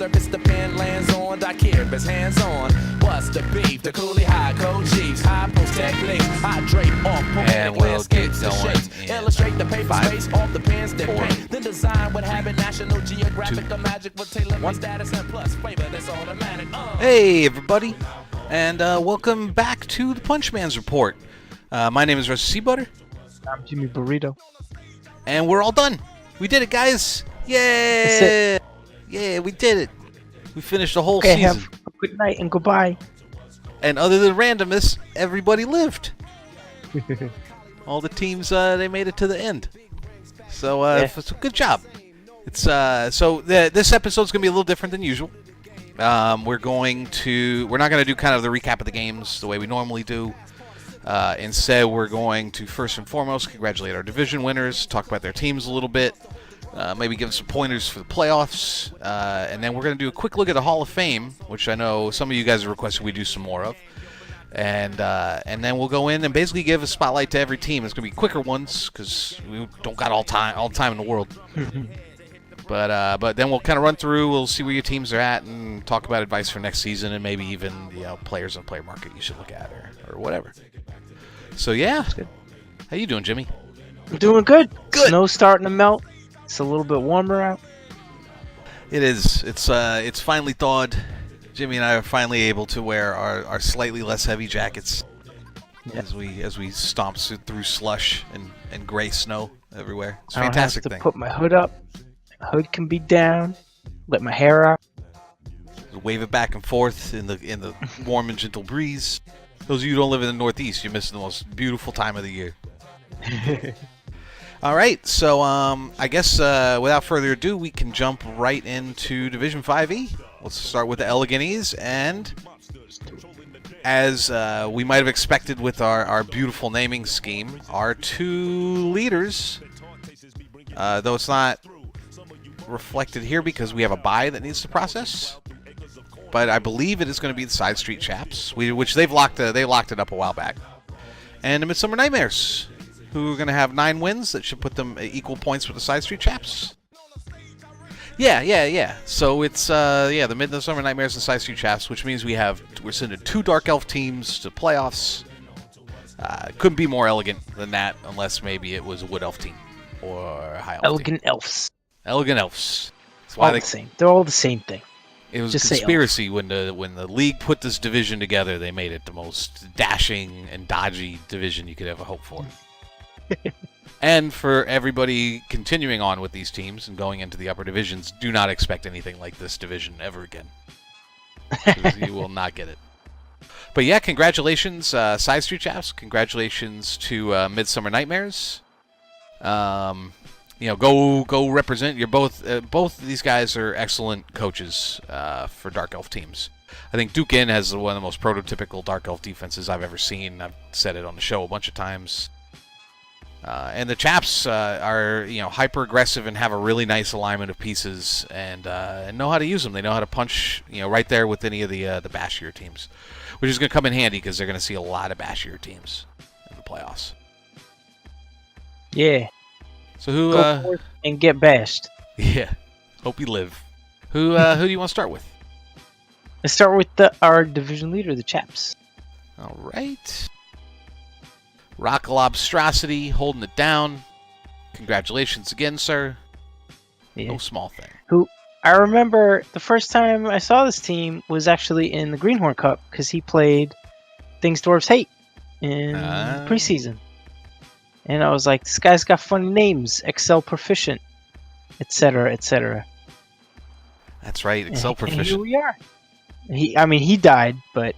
circus the pen lands on. Doc here, his hands on. What's the beef? The coolie high code chiefs, high post techniques, high drape off And we'll get going in illustrate the paper 5, space off the pens that 4, paint. Then design what habit National Geographic, the magic will tailor my status and plus flavor that's automatic. Hey everybody, and welcome back to the Punchman's Report. My name is Russ Seabutter. I'm Jimmy Burrito. And we're all done. We did it, guys! Yeah! Yeah, we did it. We finished the whole season. Have a good night and goodbye. And other than randomness, everybody lived. All the teams, they made it to the end. So, so good job. It's this episode's gonna be a little different than usual. We're not gonna do kind of the recap of the games the way we normally do. Instead, we're going to first and foremost congratulate our division winners, talk about their teams a little bit, maybe give some pointers for the playoffs, and then we're going to do a quick look at the Hall of Fame, which I know some of you guys have requested we do some more of, and then we'll go in and basically give a spotlight to every team. It's going to be quicker ones because we don't got all time in the world. But then we'll kind of run through. We'll see where your teams are at and talk about advice for next season and maybe even players on player market you should look at or whatever. So yeah, how you doing, Jimmy? I'm doing good. Good. Snow's starting to melt. It's a little bit warmer out. It is. It's finally thawed. Jimmy and I are finally able to wear our slightly less heavy jackets as we stomp through slush and gray snow everywhere. It's a fantastic thing. I have to put my hood up. My hood can be down. Let my hair out. Wave it back and forth in the warm and gentle breeze. Those of you who don't live in the Northeast, you're missing the most beautiful time of the year. All right, so I guess without further ado, we can jump right into Division 5e. Let's start with the Elegantese, and as we might have expected with our beautiful naming scheme, our two leaders, though it's not reflected here because we have a bye that needs to process, but I believe it is going to be the Sidestreet Chaps, which they locked it up a while back, and the Midsummer Nightmares, who are going to have 9 wins that should put them at equal points with the Sidestreet Chaps. Yeah. So it's the Midsummer Nightmares and Sidestreet Chaps, which means we're sending 2 Dark Elf teams to playoffs. Couldn't be more elegant than that, unless maybe it was a Wood Elf team or a High Elf Elegant team. Elves. Elegant Elves. That's why the same. They're all the same thing. It was a conspiracy when the league put this division together. They made it the most dashing and dodgy division you could ever hope for. And for everybody continuing on with these teams and going into the upper divisions, do not expect anything like this division ever again. You will not get it. But yeah, congratulations, Sidestreet Chaps. Congratulations to Midsummer Nightmares. Go represent. You're both of these guys are excellent coaches for Dark Elf teams. I think Duke Inn has one of the most prototypical Dark Elf defenses I've ever seen. I've said it on the show a bunch of times. And the Chaps are hyper aggressive and have a really nice alignment of pieces and know how to use them. They know how to punch right there with any of the bashier teams, which is going to come in handy because they're going to see a lot of bashier teams in the playoffs. Yeah. So who go forth and get bashed? Yeah. Hope you live. Who do you want to start with? Let's start with our division leader, the Chaps. All right. Rockalobstrosity holding it down. Congratulations again, sir. Yeah. No small thing. Who I remember the first time I saw this team was actually in the Greenhorn Cup because he played Things Dwarves Hate in preseason. And I was like, this guy's got funny names, Excel Proficient, etc., etc. That's right, Excel Proficient. And here we are. He died, but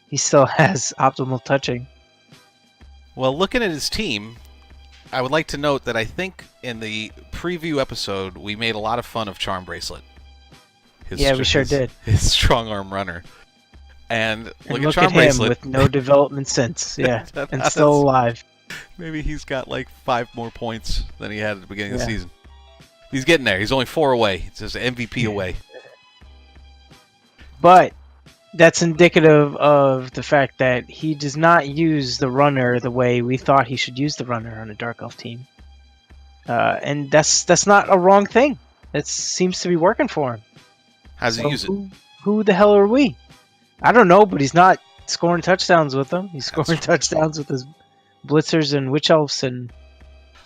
he still has optimal touching. Well, looking at his team, I would like to note that I think in the preview episode, we made a lot of fun of Charm Bracelet. We sure did. His strong arm runner. And look at Charm Bracelet. With no development since, and still alive. Maybe he's got like 5 more points than he had at the beginning of the season. He's getting there. He's only 4 away. It's just MVP away. But that's indicative of the fact that he does not use the runner the way we thought he should use the runner on a Dark Elf team. And that's not a wrong thing. It seems to be working for him. How's he use it? Who the hell are we? I don't know, but he's not scoring touchdowns with them. He's scoring touchdowns with his blitzers and witch elves and.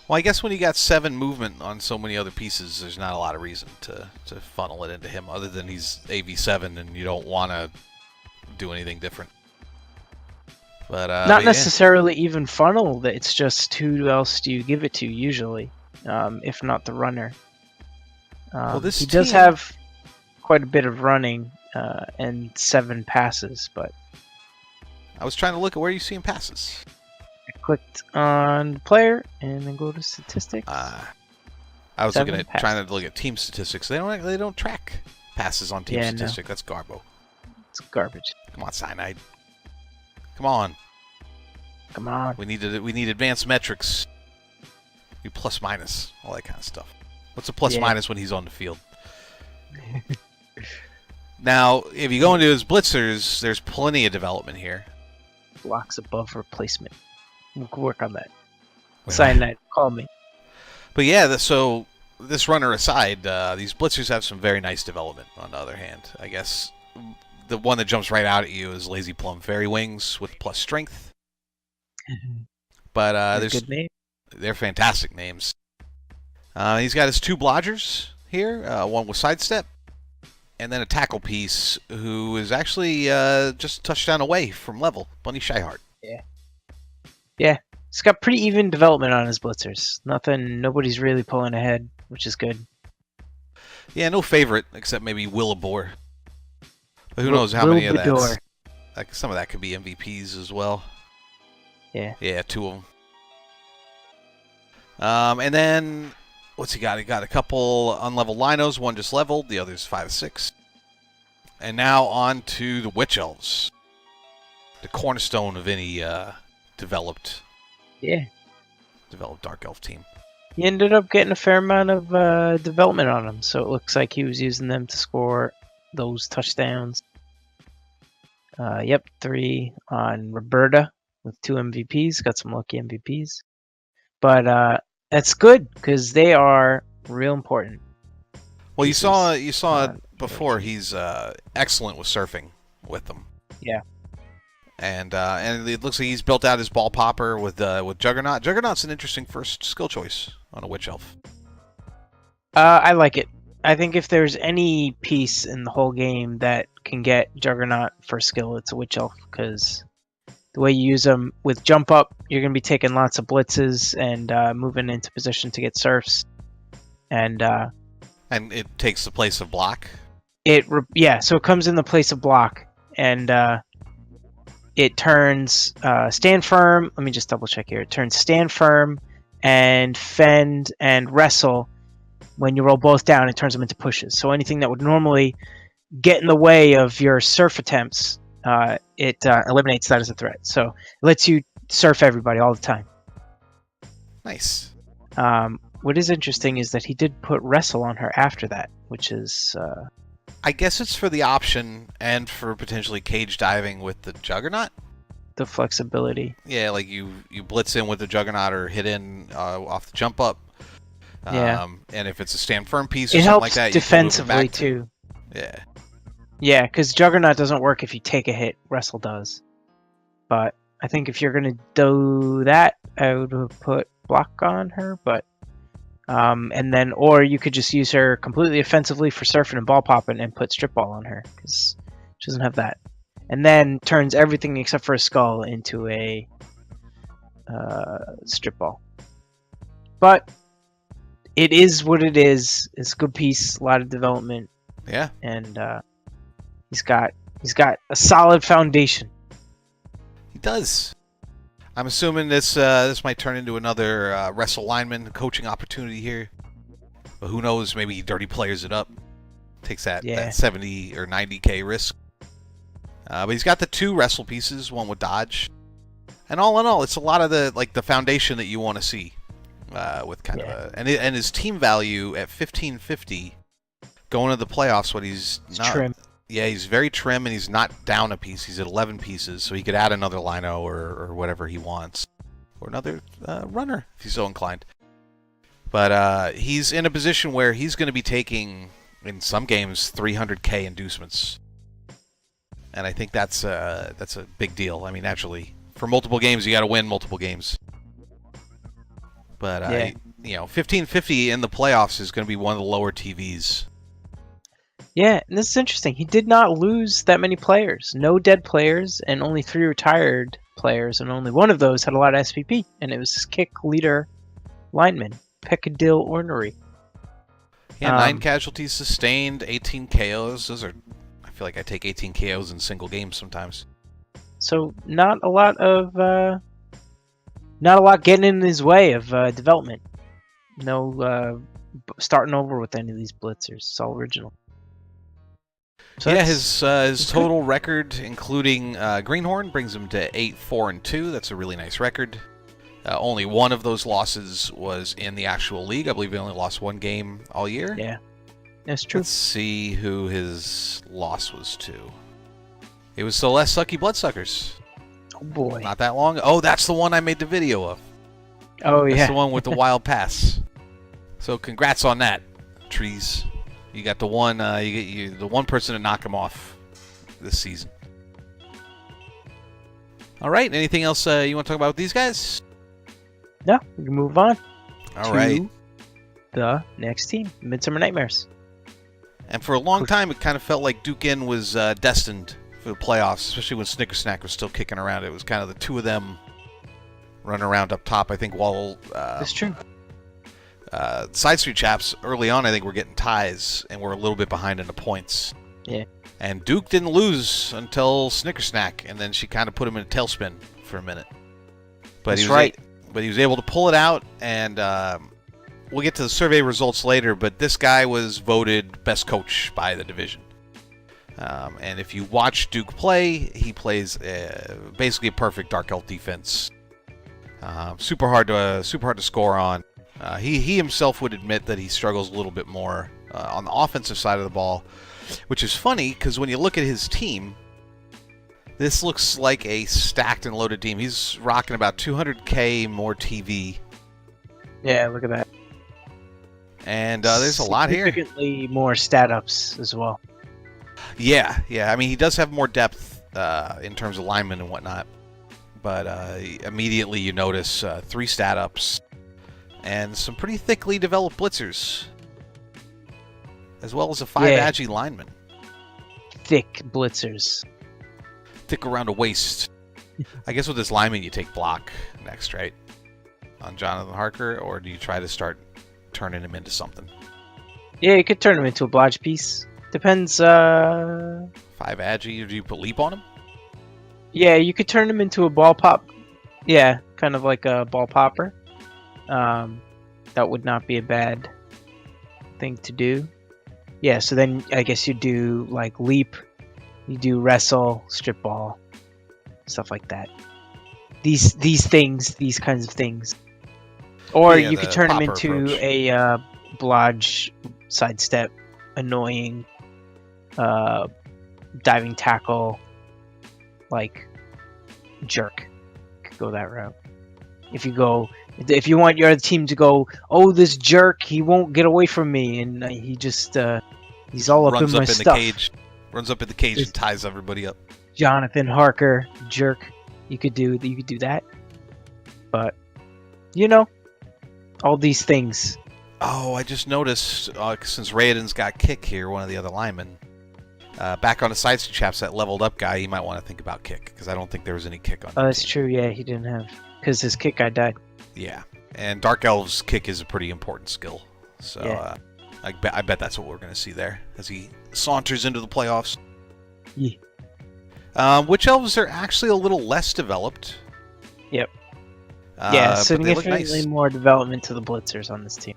Well, I guess when you got 7 movement on so many other pieces, there's not a lot of reason to funnel it into him, other than he's AV7 and you don't want to do anything different. But not necessarily even funnel. It's just who else do you give it to usually, if not the runner. Well, he does have quite a bit of running and 7 passes, but I was trying to look at where you see him passes. I clicked on the player and then go to statistics. I was looking at trying to look at team statistics. They don't track passes on team statistics. No. That's garbo. It's garbage. Come on, Cyanide. Come on. Come on. We need advanced metrics. You plus minus, all that kind of stuff. What's a plus minus when he's on the field? Now, if you go into his blitzers, there's plenty of development here. Blocks above replacement. We'll work on that. Cyanide, call me. But yeah, so this runner aside, these blitzers have some very nice development. On the other hand, I guess the one that jumps right out at you is Lazy Plum Fairy Wings with plus strength. But there's good name. They're fantastic names. He's got his 2 blodgers here, one with sidestep, and then a tackle piece who is actually just a touchdown away from level, Bunny Shyheart. Yeah, he's got pretty even development on his blitzers. Nobody's really pulling ahead, which is good. Yeah, no favorite except maybe Willabore. But who knows how many of that? Like, some of that could be MVPs as well. Yeah. Yeah, 2 of them. And then, what's he got? He got a couple unleveled Linos, one just leveled, the other's 5/6. And now on to the Witch Elves. The cornerstone of any developed Dark Elf team. He ended up getting a fair amount of development on them, so it looks like he was using them to score those touchdowns. 3 on Roberta with 2 MVPs. Got some lucky MVPs. But that's good, because they are real important. Well, you saw before, he's excellent with surfing with them. Yeah. And it looks like he's built out his ball popper with Juggernaut. Juggernaut's an interesting first skill choice on a Witch Elf. I like it. I think if there's any piece in the whole game that can get Juggernaut for skill, it's a Witch Elf, because the way you use them with Jump Up, you're going to be taking lots of blitzes and moving into position to get surfs. And it takes the place of block? So it comes in the place of block, and it turns Stand Firm. Let me just double check here. It turns Stand Firm and Fend and Wrestle. When you roll both down, it turns them into pushes. So anything that would normally get in the way of your surf attempts, it eliminates that as a threat. So it lets you surf everybody all the time. Nice. What is interesting is that he did put Wrestle on her after that, which is... I guess it's for the option and for potentially cage diving with the Juggernaut. The flexibility. Yeah, like you blitz in with the Juggernaut or hit in off the jump up. Yeah. And if it's a stand firm piece or it something like that, defensively too. Yeah. Yeah, because Juggernaut doesn't work if you take a hit. Wrestle does. But I think if you're gonna do that, I would have put block on her. But or you could just use her completely offensively for surfing and ball popping and put strip ball on her, because she doesn't have that. And then turns everything except for a skull into a strip ball. But it is what it is. It's a good piece, a lot of development. Yeah. And he's got a solid foundation. He does. I'm assuming this might turn into another wrestle lineman coaching opportunity here. But who knows? Maybe he dirty players it up. Takes that 70 or 90k risk. But he's got the 2 wrestle pieces, one with dodge. And all in all, it's a lot of the foundation that you want to see. With kind of and his team value at 1550 going to the playoffs when he's not trim. Yeah, he's very trim and he's not down a piece. He's at 11 pieces, so he could add another lino or whatever he wants, or another runner if he's so inclined. But he's in a position where he's going to be taking In some games, 300k inducements. And I think that's a big deal. I mean, naturally, for multiple games, you got to win multiple games. But, 1550 in the playoffs is going to be one of the lower TVs. Yeah, and this is interesting. He did not lose that many players. No dead players, and only 3 retired players, and only one of those had a lot of SPP, and it was his kick leader lineman, Peccadil Ornery. Yeah, 9 casualties sustained, 18 KOs. Those are... I feel like I take 18 KOs in single games sometimes. So not a lot getting in his way of development. No starting over with any of these blitzers. It's all original. So yeah, his total record, including Greenhorn, brings him to 8-4-2. That's a really nice record. Only one of those losses was in the actual league. I believe he only lost 1 game all year. Yeah, that's true. Let's see who his loss was to. It was Celeste Sucky Bloodsuckers. Oh boy. Not that long. Oh, that's the one I made the video of. Oh yeah. That's the one with the wild pass. So congrats on that, Trees. You got the one. You get the one person to knock him off this season. All right. Anything else you want to talk about with these guys? No, we can move on. All right. The next team, Midsummer Nightmares. And for a long time, it kind of felt like Duke Inn was destined for the playoffs, especially when Snickersnack was still kicking around. It was kind of the two of them running around up top. I think while That's true. Sidestreet Chaps early on, I think we're getting ties, and we're a little bit behind in the points. Yeah. And Duke didn't lose until Snickersnack, and then she kind of put him in a tailspin for a minute. But That's right. But he was able to pull it out, and we'll get to the survey results later, but this guy was voted best coach by the division. And if you watch Duke play, he plays basically a perfect Dark Elf defense. Super hard to score on. He himself would admit that he struggles a little bit more on the offensive side of the ball, which is funny because when you look at his team, this looks like a stacked and loaded team. He's rocking about 200k more TV. Yeah, look at that. And there's a lot here. Significantly more stat ups as well. Yeah. I mean, he does have more depth in terms of linemen and whatnot. But immediately you notice 3 stat ups and some pretty thickly developed blitzers, as well as a 5 agi lineman. Thick blitzers. Thick around the waist. I guess with this lineman, you take block next, right? On Jonathan Harker, or do you try to start turning him into something? Yeah, you could turn him into a blodge piece. Depends. 5 agi, or do you put leap on him? Yeah, you could turn him into a ball pop. Yeah, kind of like a ball popper. That would not be a bad thing to do. Yeah, so then I guess you do like leap, you do wrestle, strip ball, stuff like that. These things, these kinds of things. Or you could turn him into approach. a blodge, sidestep, annoying, diving tackle, like jerk. Could go that route. If you want your other team to go, oh, this jerk, he won't get away from me, and he just he's all up in my stuff. Runs up in the cage and ties everybody up. Jonathan Harker, jerk. You could do that, but all these things. Oh, I just noticed since Raoden's got kick here, one of the other linemen. Back on the Sidestreet Chaps, that leveled up guy, you might want to think about kick, because I don't think there was any kick on. Oh, that's true. Yeah, he didn't have, because his kick guy died. Yeah, and Dark Elf's kick is a pretty important skill. So Yeah. I bet that's what we're going to see there as he saunters into the playoffs. Yeah. Witch Elves are actually a little less developed. Yep. But significantly they look nice. more development to the blitzers on this team.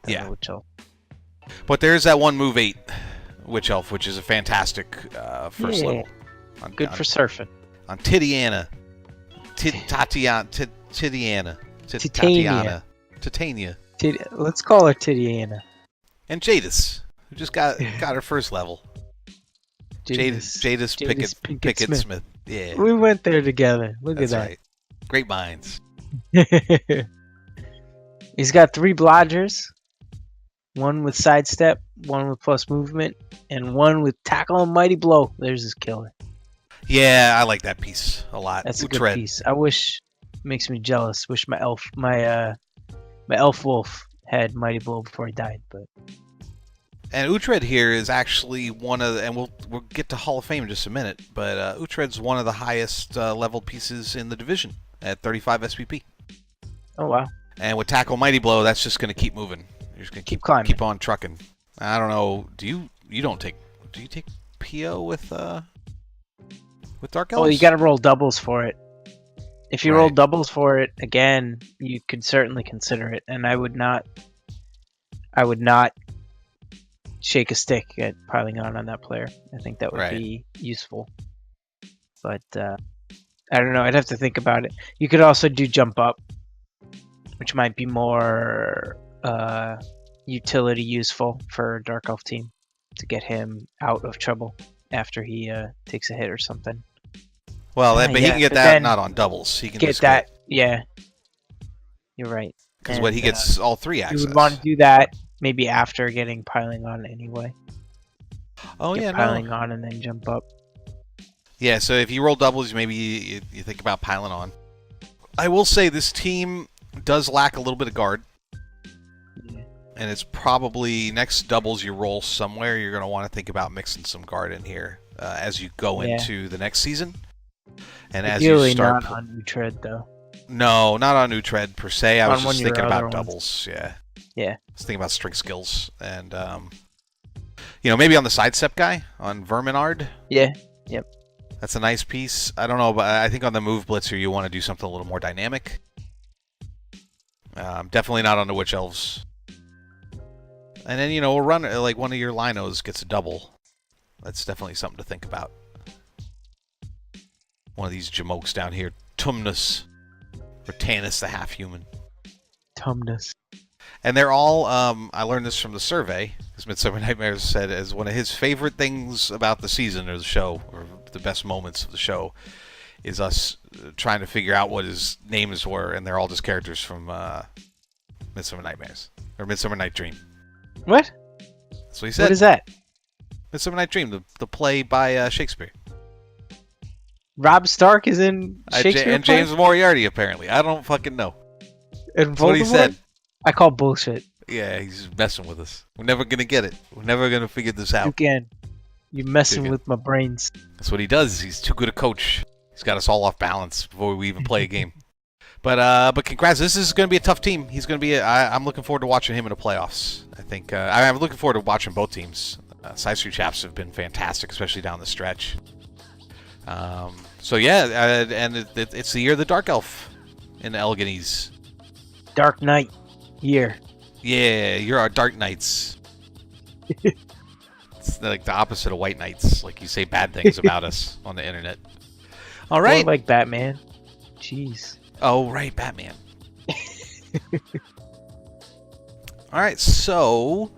than Yeah. the Witch Elf. But there's that one move 8 Witch Elf, which is a fantastic first Yeah. level. Good for surfing. On Titiana. Tatiana. Titiana. Titania. Titania. Let's call her Titiana. And Jadis, who just got her first level. Jadis Pickett Smith. Yeah. We went there together. Look That's at that. right. Great minds. He's got 3 blodgers. One with sidestep, one with plus movement, and one with tackle and mighty blow. There's his killer. Yeah, I like that piece a lot. That's a Uhtred. good piece. I wish, makes me jealous. Wish my elf wolf had mighty blow before he died, but. And Uhtred here is actually one of the, and we'll get to Hall of Fame in just a minute, but Uhtred's one of the highest leveled pieces in the division at 35 SPP. Oh wow! And with Tackle Mighty Blow, that's just going to keep moving. You're just going to keep climbing, keep on trucking. I don't know. Do you take PO with Dark Elves? Oh, you got to roll doubles for it. If you roll doubles for it again, you could certainly consider it, and I would not shake a stick at piling on that player. I think that would be useful. But I don't know. I'd have to think about it. You could also do jump up, which might be more utility useful for Dark Elf team to get him out of trouble after he takes a hit or something. Well, but he can get that not on doubles. He can get just that. Yeah, you're right. Because he gets all 3 access. You would want to do that maybe after getting piling on anyway. Oh get piling on and then jump up. Yeah, so if you roll doubles, maybe you think about piling on. I will say this team does lack a little bit of guard. Yeah. And it's probably next doubles you roll somewhere, you're going to want to think about mixing some guard in here as you go into the next season. And ideally as you start, not on Uhtred though. No, not on Uhtred per se. I was just thinking about ones. doubles. Yeah. Yeah. I was thinking about string skills and maybe on the sidestep guy on Verminard. Yeah. Yep. That's a nice piece. I don't know, but I think on the move blitzer you want to do something a little more dynamic. Definitely not on the witch elves. And then we'll run like one of your linos gets a double. That's definitely something to think about. One of these jamokes down here, Tumnus, Ratanus the half-human. Tumnus. And they're all, I learned this from the survey, because Midsummer Nightmares said as one of his favorite things about the season or the show, or the best moments of the show, is us trying to figure out what his names were, and they're all just characters from Midsummer Nightmares, or Midsummer Night Dream. What? That's what he said. What is that? Midsummer Night Dream, the play by Shakespeare. Rob Stark is in Shakespeare and James Moriarty, apparently. I don't fucking know. And that's what he said. I call bullshit. Yeah, he's messing with us. We're never going to get it. We're never going to figure this out. Again, you're messing with my brains. That's what he does. He's too good a coach. He's got us all off balance before we even play a game. But congrats. This is going to be a tough team. He's going to be. I'm looking forward to watching him in the playoffs. I think I'm looking forward to watching both teams. Sidestreet Chaps have been fantastic, especially down the stretch. So yeah, and it's the year of the Dark Elf in the Elganese. Dark Knight year. Yeah, you're our Dark Knights. It's like the opposite of White Knights. Like you say bad things about us on the internet. All right. More like Batman. Jeez. Oh, right, Batman. All right, so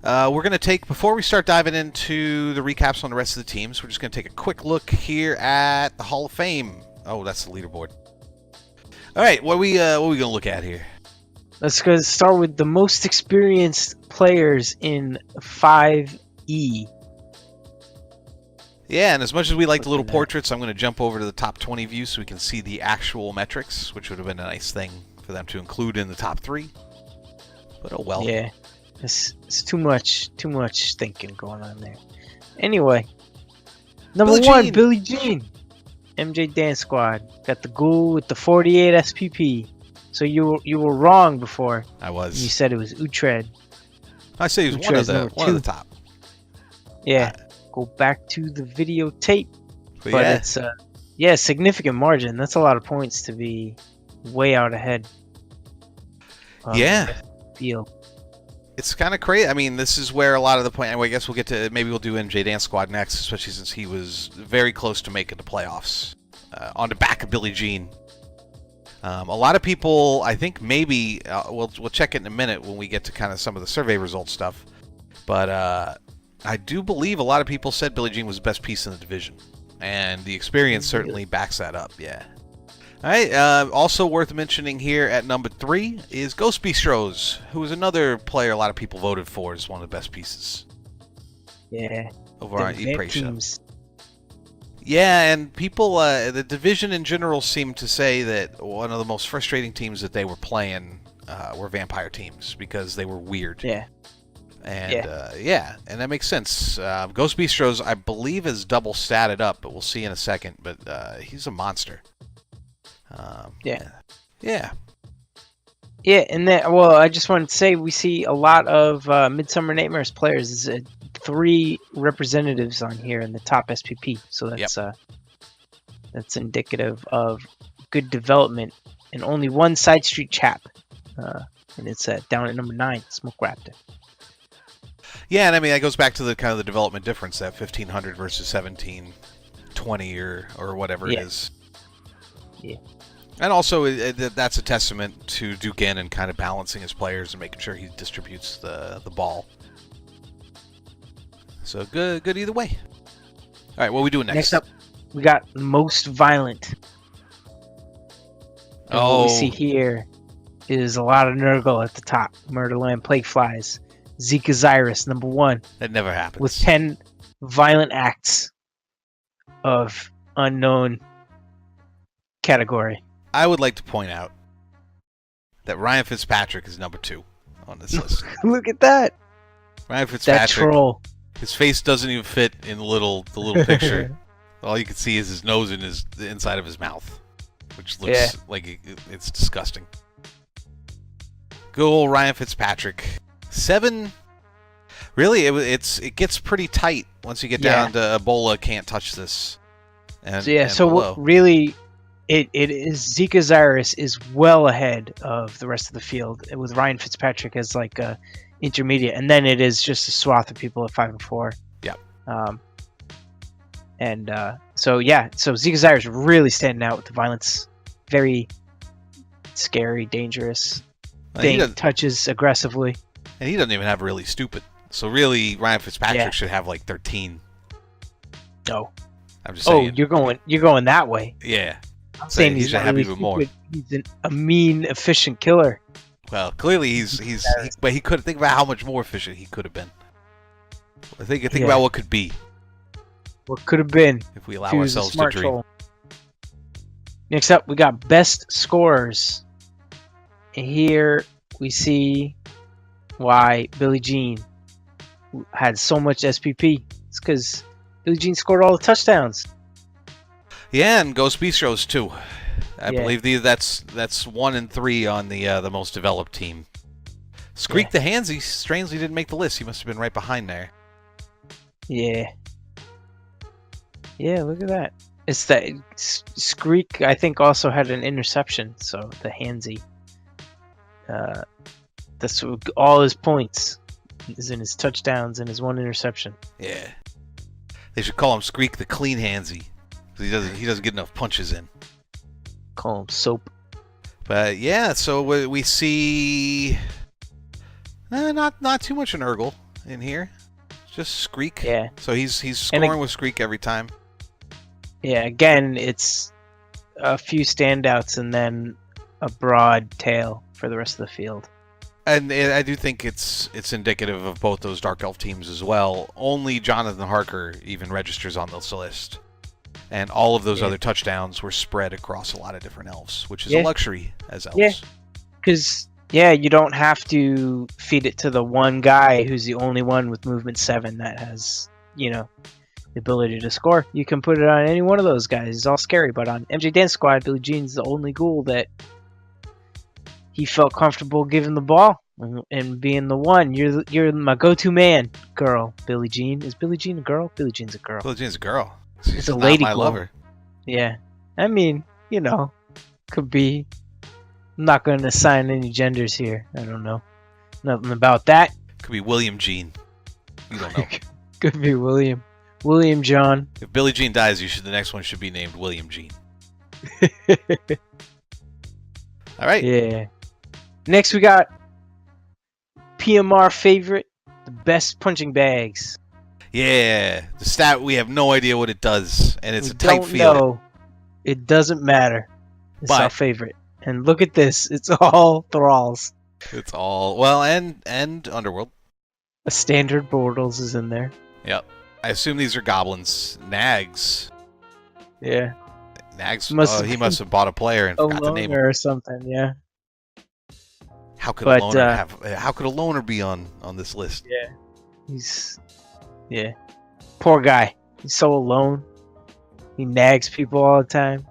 we're going to take, before we start diving into the recaps on the rest of the teams, we're just going to take a quick look here at the Hall of Fame. Oh, that's the leaderboard. All right, what are we going to look at here? Let's go start with the most experienced players in 5E. Yeah, and as much as we like the little portraits, I'm going to jump over to the top 20 view so we can see the actual metrics, which would have been a nice thing for them to include in the top 3. But oh well. Yeah, it's too much thinking going on there. Anyway, number 1, Billie Jean. MJ Dance Squad. Got the ghoul with the 48 SPP. So you were wrong before. I was. You said it was Uhtred. I say he was one of the top. Yeah. Go back to the videotape. But it's significant margin. That's a lot of points to be way out ahead. Field. It's kind of crazy. I mean, this is where a lot of the point. Anyway, I guess maybe we'll do MJ Dance Squad next, especially since he was very close to making the playoffs on the back of Billie Jean. A lot of people, I think maybe we'll check it in a minute when we get to kind of some of the survey results stuff. But I do believe a lot of people said Billie Jean was the best piece in the division, and the experience certainly backs that up. Yeah, All right. Also worth mentioning here at number 3 is Ghost Bistros, who is another player a lot of people voted for as one of the best pieces. Yeah. Over on Eat Pray Show. teams. Yeah, and people, the division in general seemed to say that one of the most frustrating teams that they were playing were vampire teams because they were weird. Yeah. And and that makes sense. Ghost Bistros, I believe, is double statted up, but we'll see in a second. But he's a monster. Yeah. Yeah. Yeah, and then, well, I just wanted to say we see a lot of Midsummer Nightmares players. There's 3 representatives on here in the top SPP, so that's indicative of good development. And only one Sidestreet chap, and it's down at number 9, Smoke Raptor. Yeah, and I mean that goes back to the kind of the development difference, that 1500 versus 1720 or whatever it is. Yeah. And also, that's a testament to Dugan and kind of balancing his players and making sure he distributes the ball. So good either way. All right, what are we doing next? Next up, we got Most Violent. And what we see here is a lot of Nurgle at the top. Murderland, Plague Flies, Zeke Osiris, number 1. That never happens. With 10 violent acts of unknown category. I would like to point out that Ryan Fitzpatrick is number 2 on this list. Look at that. Ryan Fitzpatrick. That troll. His face doesn't even fit in the little picture. All you can see is his nose and the inside of his mouth, which looks like it's disgusting. Good old Ryan Fitzpatrick. 7. Really, it gets pretty tight once you get down to Ebola. Can't touch this. And, so what really, it is Zeke Osiris is well ahead of the rest of the field with Ryan Fitzpatrick as like a intermediate, and then it is just a swath of people at 5 and 4. Yeah. So Zeke Osiris really standing out with the violence. Very scary, dangerous. Thing touches aggressively. And he doesn't even have really stupid. So really, Ryan Fitzpatrick should have like 13. No. I'm just saying. Oh, you're going that way. Yeah. I'm saying he should have even more. He's a mean, efficient killer. Well, clearly but he could think about how much more efficient he could have been. Think about what could be. What could have been if we allow ourselves to dream. Troll. Next up, we got best scorers. And here we see why Billie Jean had so much SPP. It's because Billie Jean scored all the touchdowns. Yeah, and Ghost Bistros too. I believe that's 1 and 3 on the most developed team. Skreek the Handsy strangely didn't make the list. He must have been right behind there. Yeah. Yeah, look at that. It's that Skreek, I think, also had an interception. So the Handsy. That's all his points is in his touchdowns and his 1 interception. Yeah. They should call him Skreek the Clean Handsy. He doesn't get enough punches in. Call him Soap. But yeah, so we see not too much an Nurgle in here. Just Skreek. Yeah. So he's scoring with Skreek every time. Yeah, again, it's a few standouts and then a broad tail for the rest of the field. And I do think it's indicative of both those Dark Elf teams as well. Only Jonathan Harker even registers on this list. And all of those other touchdowns were spread across a lot of different elves, which is a luxury as elves. Yeah, because you don't have to feed it to the one guy who's the only one with movement 7 that has, the ability to score. You can put it on any one of those guys. It's all scary, but on MJ Dance Squad, Billie Jean's the only ghoul that he felt comfortable giving the ball and being the one. You're my go-to man, girl. Billie Jean. Is Billie Jean a girl? Billie Jean's a girl. Billie Jean's a girl. She's a lady my lover. Yeah. I mean, could be. I'm not going to assign any genders here. I don't know. Nothing about that. Could be William Jean. You don't know. Could be William. William John. If Billie Jean dies, the next one should be named William Jean. All right. Yeah. Next, we got PMR favorite, the best punching bags. Yeah, the stat, we have no idea what it does, and it's a tight field. No, it doesn't matter. It's our favorite. And look at this. It's all thralls. It's all well, and Underworld. A standard Bortles is in there. Yep. I assume these are goblins. Nags. Yeah. Nags. He must have bought a player and forgot to name him or something. Yeah. How could a loner How could a loner be on this list? Yeah. Poor guy. He's so alone. He nags people all the time.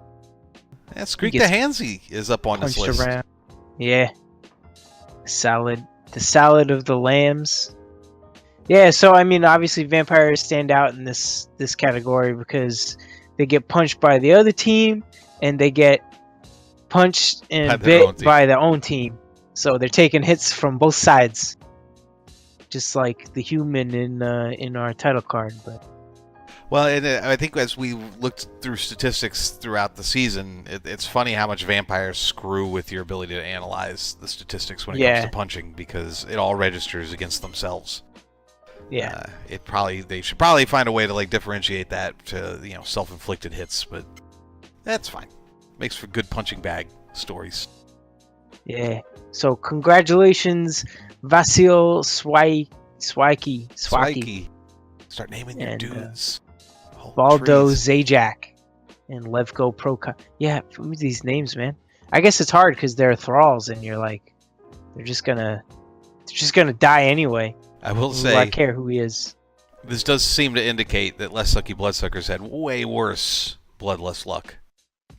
Yeah, Skreek the Handsy is up on this list. Around. Yeah. Salad. The salad of the lambs. Yeah, so I mean, obviously vampires stand out in this category because they get punched by the other team and they get punched and bit by their own team. So they're taking hits from both sides, just like the human in our title card. But well, and I think as we looked through statistics throughout the season, it's funny how much vampires screw with your ability to analyze the statistics when it comes to punching, because it all registers against themselves. Yeah, they should probably find a way to like differentiate that to self-inflicted hits, but that's fine. Makes for good punching bag stories. Yeah. So congratulations, Vasil Swikey. Start naming your dudes. Baldo Zajac and Levko Proka. Yeah, these names, man. I guess it's hard because they're thralls, and you're like, they're just gonna die anyway. I will say, I care who he is. This does seem to indicate that Less Sucky Bloodsuckers had way worse bloodless luck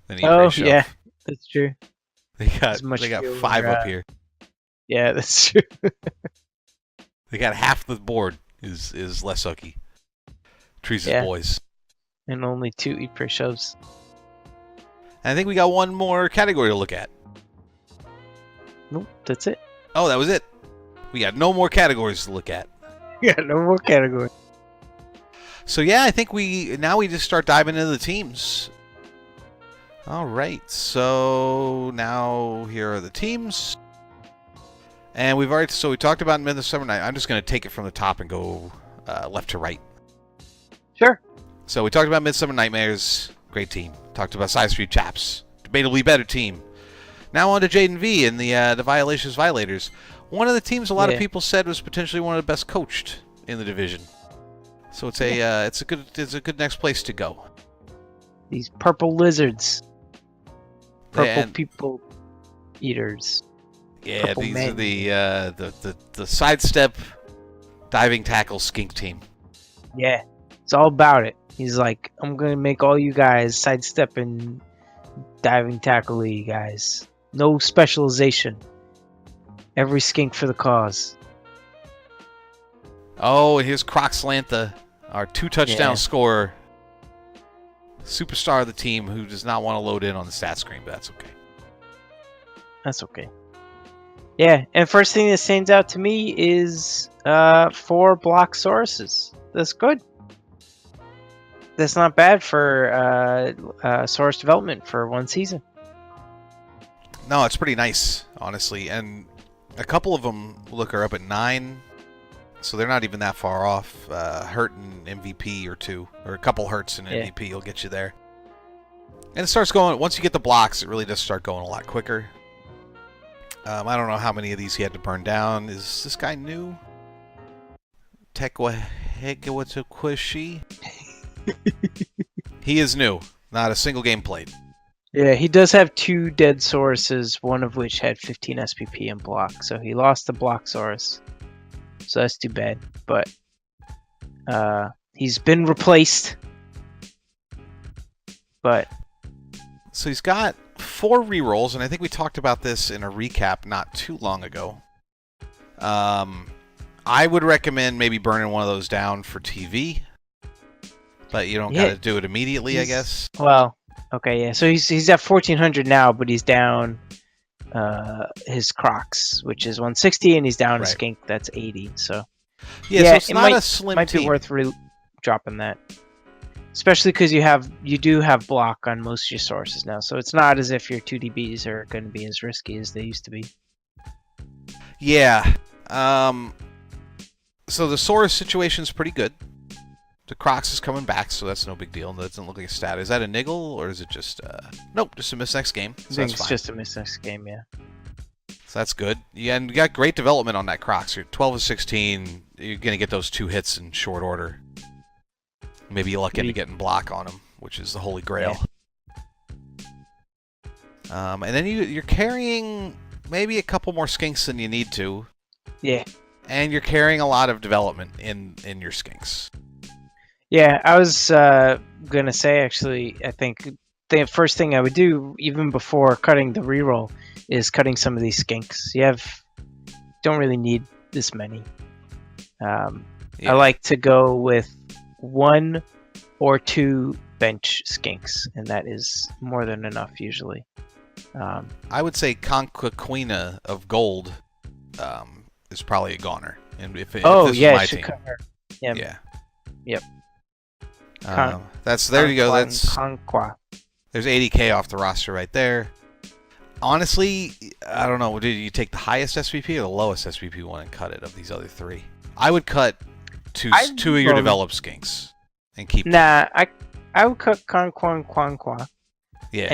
than yeah, that's true. They got 5 up here. Yeah, that's true. They got half the board is Less Sucky. Trees' boys. And only 2 Ypres shoves. I think we got one more category to look at. Nope, that's it. Oh, that was it. We got no more categories to look at. Yeah, no more categories. So yeah, I think we just start diving into the teams. All right, so now here are the teams, and we talked about Midsummer Night. I'm just going to take it from the top and go left to right. Sure. So we talked about Midsummer Nightmares, great team. Talked about Sidestreet Chaps, debatably better team. Now on to Jaden V and the Violaceous Violators. One of the teams a lot of people said was potentially one of the best coached in the division. So it's a good next place to go. These purple lizards, purple people eaters. Yeah, purple these men. are the sidestep diving tackle skink team. Yeah, it's all about it. He's like, I'm gonna make all you guys sidestepping, diving tackle-y guys. No specialization. Every skink for the cause. Oh, and here's Croxlantha, our 2-touchdown scorer. Superstar of the team who does not want to load in on the stat screen, but that's okay. That's okay. Yeah, and first thing that stands out to me is 4 block Sauruses. That's good. That's not bad for Saurus development for one season. No, it's pretty nice, honestly. And a couple of them are up at 9, so they're not even that far off. Hurt and MVP or 2, or a couple hurts and MVP will get you there. And it starts going, once you get the blocks, it really does start going a lot quicker. I don't know how many of these he had to burn down. Is this guy new? Tekwahegawatukushi? He is new. Not a single game played. Yeah, he does have 2 dead Sauruses, one of which had 15 SPP and block. So he lost the block Saurus. So that's too bad. But he's been replaced. But so he's got 4 rerolls, and I think we talked about this in a recap not too long ago. I would recommend maybe burning one of those down for TV. But you don't got to do it immediately, I guess. Well, okay, yeah. So he's at 1400 now, but he's down his Crocs, which is 160, and he's down a skink that's 80. So so it's not a slim might team. Be worth dropping that, especially because you do have block on most of your sources now. So it's not as if your 2DBs are going to be as risky as they used to be. Yeah. So the Saurus situation's pretty good. The Crocs is coming back, so that's no big deal. That doesn't look like a stat. Is that a niggle, or is it just... Nope, just a miss next game. So I think that's it's fine. just a miss next game, yeah. So that's good. Yeah, and you got great development on that Crocs. You're 12 of 16. You're going to get those 2 hits in short order. Maybe you luck into getting block on them, which is the holy grail. Yeah. And then you're carrying maybe a couple more skinks than you need to. Yeah. And you're carrying a lot of development in your skinks. Yeah, I was going to say, actually, I think the first thing I would do, even before cutting the reroll, is cutting some of these skinks. Don't really need this many. I like to go with 1 or 2 bench skinks, and that is more than enough usually. I would say Conquina of Gold is probably a goner. And if this was my team, yeah. Yep. There you go. Conqua. There's 80k off the roster right there. Honestly, I don't know. Did you take the highest SVP or the lowest SVP one and cut it of these other 3? I would cut two of your developed skinks and keep. Nah, I would cut Conqua. Yeah.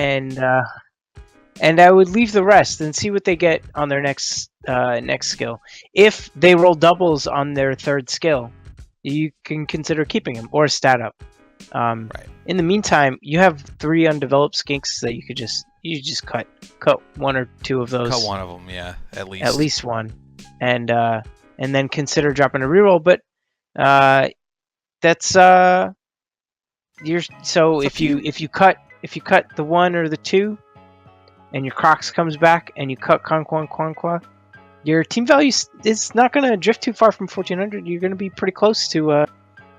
And I would leave the rest and see what they get on their next skill. If they roll doubles on their 3rd skill, you can consider keeping them or stat up. Right. In the meantime, you have 3 undeveloped skinks that you could just cut 1 or 2 of those. Cut one of them, yeah, at least. At least 1, and then consider dropping a reroll. But that's if you cut the 1 or the 2, and your Crocs comes back and you cut Conqua, your team value is not going to drift too far from 1400. You're going to be pretty close to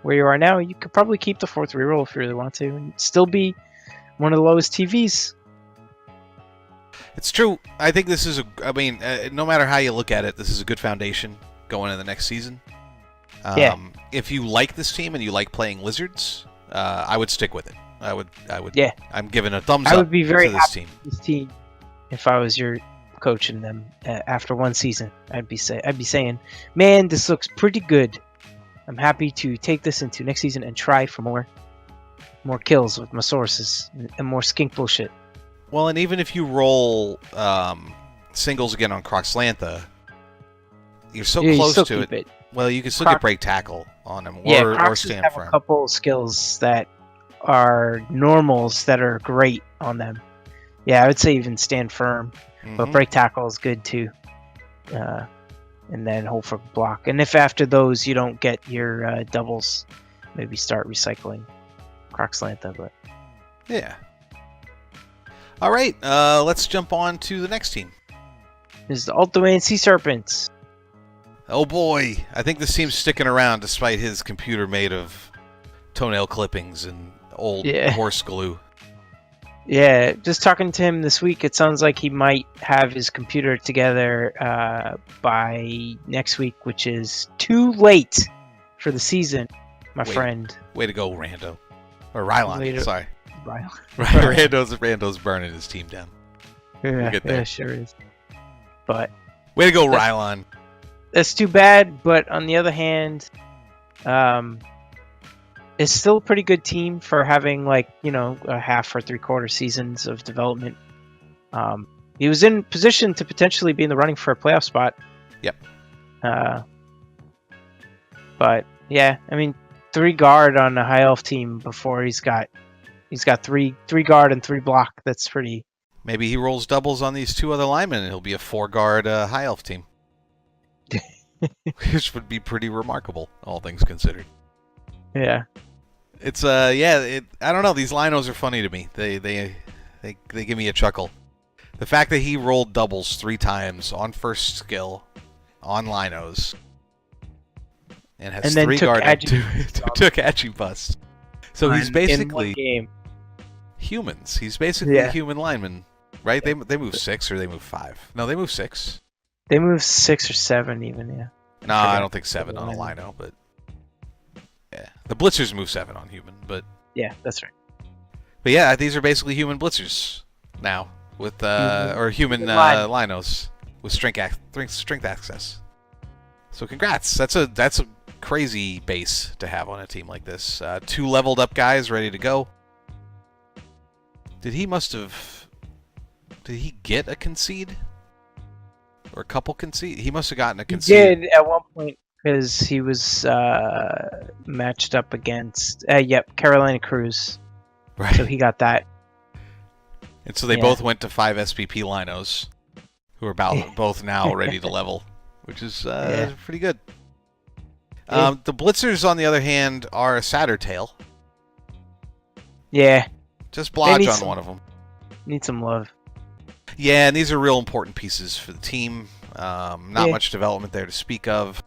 where you are now. You could probably keep the 4th reroll if you really want to, and still be one of the lowest TVs. It's true. I think this is no matter how you look at it, this is a good foundation going into the next season. If you like this team and you like playing Lizards, I would stick with it. I would. Yeah. I'm giving a thumbs up. I would be very to this happy team. with this team if I was your coach in them after 1 season. I'd be saying, man, this looks pretty good. I'm happy to take this into next season and try for more kills with my sources and more skink bullshit. Well, and even if you roll singles again on Croxlantha, you're so close to it. Well, you can still get break tackle on them or stand have firm. A couple skills that are normals that are great on them. Yeah, I would say even stand firm, but break tackle is good too. And then hope for block. And if after those you don't get your doubles, maybe start recycling Croxlantha. But yeah. All right, let's jump on to the next team. This is the Ulthuan Sea Serpents. Oh boy, I think this team's sticking around despite his computer made of toenail clippings and old horse glue. Yeah, just talking to him this week, it sounds like he might have his computer together by next week, which is too late for the season, my friend. Way to go, Rando. Or Rylon, sorry. Rylon. Rando's burning his team down. Yeah, sure is. But way to go, Rylon. That's too bad, but on the other hand, it's still a pretty good team for having a half or 3/4 seasons of development. He was in position to potentially be in the running for a playoff spot. Yep. But yeah, 3 guard on a high elf team before he's got 3 guard and 3 block. That's pretty. Maybe he rolls doubles on these 2 other linemen and he'll be a 4 guard high elf team. Which would be pretty remarkable, all things considered. Yeah. It's I don't know, these linos are funny to me. They give me a chuckle. The fact that he rolled doubles 3 times on first skill on linos and has 3 guard and took Agibust. So he's basically humans. He's basically a human lineman, right? They move 6 or they move 5. No, they move 6. They move 6 or 7 even, yeah. No, I don't think 7 on a lino, but yeah. The blitzers move 7 on human, but yeah, that's right. But yeah, these are basically human blitzers now with or human linos with strength access. So congrats. That's a crazy base to have on a team like this. 2 leveled up guys ready to go. Did he get a concede? Or a couple concede? He must have gotten a concede. He did at one point because he was matched up against Carolina Cruz. Right. So he got that. And so they both went to 5 SPP linos, who are both now ready to level, which is pretty good. The Blitzers, on the other hand, are a sadder tale. Yeah. Just blodge on one of them. Need some love. Yeah, and these are real important pieces for the team. Not much development there to speak of.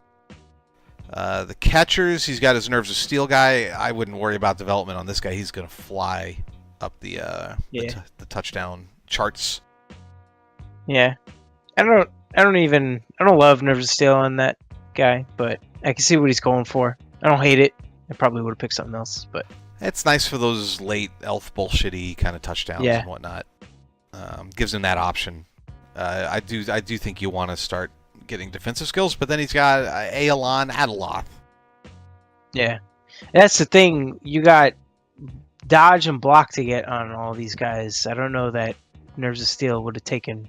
The Catchers, he's got his Nerves of Steel guy. I wouldn't worry about development on this guy. He's going to fly up the touchdown charts. Yeah. I don't love Nerves of Steel on that guy, but I can see what he's going for. I don't hate it. I probably would have picked something else, but it's nice for those late elf bullshitty kind of touchdowns and whatnot. Gives him that option. I do think you want to start getting defensive skills, but then he's got Aelon Adaloth. Yeah. That's the thing. You got dodge and block to get on all these guys. I don't know that Nerves of Steel would have taken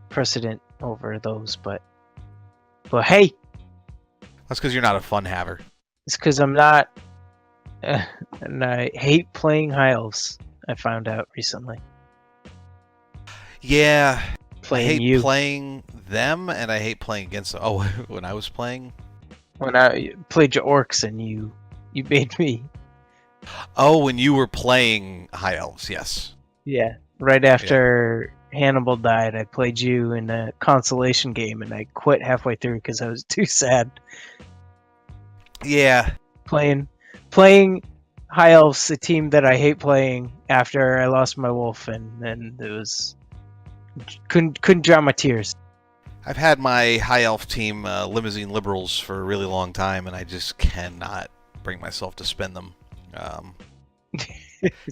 precedent over those, but hey. That's because you're not a fun haver. It's because I'm not, and I hate playing high elves. I found out recently. Yeah, I hate you. playing them, and I hate playing against them. Oh, when I was playing? When I played your orcs and you made me. Oh, when you were playing high elves, yes. Yeah, right after Hannibal died, I played you in a consolation game, and I quit halfway through because I was too sad. Yeah. Playing high elves, a team that I hate playing after I lost my wolf, and then it was couldn't dry my tears. I've had my high elf team limousine liberals for a really long time, and I just cannot bring myself to spend them.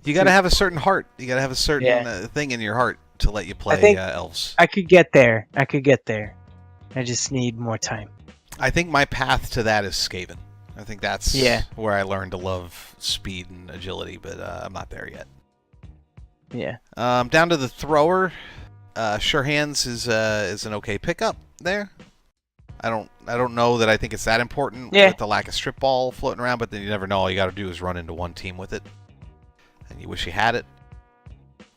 You got to have a certain heart. You got to have a certain thing in your heart to let you play elves. I could get there. I just need more time. I think my path to that is Skaven. I think that's where I learned to love speed and agility, but I'm not there yet. Yeah. Down to the thrower. Sure Hands is an okay pickup there. I don't know that I think it's that important with the lack of strip ball floating around, but then you never know. All you got to do is run into one team with it, and you wish you had it.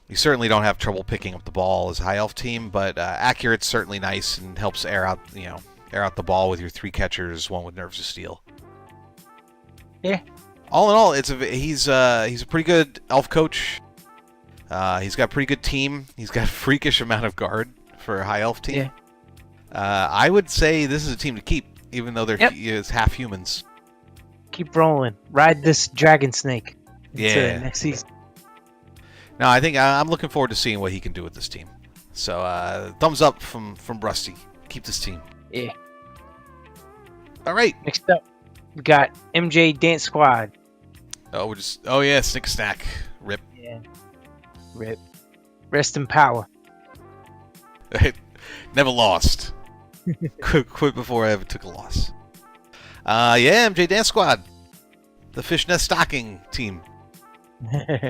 You certainly don't have trouble picking up the ball as a high elf team, but accurate's certainly nice and helps air out the ball with your 3 catchers, one with Nerves of Steel. Yeah. All in all, he's a pretty good elf coach. He's got a pretty good team. He's got a freakish amount of guard for a high elf team. Yeah. I would say this is a team to keep, even though they're half humans. Keep rolling. Ride this dragon snake into next season. No, I think I'm looking forward to seeing what he can do with this team. So, thumbs up from Rusty. Keep this team. Yeah. All right. Next up, we got MJ Dance Squad. Snick Snack. Rip. Yeah. Rip. Rest in power. Never lost. Quit before I ever took a loss. MJ Dance Squad. The Fishnet Stocking team.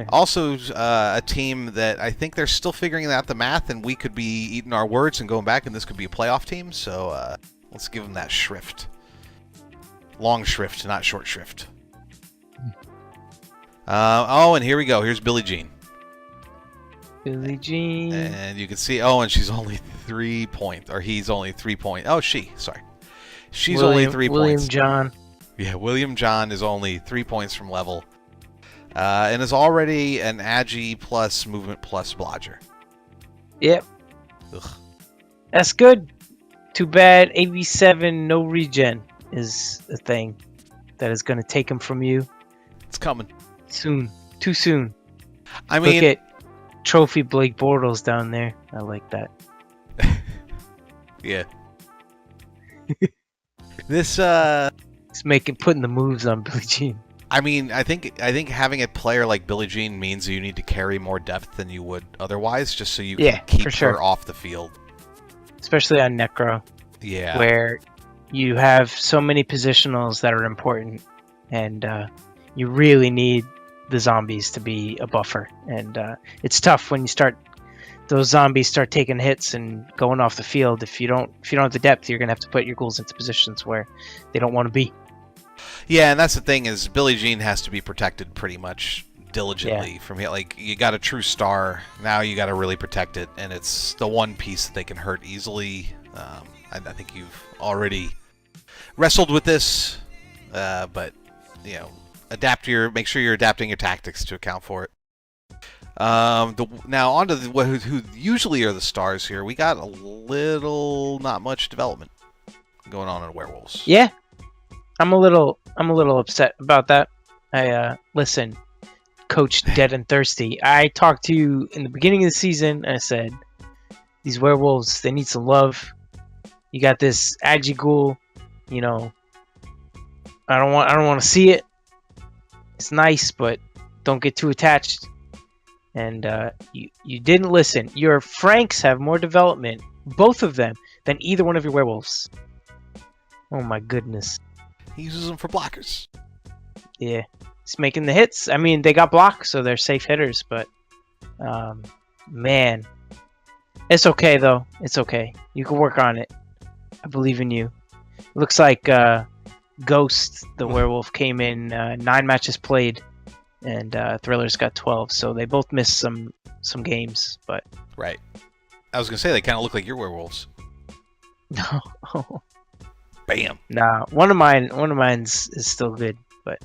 Also, a team that I think they're still figuring out the math, and we could be eating our words and going back, and this could be a playoff team, so let's give them that shrift. Long shrift, not short shrift. And here we go. Here's Billie Jean. Billie Jean. And you can see, and she's only 3 points, or he's only 3 points. Oh, sorry. She's only 3 points. William John. Yeah, William John is only 3 points from level. And is already an Agi plus movement plus blodger. Yep. Ugh. That's good. Too bad AB7 no regen is a thing that is going to take him from you. It's coming. Soon. Too soon. I mean... Look at Trophy Blake Bortles down there. I like that. Yeah. This, It's putting the moves on Billie Jean. I mean, I think having a player like Billie Jean means you need to carry more depth than you would otherwise, just so you can keep her off the field. Especially on Necro. Yeah. Where you have so many positionals that are important, and you really need the zombies to be a buffer. And it's tough when those zombies start taking hits and going off the field. If you don't have the depth, you're gonna have to put your ghouls into positions where they don't want to be. Yeah, and that's the thing is Billie Jean has to be protected pretty much diligently from here. Like, you got a true star, now you got to really protect it, and it's the one piece that they can hurt easily. I think you've already wrestled with this, but make sure you're adapting your tactics to account for it. Now on to who usually are the stars here. We got not much development going on in werewolves. Yeah, I'm a little upset about that. Listen, Coach Dead and Thirsty. I talked to you in the beginning of the season. And I said these werewolves, they need some love. You got this Agi Ghoul, I don't want to see it. It's nice, but don't get too attached. And you didn't listen. Your Franks have more development, both of them, than either one of your werewolves. Oh my goodness. He uses them for blockers. Yeah, he's making the hits. I mean, they got blocks, so they're safe hitters. But man, it's okay though. It's okay. You can work on it. I believe in you. It looks like Ghost, the werewolf, came in 9 matches played, and Thriller's got 12. So they both missed some games. But right. I was gonna say they kind of look like your werewolves. no. Bam. Nah, one of mine's is still good, but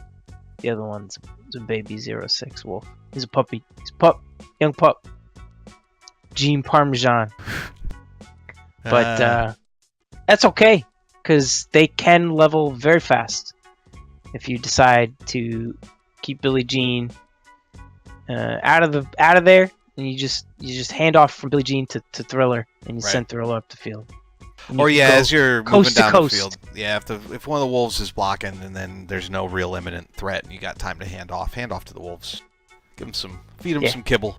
the other one's a baby 06 wolf. He's a puppy. He's a young pup. Gene Parmesan. But that's okay, because they can level very fast if you decide to keep Billie Jean out of there, and you just hand off from Billie Jean to Thriller, and you send Thriller up the field. Or as you're moving down the field, if one of the wolves is blocking, and then there's no real imminent threat, and you got time to hand off to the wolves. Feed them some kibble.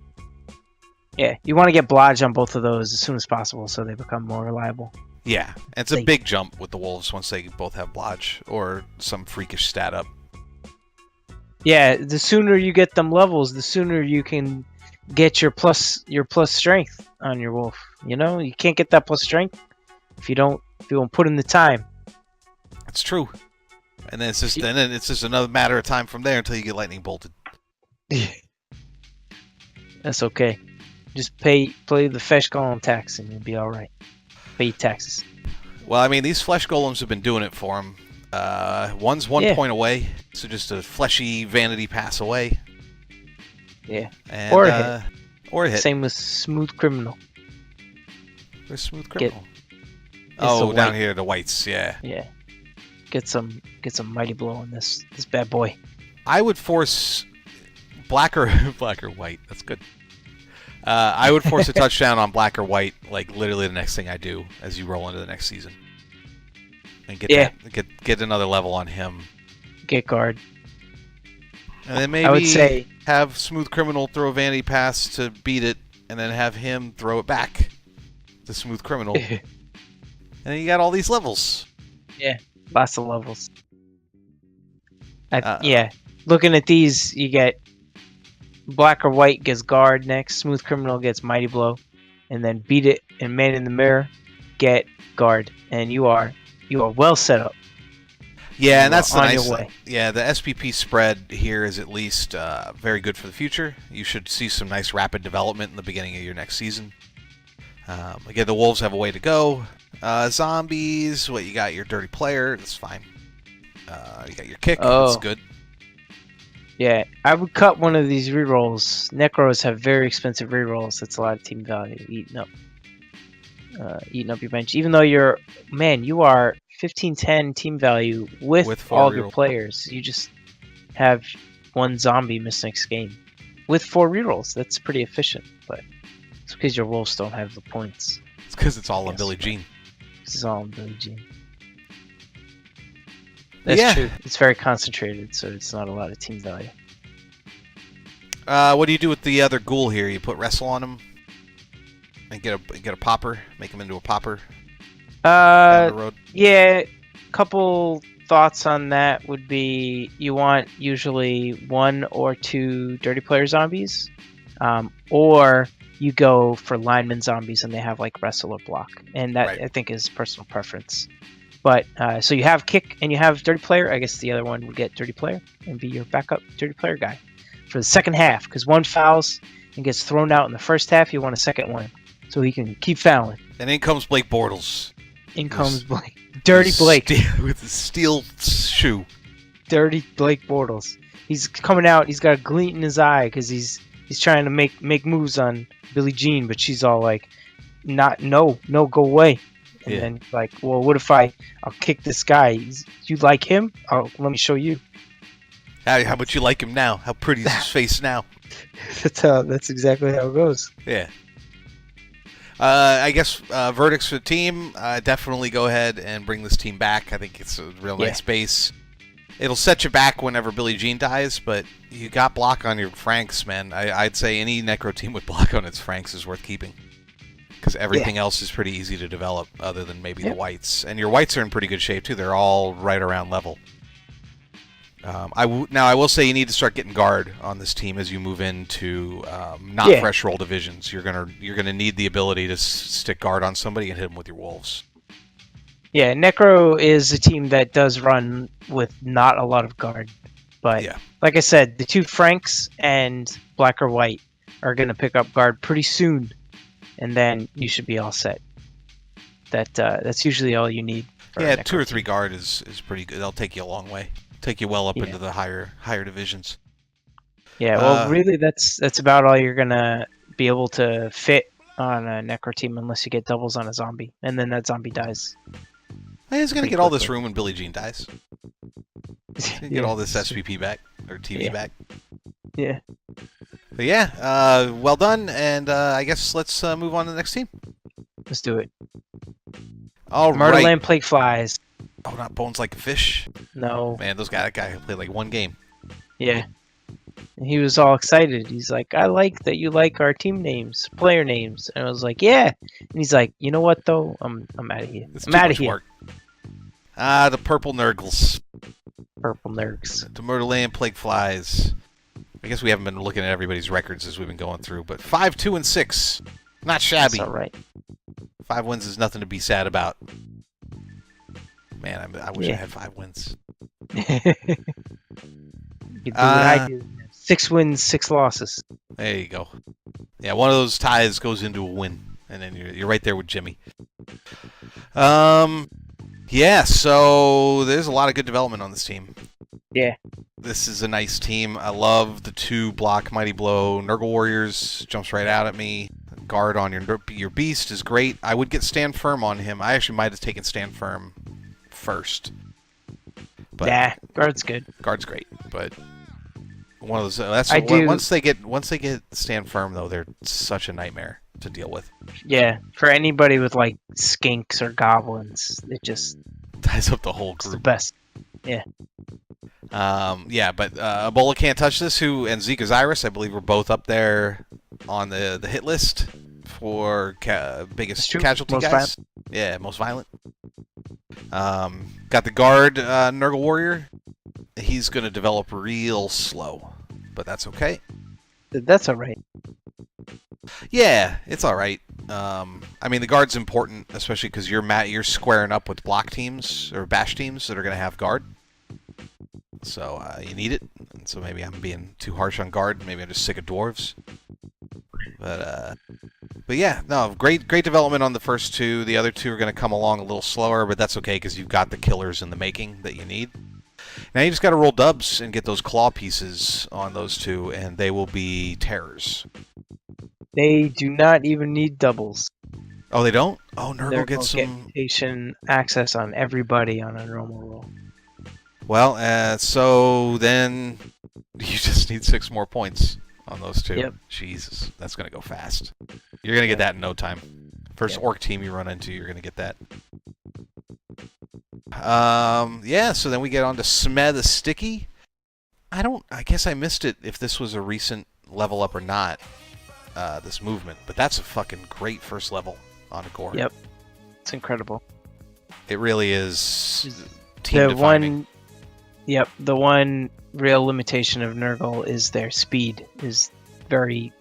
Yeah, you want to get blodge on both of those as soon as possible, so they become more reliable. Yeah, and it's a big jump with the wolves once they both have blodge or some freakish stat up. Yeah, the sooner you get them levels, the sooner you can get your plus strength on your wolf. You can't get that plus strength if you don't put in the time. It's true. And then it's just another matter of time from there until you get lightning bolted. That's okay. Just pay the flesh golem tax and you'll be all right. Pay your taxes. Well, I mean, these flesh golems have been doing it for him. One's 1 point away, so just a fleshy vanity pass away. Yeah. And, or a hit. Same with Smooth Criminal. Where's Smooth Criminal? Down here, the whites. Yeah. Yeah. Get some mighty blow on this bad boy. I would force black or white. That's good. I would force a touchdown on black or white, like literally the next thing I do as you roll into the next season, and get another level on him. Get guard. And then maybe I would say have Smooth Criminal throw a vanity pass to beat it, and then have him throw it back to Smooth Criminal. And then you got all these levels. Yeah, lots of levels. Looking at these, you get black or white gets guard next, Smooth Criminal gets mighty blow, and then beat it and man in the mirror get guard, and you are well set up. Yeah, and that's the nice thing. Yeah, the SPP spread here is at least very good for the future. You should see some nice rapid development in the beginning of your next season. Again, the wolves have a way to go. Zombies, you got your dirty player, that's fine. You got your kick, that's good. Yeah, I would cut one of these rerolls. Necros have very expensive rerolls. That's a lot of team value eating up your bench. Even though you are 15-10 team value with all your players. You just have one zombie miss next game with 4 rerolls. That's pretty efficient, but it's because your wolves don't have the points. It's because it's all on Billie Jean. It's all on Billie Jean. That's true. It's very concentrated, so it's not a lot of team value. What do you do with the other ghoul here? You put wrestle on him and get a popper, make him into a popper. Down the road. Yeah, couple thoughts on that would be you want usually 1 or 2 dirty player zombies, or you go for lineman zombies and they have like wrestle or block, and that I think is personal preference. But so you have kick and you have dirty player. I guess the other one would get dirty player and be your backup dirty player guy for the second half, because one fouls and gets thrown out in the first half. You want a second one so he can keep fouling. And in comes Blake Bortles. In comes Blake. Dirty Blake. With his steel shoe. Dirty Blake Bortles. He's coming out. He's got a glint in his eye because he's trying to make moves on Billie Jean, but she's all like, no, go away. And then like, well, what if I'll kick this guy? You like him? Let me show you. How much you like him now? How pretty is his face now? That's exactly how it goes. Yeah. I guess verdicts for the team. Definitely go ahead and bring this team back. I think it's a real nice base. It'll set you back whenever Billie Jean dies, but you got block on your Franks, man. I'd say any Necro team with block on its Franks is worth keeping, because everything else is pretty easy to develop, other than maybe the whites. And your whites are in pretty good shape too. They're all right around level. Now I will say you need to start getting guard on this team as you move into not fresh roll divisions. You're gonna need the ability to stick guard on somebody and hit them with your wolves. Yeah, Necro is a team that does run with not a lot of guard, but like I said, the 2 Franks and black or white are gonna pick up guard pretty soon, and then you should be all set. That's usually all you need. Yeah, 2 or 3 guard is pretty good. They'll take you a long way. Take you well up into the higher divisions. Yeah, well, really, that's about all you're gonna be able to fit on a Necro team, unless you get doubles on a zombie, and then that zombie dies. He's gonna get all this room when Billie Jean dies. Get all this SPP back or TV back. Yeah. But well done, and I guess let's move on to the next team. Let's do it. All Murderland Plague Flies. Oh, not Bones Like a Fish? No. Man, that guy played like 1 game. Yeah. And he was all excited. He's like, I like that you like our team names, player names. And I was like, yeah. And he's like, you know what, though? I'm out of here. I'm out of here. The Purple Nurgles. Purple Nurgs. The Murderland Plague Flies. I guess we haven't been looking at everybody's records as we've been going through, but 5-2-6. Not shabby. That's all right. 5 wins is nothing to be sad about. Man, I wish I had 5 wins. You do what I do. 6 wins, 6 losses. There you go. Yeah, one of those ties goes into a win, and then you're right there with Jimmy. Yeah, so there's a lot of good development on this team. Yeah. This is a nice team. I love the 2 block Mighty Blow Nurgle Warriors. Jumps right out at me. Guard on your beast is great. I would get Stand Firm on him. I actually might have taken Stand Firm first. But guard's good. Guard's great, but one of those. Once they get Stand Firm though, they're such a nightmare to deal with. Yeah, for anybody with like skinks or goblins, it just ties up the whole group. It's the best. Yeah. But Ebola Can't Touch This, and Zeke Osiris, I believe, were both up there on the hit list for biggest casualty guys. Violent. Yeah, most violent. Got the guard Nurgle Warrior. He's going to develop real slow, but that's okay. That's all right. Yeah, it's all right. I mean, the guard's important, especially because you're squaring up with block teams or bash teams that are going to have guard. So you need it. And so maybe I'm being too harsh on guard. Maybe I'm just sick of dwarves. But yeah, no, great development on the first 2. The other 2 are going to come along a little slower, but that's okay because you've got the killers in the making that you need. Now you just got to roll dubs and get those claw pieces on those 2, and they will be terrors. They do not even need doubles. Oh, they don't? Oh, Nurgle gets some... Get mutation access on everybody on a normal roll. Well, so then you just need 6 more points on those 2. Yep. Jesus, that's going to go fast. You're going to get that in no time. First orc team you run into, you're going to get that. So then we get on to Sme the Sticky. I guess I missed it if this was a recent level up or not, this movement. But that's a fucking great first level on a core. Yep. It's incredible. It really is. team defining. The one real limitation of Nurgle is their speed is very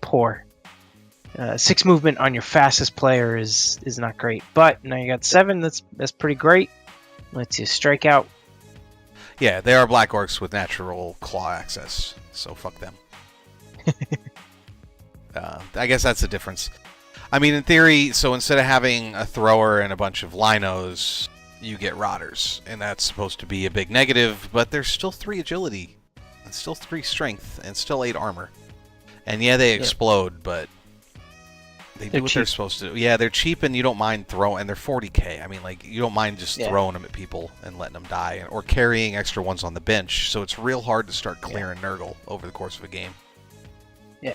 poor. 6 movement on your fastest player is not great, but now you got 7. That's pretty great. Lets you strike out. Yeah, they are black orcs with natural claw access, so fuck them. I guess that's the difference. I mean, in theory, so instead of having a thrower and a bunch of linos, you get rotters, and that's supposed to be a big negative, but there's still 3 agility, and still 3 strength, and still 8 armor. And yeah, they explode, but they do what they're supposed to do. Yeah, they're cheap, and you don't mind throwing, and they're 40k. I mean, like, you don't mind just throwing them at people and letting them die, or carrying extra ones on the bench, so it's real hard to start clearing Nurgle over the course of a game. Yeah.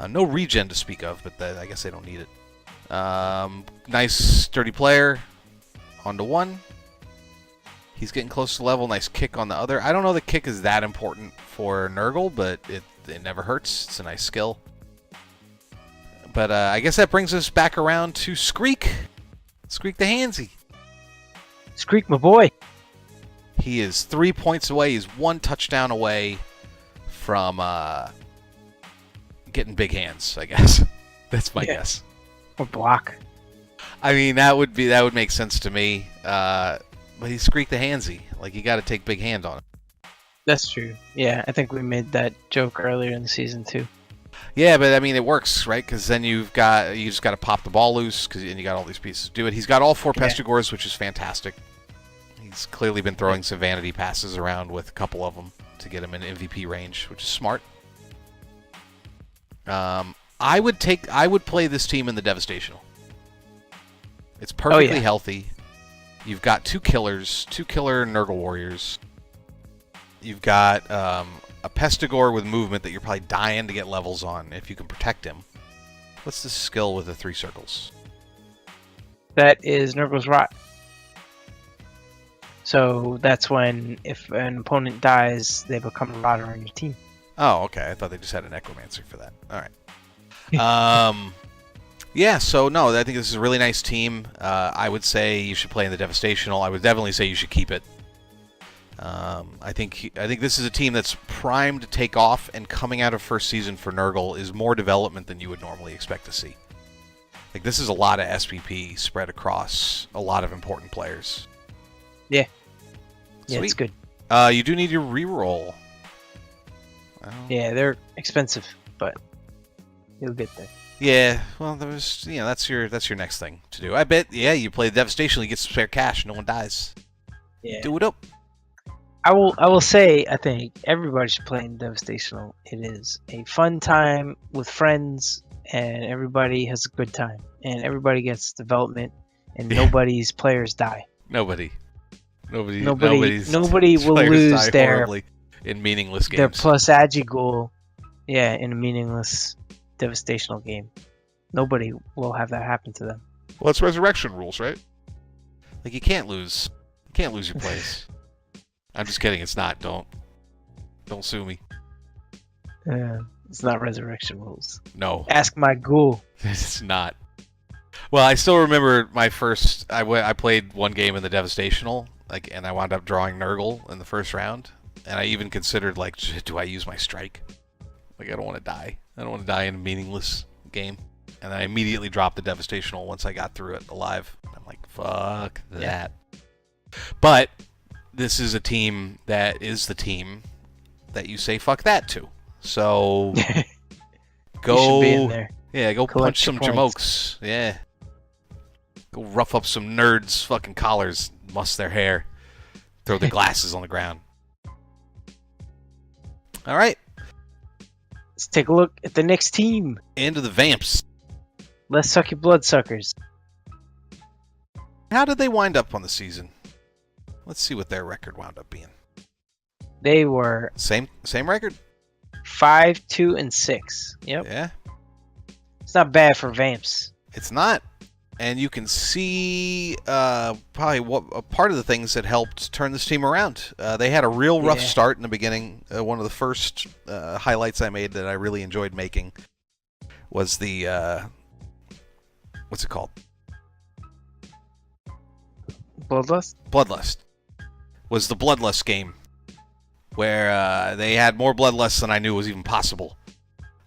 No regen to speak of, but I guess they don't need it. Nice, sturdy player. On to 1. He's getting close to level. Nice kick on the other. I don't know the kick is that important for Nurgle, but it never hurts. It's a nice skill. But I guess that brings us back around to Skreek. Skreek the Handsy. Skreek, my boy. He is 3 points away. He's 1 touchdown away from getting big hands, I guess. That's my guess. Or block. I mean, that would make sense to me. But he's Skreek the Handsy. Like, you got to take big hand on him. That's true. Yeah, I think we made that joke earlier in the season too. Yeah, but I mean, it works, right? Because then you just got to pop the ball loose, and you got all these pieces to do it. He's got all 4 Pestigores, which is fantastic. He's clearly been throwing some vanity passes around with a couple of them to get him in MVP range, which is smart. I would play this team in the Devastational. It's perfectly healthy. You've got 2 killers, 2 killer Nurgle warriors. You've got a Pestigore with movement that you're probably dying to get levels on if you can protect him. What's the skill with the 3 circles? That is Nurgle's Rot. So that's when, if an opponent dies, they become a rotter on your team. Oh, okay. I thought they just had a Necromancer for that. All right. Yeah, so no, I think this is a really nice team. I would say you should play in the Devastational. I would definitely say you should keep it. I think this is a team that's primed to take off, and coming out of first season for Nurgle is more development than you would normally expect to see. Like, this is a lot of SPP spread across a lot of important players. Yeah. Sweet. Yeah, it's good. You do need your reroll. Yeah, they're expensive, but you'll get there. Yeah, well, that's your next thing to do. I bet. Yeah, you play the Devastation, you get some spare cash, no one dies. Yeah. Do it up. I will say, I think everybody should play in Devastational. It is a fun time with friends, and everybody has a good time, and everybody gets development, and nobody's players die. Nobody will lose their in meaningless games. Their plus agi goal, in a meaningless Devastational game. Nobody will have that happen to them. Well, it's resurrection rules, right? Like, you can't lose. You can't lose your place. I'm just kidding. It's not. Don't sue me. It's not resurrection rules. No. Ask my ghoul. It's not. Well, I still remember my first. I played one game in the Devastational, and I wound up drawing Nurgle in the first round. And I even considered, like, do I use my strike? Like, I don't want to die. I don't want to die in a meaningless game. And I immediately dropped the Devastational once I got through it alive. I'm like, fuck that. But this is a team that is the team that you say fuck that to. So go be in there. Yeah, go Collect punch some points. jamokes. Yeah. Go rough up some nerds' fucking collars, muss their hair, throw their glasses on the ground. All right. Let's take a look at the next team. Into the Vamps. Let's suck your bloodsuckers. How did they wind up on the season? Let's see what their record wound up being. They were same record. 5-2-6. Yep. Yeah. It's not bad for Vamps. It's not. And you can see probably what part of the things that helped turn this team around. They had a real rough start in the beginning. One of the first highlights I made that I really enjoyed making was the what's it called? Bloodlust? Was the Bloodlust game, where they had more Bloodlust than I knew was even possible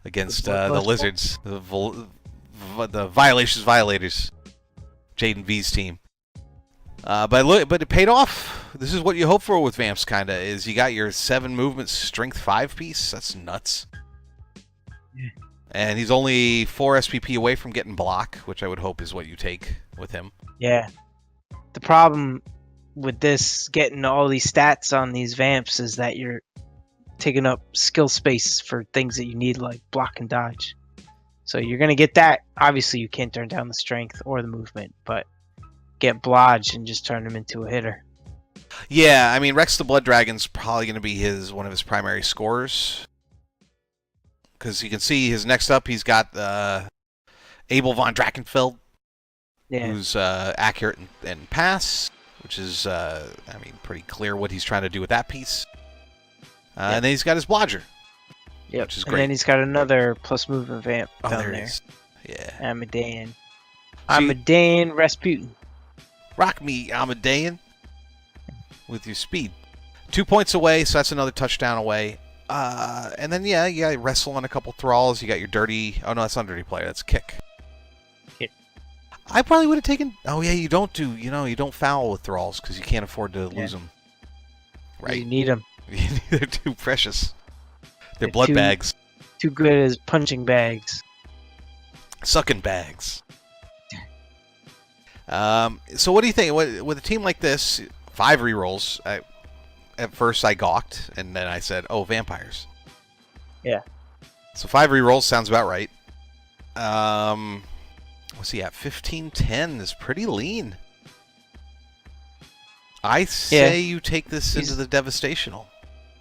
against the Lizards, the Violaceous Violators, Jaden V's team. But it paid off. This is what you hope for with Vamps, kinda, is you got your 7 movement strength 5 piece. That's nuts. Yeah. And he's only 4 SPP away from getting block, which I would hope is what you take with him. Yeah. The problem with this, getting all these stats on these Vamps, is that you're taking up skill space for things that you need, like block and dodge. So you're going to get that. Obviously, you can't turn down the strength or the movement, but get Blodge and just turn him into a hitter. Yeah, I mean, Rex the Blood Dragon's probably going to be one of his primary scorers. Because you can see his next up, he's got Abel von Drachenfeld, who's accurate and pass, which is, pretty clear what he's trying to do with that piece. And then he's got his Blodger, which is great. And then he's got another plus movement vamp down there. Yeah. Amadean. Amadean Rasputin. Rock me, Amadean, with your speed. 2 points away, so that's another touchdown away. And then, you got wrestle on a couple thralls. You got your dirty... Oh, no, that's not dirty player. That's kick. I probably would have taken... Oh, yeah, you don't foul with thralls because you can't afford to lose them. Right? You need them. They're too precious. They're blood bags. Too good as punching bags. Sucking bags. So what do you think? With a team like this, 5 rerolls, at first I gawked, and then I said, oh, vampires. Yeah. So 5 rerolls sounds about right. What's he at? 15-10 is pretty lean. I say you take this into the Devastational.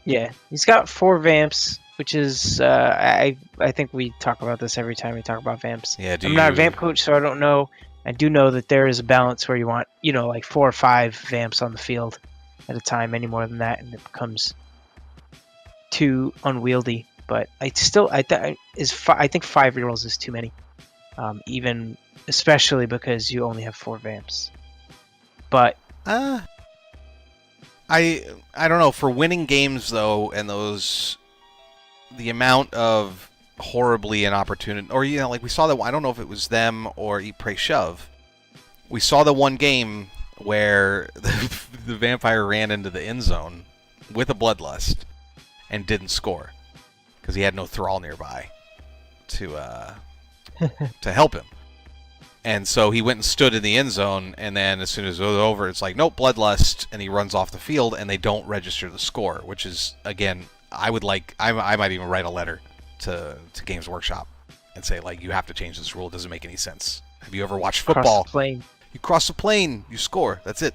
Yeah, he's got 4 vamps, which is I think we talk about this every time we talk about vamps. Yeah, I'm not a vamp coach, so I don't know. I do know that there is a balance where you want, like 4 or 5 vamps on the field at a time. Any more than that, and it becomes too unwieldy. But I think 5 rerolls is too many, especially because you only have 4 vamps. But I don't know, for winning games though, and the amount of horribly inopportune, or like we saw that, I don't know if it was them or Eat Pray Shove. We saw the one game where the vampire ran into the end zone with a bloodlust and didn't score because he had no thrall nearby to help him. And so he went and stood in the end zone, and then as soon as it was over, it's like, nope, bloodlust, and he runs off the field, and they don't register the score, which is, again, I might even write a letter to Games Workshop and say, like, you have to change this rule. It doesn't make any sense. Have you ever watched football? You cross the plane, you score. That's it.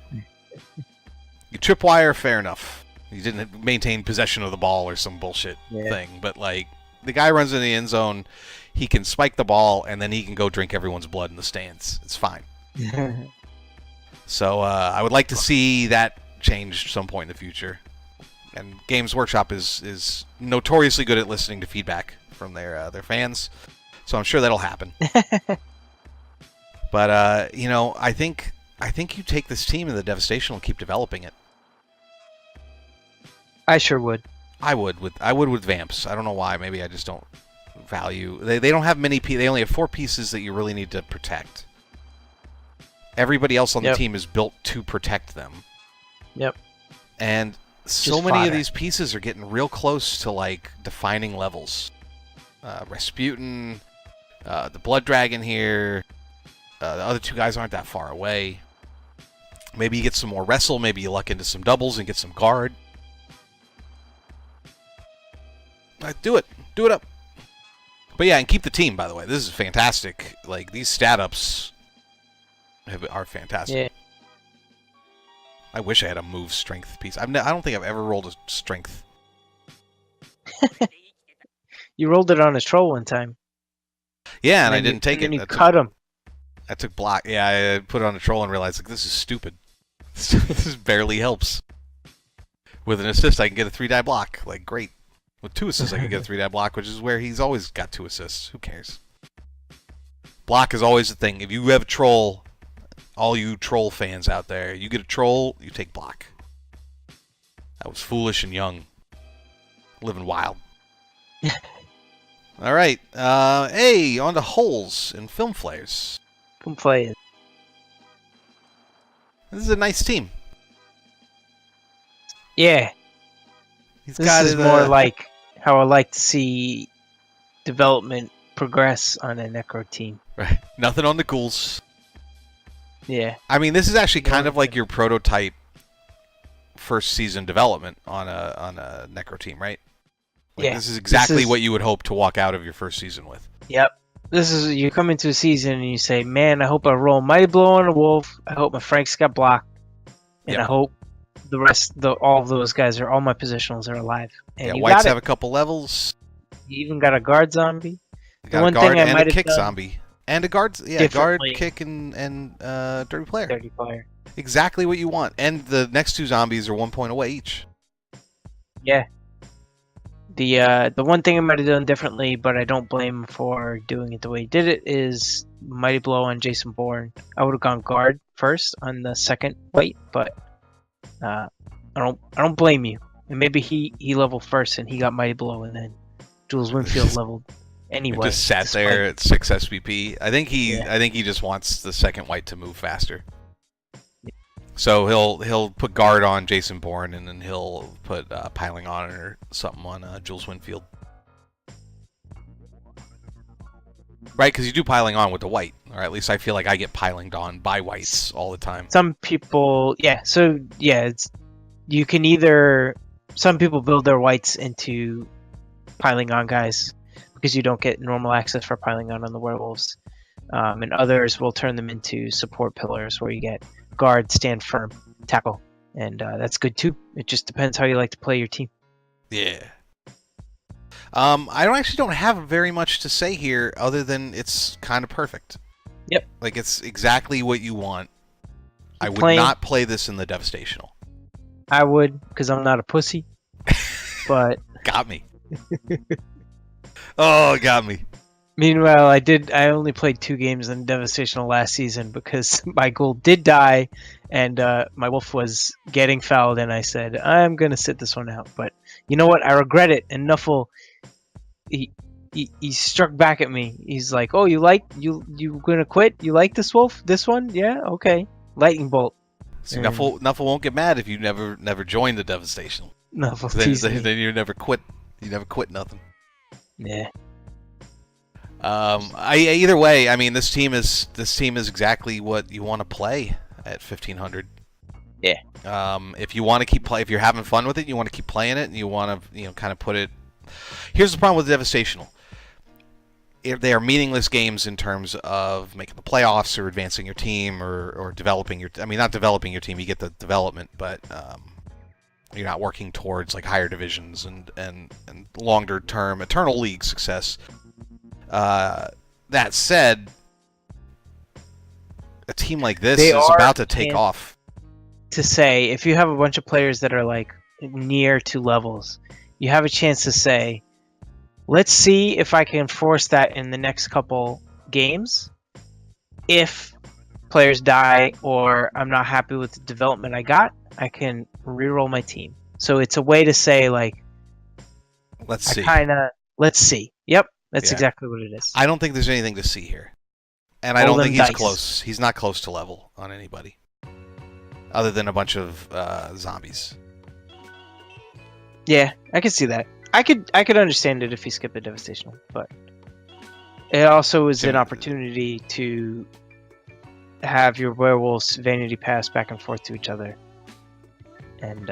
You tripwire, fair enough. You didn't maintain possession of the ball or some bullshit thing, but, like, the guy runs in the end zone, he can spike the ball, and then he can go drink everyone's blood in the stands. It's fine. So I would like to see that change some point in the future. And Games Workshop is notoriously good at listening to feedback from their fans, so I'm sure that'll happen. But I think you take this team in the Devastation and keep developing it. I sure would. I would with Vamps. I don't know why. Maybe I just don't value. They don't have many pieces. They only have 4 pieces that you really need to protect. Everybody else on the team is built to protect them. Yep. And so many of these pieces are getting real close to, like, defining levels. Rasputin, the Blood Dragon here. The other 2 guys aren't that far away. Maybe you get some more wrestle. Maybe you luck into some doubles and get some guard. Do it. Do it up. But yeah, and keep the team, by the way. This is fantastic. Like, these stat ups are fantastic. Yeah. I wish I had a move strength piece. I don't think I've ever rolled a strength. You rolled it on a troll one time. Yeah, and I didn't take it. And you cut him. I took block. Yeah, I put it on a troll and realized, like, this is stupid. This barely helps. With an assist, I can get a 3-die block. Like, great. With 2 assists, I can get a 3-die block, which is where he's always got 2 assists. Who cares? Block is always the thing. If you have a troll all you troll fans out there. You get a troll, you take block. I was foolish and young. Living wild. All right. Hey, on to holes in film Flayers. Come play it. This is a nice team. Yeah. He's This got is it, more like how I like to see development progress on a Necro team. right. Nothing on the ghouls. Yeah. I mean, this is actually kind of like your prototype first season development on a Necro team, right? Like, Yeah. This is exactly is- what you would hope to walk out of your first season with. Yep. This is you come into a season and you say, "Man, I hope I roll Mighty Blow on a Wolf. I hope my Franks got blocked, and Yep. I hope the rest, all of those guys all my positionals are alive." And Yeah, you whites got have it. a couple levels. You even got a guard zombie. You got one a guard thing I and might a have kick done zombie. And a guard, guard, differently. kick, and dirty player. Dirty player. Exactly what you want. And the next two zombies are 1 point away each. Yeah. The one thing I might have done differently, but I don't blame him for doing it the way he did it, is Mighty Blow on Jason Bourne. I would have gone guard first on the second white, but I don't blame you. And maybe he leveled first and he got Mighty Blow, and then Jules Winfield leveled anyway. Just sat despite- there at 6 SVP. I think Yeah. he just wants the second white to move faster. So he'll put guard on Jason Bourne, and then he'll put piling on or something on Jules Winfield. Right, because you do piling on with the white, or at least I feel like I get pilinged on by whites all the time. Some people, you can either, some people build their whites into piling on guys because you don't get normal access for piling on the werewolves, and others will turn them into support pillars where you get guard, stand firm, tackle, and that's good too. It just depends how you like to play your team. Yeah. I don't have very much to say here other than it's kind of perfect. Yep. Like, it's exactly what you want. I would playing- not play this in the Devastational. I would, because I'm not a pussy, but Got me. Oh, got me. meanwhile, I only played 2 games in Devastational last season because my ghoul did die, and my wolf was getting fouled, and I said, I'm going to sit this one out. But you know what? I regret it. And Nuffle, he struck back at me. He's like, oh, you going to quit? You like this wolf? This one? Yeah? Okay. Lightning Bolt. See, Nuffle won't get mad if you never join the Devastational. Nuffle Then, teased me. then you never quit. You never quit nothing. Yeah. Either way, I mean, this team is exactly what you want to play at 1500. Yeah. If you want to if you're having fun with it, you want to keep playing it, and you want to kind of put it. Here's the problem with Devastational. They are meaningless games in terms of making the playoffs or advancing your team or developing your. I mean, not developing your team. You get the development, but you're not working towards like higher divisions and longer term Eternal League success. That said, a team like this They is are about to take off. To say, if you have a bunch of players that are like near 2 levels, you have a chance to say, let's see if I can force that in the next couple games. If players die or I'm not happy with the development I got, I can reroll my team. So it's a way to say, like, Let's see. let's see. Yep, that's Yeah. exactly what it is. I don't think there's anything to see here, and I Roll don't think them he's dice. close. He's not close to level on anybody, other than a bunch of zombies. Yeah, I could see that. I could understand it if he skipped the Devastational, but it also is an opportunity to have your werewolves vanity pass back and forth to each other and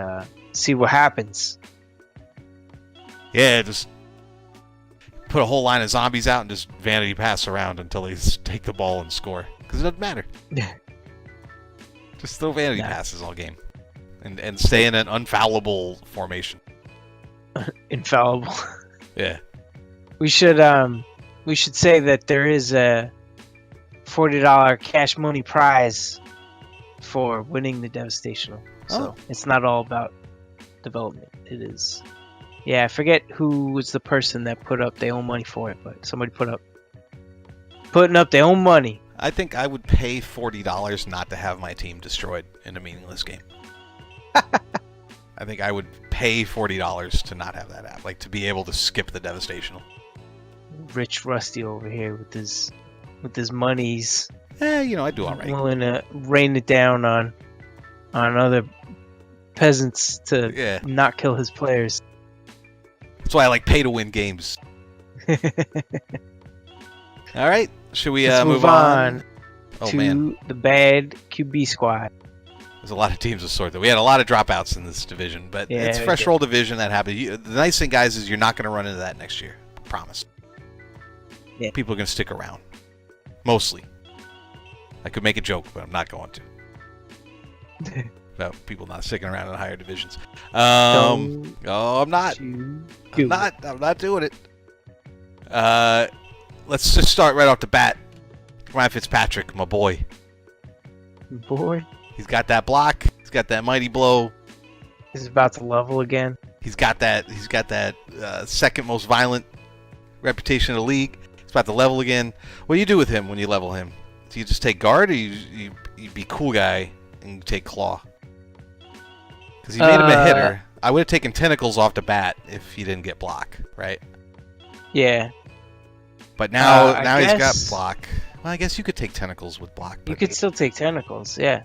see what happens. Yeah, just put a whole line of zombies out and just vanity pass around until they take the ball and score. Because it doesn't matter. Just throw vanity passes all game. And stay in an unfallible formation. Infallible. Yeah. We should say that there is a $40 cash money prize for winning the Devastational. So it's not all about development. It is. Yeah, I forget who was the person that put up their own money for it, but somebody putting up their own money. I think I would pay $40 not to have my team destroyed in a meaningless game. I think I would pay $40 to not have that happen, like to be able to skip the devastational. Rich Rusty over here with his monies. I do all right. Willing to rain it down on other peasants to not kill his players. That's why I like pay to win games. All right, should we move on to the bad QB squad? There's a lot of teams to sort through. We had a lot of dropouts in this division, but it's fresh roll division that happened. The nice thing, guys, is you're not going to run into that next year. I promise. Yeah. People are going to stick around. Mostly. I could make a joke, but I'm not going to. About people not sticking around in the higher divisions. I'm not. I'm not doing it. Let's just start right off the bat. Ryan Fitzpatrick, my boy. Boy. He's got that block. He's got that mighty blow. He's about to level again. He's got that second most violent reputation in the league. He's about to level again. What do you do with him when you level him? Do you just take guard, or you be cool guy and you take claw? Because he made him a hitter. I would have taken tentacles off the bat if he didn't get block, right? Yeah. But now he's got block. Well, I guess you could take tentacles with block. You could still take tentacles, yeah.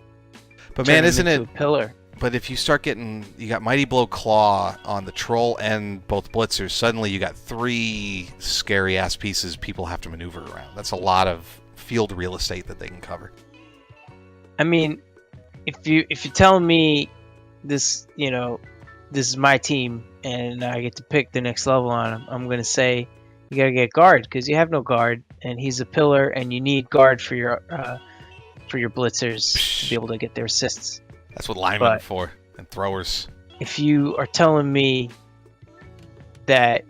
But man, isn't it a pillar? But if you start getting, you got Mighty Blow Claw on the Troll and both Blitzers, suddenly you got 3 scary-ass pieces people have to maneuver around. That's a lot of field real estate that they can cover. I mean, if you're telling me this, this is my team and I get to pick the next level on him, I'm going to say you got to get guard because you have no guard and he's a pillar and you need guard for your blitzers to be able to get their assists. That's what linemen are for, and throwers. If you are telling me that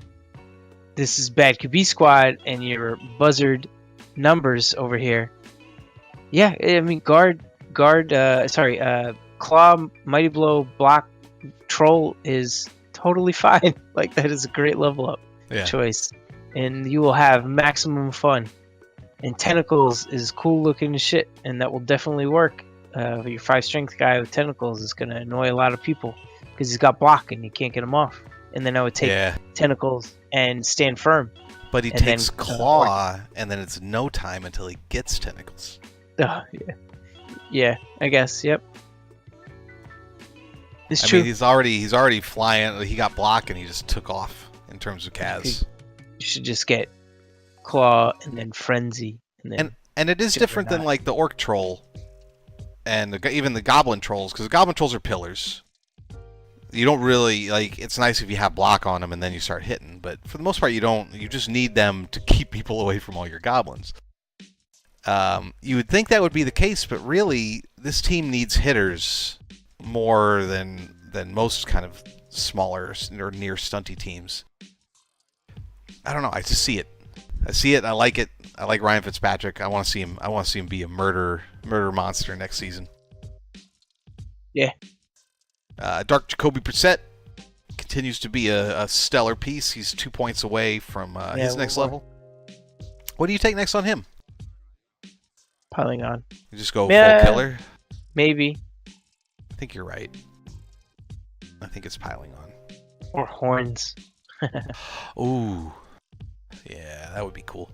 this is bad QB squad and your buzzard numbers over here, yeah, I mean claw, mighty blow, block, troll is totally fine. Like that is a great level up choice, and you will have maximum fun. And tentacles is cool looking as shit, and that will definitely work. Your 5 strength guy with tentacles is going to annoy a lot of people because he's got block and you can't get him off. And then I would take tentacles and stand firm. But he takes claw, and then it's no time until he gets tentacles. Yeah, I guess. Yep. It's I true. mean, he's already flying. He got block and he just took off in terms of Kaz. You should just get claw and then frenzy, and it is different than like the orc troll and even the goblin trolls, because the goblin trolls are pillars. You don't really like. It's nice if you have block on them and then you start hitting, but for the most part you don't. You just need them to keep people away from all your goblins. You would think that would be the case, but really this team needs hitters more than most kind of smaller or near stunty teams. I don't know. I just see it. I see it. I like it. I like Ryan Fitzpatrick. I want to see him. I want to see him be a murder monster next season. Yeah. Dark Jacoby Brissett continues to be a stellar piece. He's 2 points away from his next level. What do you take next on him? Piling on. You just go full killer? Maybe. I think you're right. I think it's piling on. Or horns. Ooh. Yeah, that would be cool.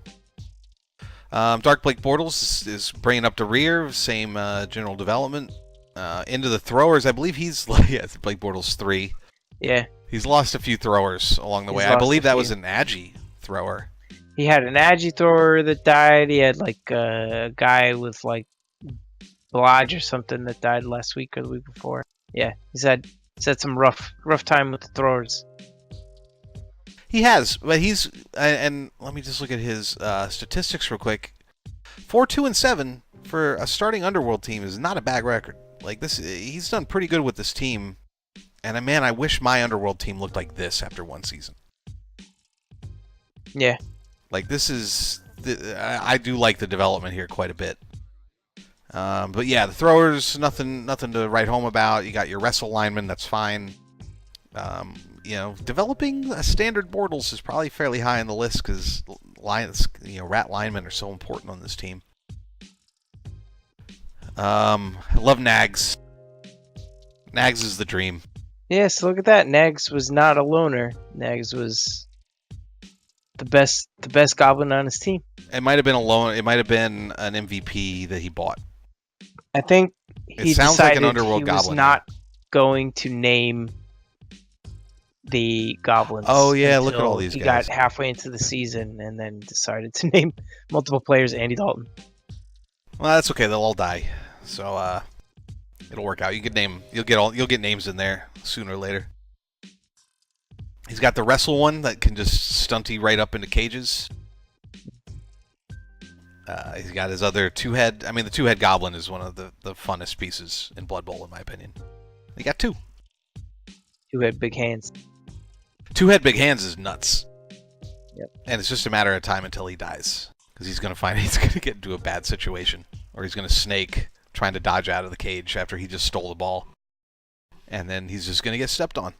Dark Blake Bortles is bringing up the rear, same general development. Into the throwers, I believe he's Blake Bortles 3. Yeah. He's lost a few throwers along the way. I believe that was an Agi thrower. He had an Agi thrower that died. He had like a guy with like Blodge or something that died last week or the week before. Yeah, he's had some rough time with the throwers. He has, but he's and let me just look at his statistics real quick. 4-2-7 for a starting Underworld team is not a bad record. Like this, he's done pretty good with this team. And man, I wish my Underworld team looked like this after one season. Yeah. Like this is, I do like the development here quite a bit. But yeah, the throwers, nothing to write home about. You got your wrestle lineman, that's fine. Developing a standard Bortles is probably fairly high on the list because rat linemen are so important on this team. I love Nags. Nags is the dream. Yes, look at that. Nags was not a loner. Nags was the best goblin on his team. It might have been a loan. It might have been an MVP that he bought. I think he sounds like an decided underworld he was goblin, not going to name the goblins. Oh yeah, look at until all these he guys. got halfway into the season and then decided to name multiple players Andy Dalton. Well, that's okay. They'll all die, so it'll work out. You could name. You'll get names in there sooner or later. He's got the wrestle one that can just stunty right up into cages. He's got his other two-head. I mean, the two-head goblin is one of the funnest pieces in Blood Bowl, in my opinion. He got two. Two-head big hands. Two-head big hands is nuts. Yep. And it's just a matter of time until he dies. Because he's going to get into a bad situation. Or he's going to snake trying to dodge out of the cage after he just stole the ball. And then he's just going to get stepped on.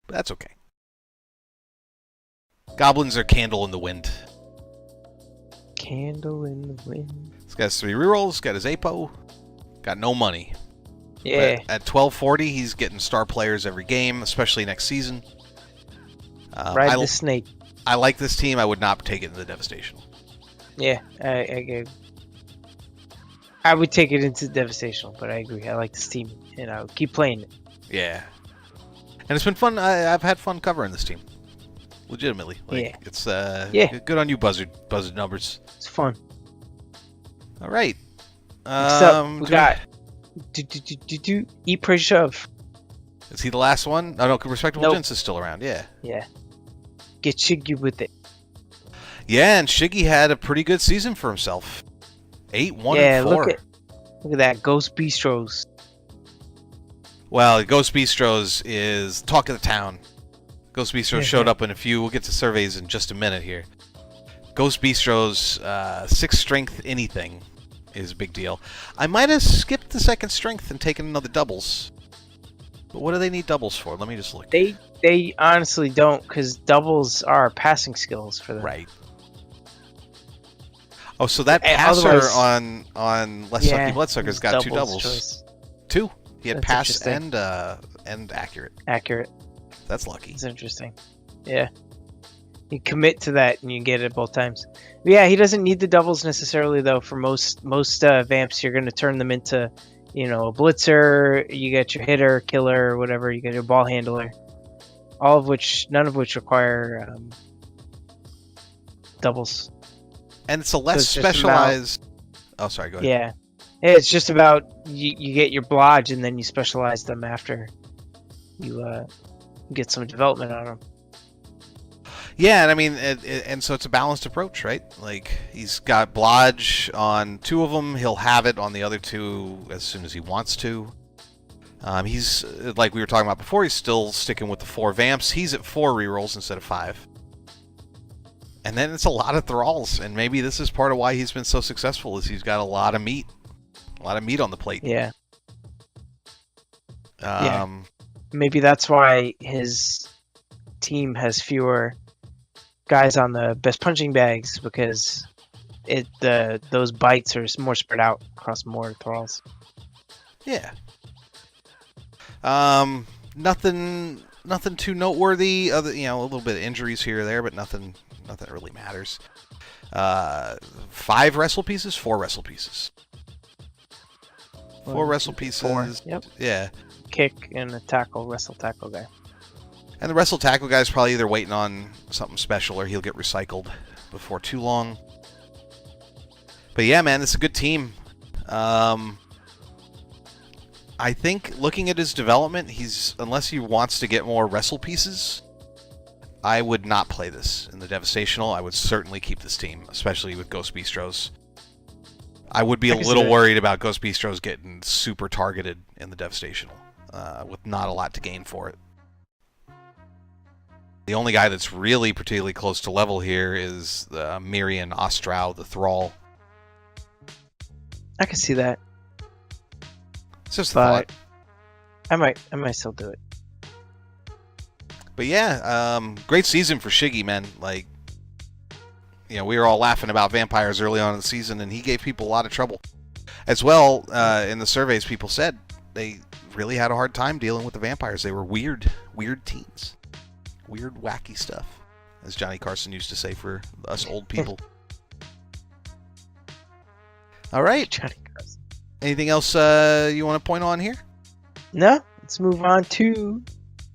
But that's okay. Goblins are candle in the wind. Candle in the wind. He's got his 3 rerolls, got his APO, got no money. Yeah. But at 1240, he's getting star players every game, especially next season. Ride the snake. I like this team. I would not take it in the Devastational. Yeah, I would take it into Devastational, but I agree. I like this team, and I would keep playing it. Yeah. And it's been fun. I've had fun covering this team. Legitimately. Yeah. It's good on you, Buzzard Numbers. It's fun. All right. Next up, we got Eat, Pray, Shove. Is he the last one? Oh, no, Respectable Gents is still around, yeah. Yeah. Get Shiggy with it. Yeah, and Shiggy had a pretty good season for himself. 8-1-4. Yeah, look at that. Ghost Bistros. Well, Ghost Bistros is talk of the town. Ghost Bistros showed up in a few. We'll get to surveys in just a minute here. Ghost Bistros, 6 strength anything is a big deal. I might have skipped the 2nd strength and taken another doubles. But what do they need doubles for? Let me just look. They honestly don't, because doubles are passing skills for them. Right. Oh, so that passer on Less Sucky Bloodsucker's got 2 doubles. Choice. 2. He had That's pass and accurate. Accurate. That's lucky. It's interesting. Yeah. You commit to that and you get it both times. But yeah, he doesn't need the doubles necessarily though. For most vamps, you're going to turn them into, a blitzer. You get your hitter, killer, whatever. You get your ball handler. None of which require doubles. And it's a less specialized. Oh, sorry. Go ahead. Yeah, it's just about you get your blodge and then you specialize them after you get some development on them. Yeah, and I mean, and so it's a balanced approach, right? Like, he's got blodge on 2 of them. He'll have it on the other 2 as soon as he wants to. He's, like we were talking about before, he's still sticking with the 4 vamps. He's at 4 rerolls instead of 5. And then it's a lot of thralls, and maybe this is part of why he's been so successful, is he's got a lot of meat. A lot of meat on the plate. Yeah. Maybe that's why his team has fewer guys on the best punching bags, because those bites are more spread out across more thralls. Yeah. Nothing too noteworthy. A little bit of injuries here or there, but nothing that really matters. 5 wrestle pieces, 4 wrestle pieces. 4 wrestle pieces. 4. Yep. Yeah. Kick and a wrestle tackle guy. And the wrestle tackle guy's probably either waiting on something special or he'll get recycled before too long. But yeah, man, it's a good team. I think looking at his development, unless he wants to get more wrestle pieces, I would not play this in the Devastational. I would certainly keep this team, especially with Ghost Bistros. I would be a little worried about Ghost Bistros getting super targeted in the Devastational, with not a lot to gain for it. The only guy that's really particularly close to level here is the Mirian Ostrow, the Thrall. I can see that. It's just a thought. I might still do it. But yeah, great season for Shiggy, man. Like, we were all laughing about vampires early on in the season, and he gave people a lot of trouble. As well, in the surveys, people said they really had a hard time dealing with the vampires. They were weird teams. Weird, wacky stuff, as Johnny Carson used to say for us old people. All right. Johnny Carson. Anything else you want to point on here? No. Let's move on to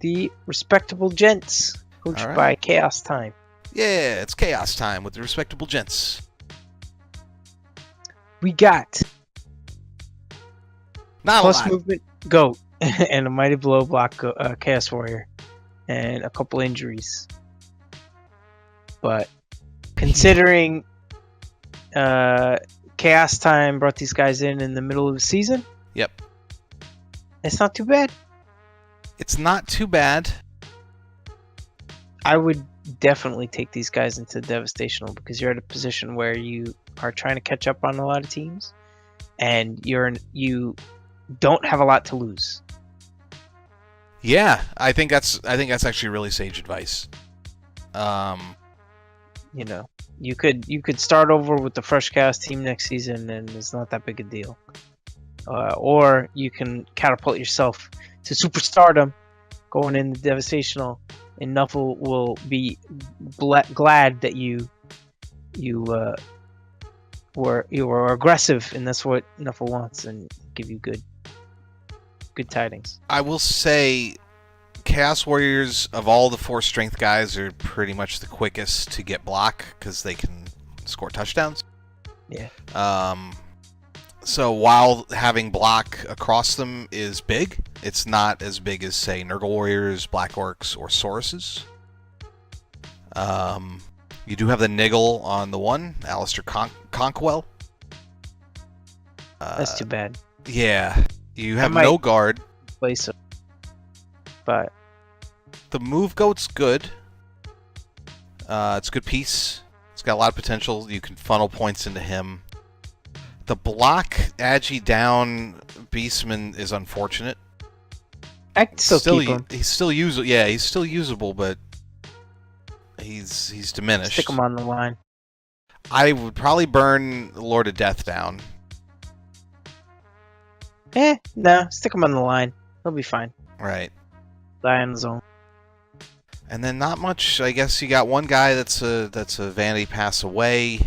the Respectable Gents, coached by Chaos Time. Yeah, it's Chaos Time with the Respectable Gents. We got Not plus a lot. movement Goat and a Mighty Blow block Chaos Warrior and a couple injuries. But considering Chaos Time brought these guys in the middle of the season, Yep. it's not too bad. It's not too bad. I would definitely take these guys into Devastational because you're at a position where you are trying to catch up on a lot of teams, and you don't have a lot to lose. Yeah, I think that's actually really sage advice. You know, you could start over with the fresh Chaos team next season, and it's not that big a deal. Or you can catapult yourself to superstardom, going in the Devastational, and Nuffle will be glad that you were aggressive, and that's what Nuffle wants, and give you good tidings. I will say, Chaos Warriors of all the 4 strength guys are pretty much the quickest to get block because they can score touchdowns. Yeah. So while having block across them is big, it's not as big as, say, Nurgle Warriors, Black Orcs, or Sauruses. You do have the Niggle on the one, Alistair Conkwell. That's too bad. Yeah. You have no guard. Place him, but the move goat's good. It's a good piece. It's got a lot of potential. You can funnel points into him. The block Agi down Beastman is unfortunate. I can still keep him. He's still usable. Yeah, he's still usable, but he's diminished. Stick him on the line. I would probably burn Lord of Death down. No, stick him on the line. He'll be fine. Right. Die on his own. And then not much. I guess you got one guy that's a vanity pass away.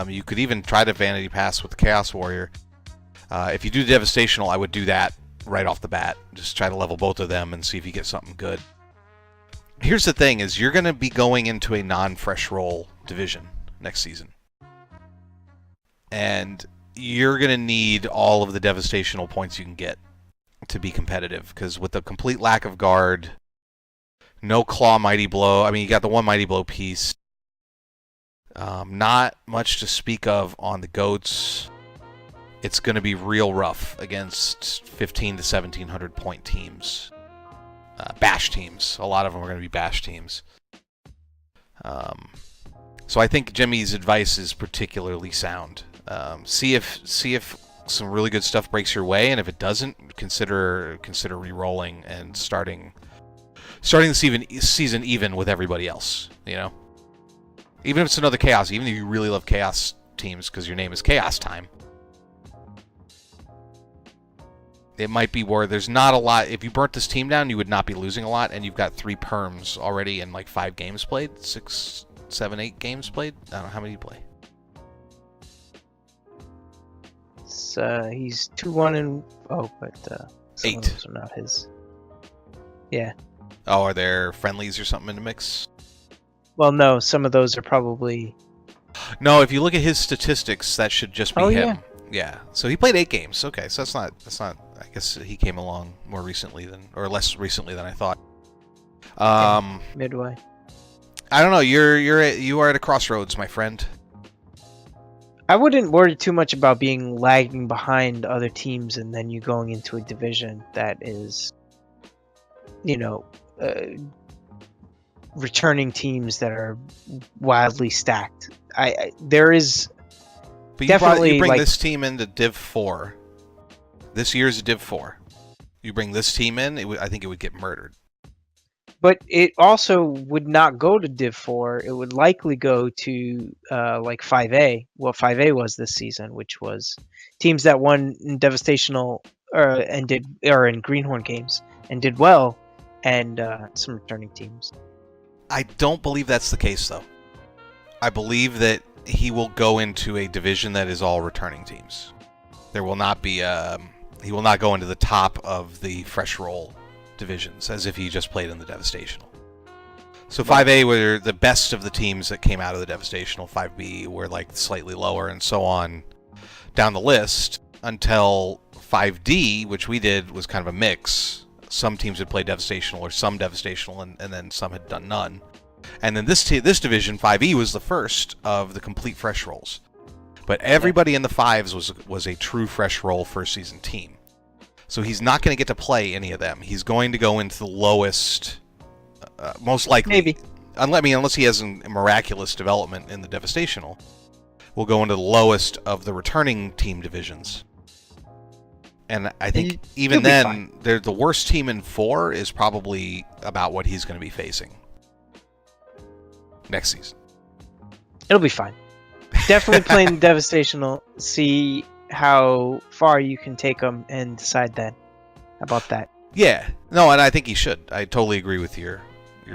You could even try to vanity pass with the Chaos Warrior. If you do Devastational, I would do that right off the bat. Just try to level both of them and see if you get something good. Here's the thing: is you're going to be going into a non-fresh roll division next season, and you're going to need all of the Devastational points you can get to be competitive. Because with the complete lack of guard, no Claw Mighty Blow. I mean, you got the one Mighty Blow piece. Not much to speak of on the goats. It's going to be real rough against 15 to 1700 point teams. Bash teams. A lot of them are going to be bash teams. So I think Jimmy's advice is particularly sound. See if some really good stuff breaks your way, and if it doesn't, consider re-rolling and starting the season even with everybody else. You know, even if it's another Chaos, even if you really love Chaos teams because your name is Chaos Time. It might be where there's not a lot. If you burnt this team down, you would not be losing a lot, and you've got 3 perms already in like 5 games played, 6, 7, 8 games played. I don't know how many you play. He's 2-1 and but some 8. of those are not his. Yeah. Oh, are there friendlies or something in the mix? Well, no. Some of those are probably. No, if you look at his statistics, that should just be him. Yeah. Yeah. So he played 8 games. Okay, so that's not. I guess he came along more recently less recently than I thought. Midway. I don't know. You are at a crossroads, my friend. I wouldn't worry too much about being lagging behind other teams and then you going into a division that is, returning teams that are wildly stacked. There is But definitely you bring like, this team into Div 4. This year's Div 4. You bring this team in, I think it would get murdered. But it also would not go to Div 4. It would likely go to like 5A. What 5A was this season, which was teams that won in Devastational in Greenhorn games and did well, and some returning teams. I don't believe that's the case, though. I believe that he will go into a division that is all returning teams. There will not be he will not go into the top of the fresh roll divisions as if he just played in the Devastational. So 5A were the best of the teams that came out of the Devastational. 5B were like slightly lower, and so on down the list until 5D, which we did, was kind of a mix. Some teams had played Devastational or some Devastational, and then some had done none. And then this division, 5E, was the first of the complete fresh rolls. But everybody in the fives was a true fresh roll first season team. So he's not going to get to play any of them. He's going to go into the lowest, most likely. Maybe. Unless he has a miraculous development in the Devastational, will go into the lowest of the returning team divisions. And I think even then, the worst team in 4 is probably about what he's going to be facing next season. It'll be fine. Definitely playing Devastational. See how far you can take them and decide then. How about that? Yeah. No, and I think he should. I totally agree with your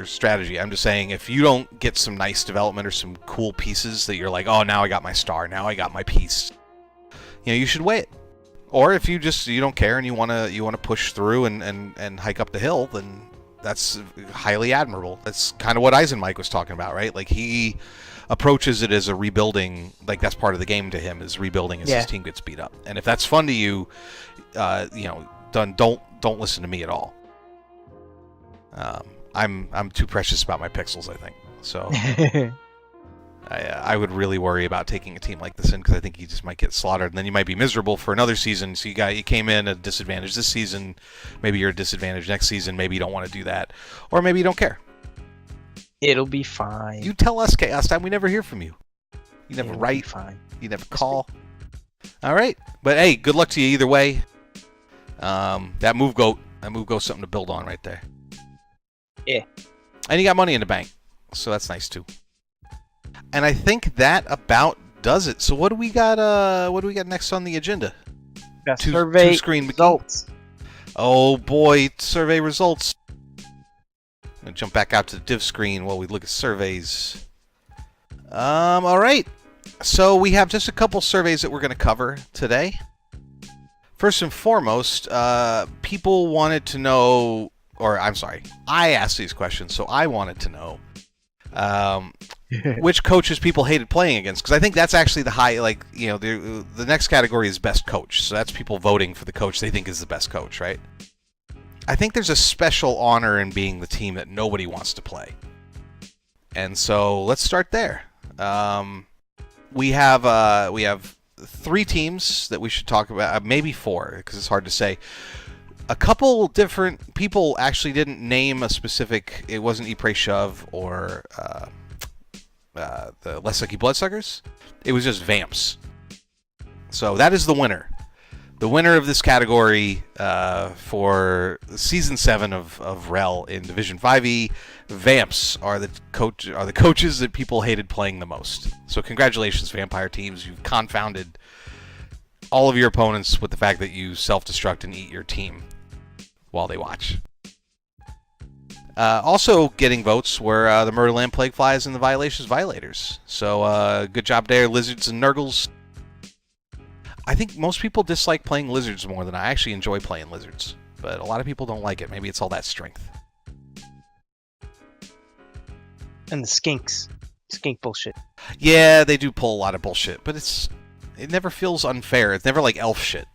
strategy. I'm just saying, if you don't get some nice development or some cool pieces that you're like, oh, now I got my star, now I got my piece, you should wait. Or if you don't care and you want to push through and hike up the hill, then that's highly admirable. That's kind of what Eisenmike was talking about, right? Like, he approaches it as a rebuilding, like that's part of the game to him, is rebuilding as his team gets beat up. And if that's fun to you, don't listen to me at all. I'm too precious about my pixels, I think. So I would really worry about taking a team like this in, because I think you just might get slaughtered, and then you might be miserable for another season. So you came in at a disadvantage this season, maybe you're at a disadvantage next season, maybe you don't want to do that, or maybe you don't care. It'll be fine. You tell us, Chaos Time, we never hear from you. You never write. Fine. You never call. All right, but hey, good luck to you either way. That move goat's something to build on right there. Yeah. And you got money in the bank, so that's nice too. And I think that about does it. So what do we got? What do we got next on the agenda? Survey two-screen results. Oh boy, survey results. I'm gonna jump back out to the div screen while we look at surveys. All right. So we have just a couple surveys that we're going to cover today. First and foremost, people wanted to know, or I'm sorry, I asked these questions, so I wanted to know which coaches people hated playing against, because I think that's actually the high, the next category is best coach, so that's people voting for the coach they think is the best coach, right? I think there's a special honor in being the team that nobody wants to play. And so let's start there. We have 3 teams that we should talk about, maybe 4, because it's hard to say. A couple different people actually didn't name a specific. It wasn't Ypres Shove or the Less Sucky Bloodsuckers. It was just Vamps. So that is the winner. The winner of this category for Season 7 of Rel in Division 5e, Vamps are the coaches that people hated playing the most. So congratulations, Vampire teams. You've confounded all of your opponents with the fact that you self-destruct and eat your team while they watch. Also getting votes were the Murderland Plagueflies and the Violaceous Violators. So good job there, Lizards and Nurgles. I think most people dislike playing Lizards more than I actually enjoy playing Lizards. But a lot of people don't like it. Maybe it's all that strength. And the skinks. Skink bullshit. Yeah, they do pull a lot of bullshit. But it never feels unfair. It's never like elf shit,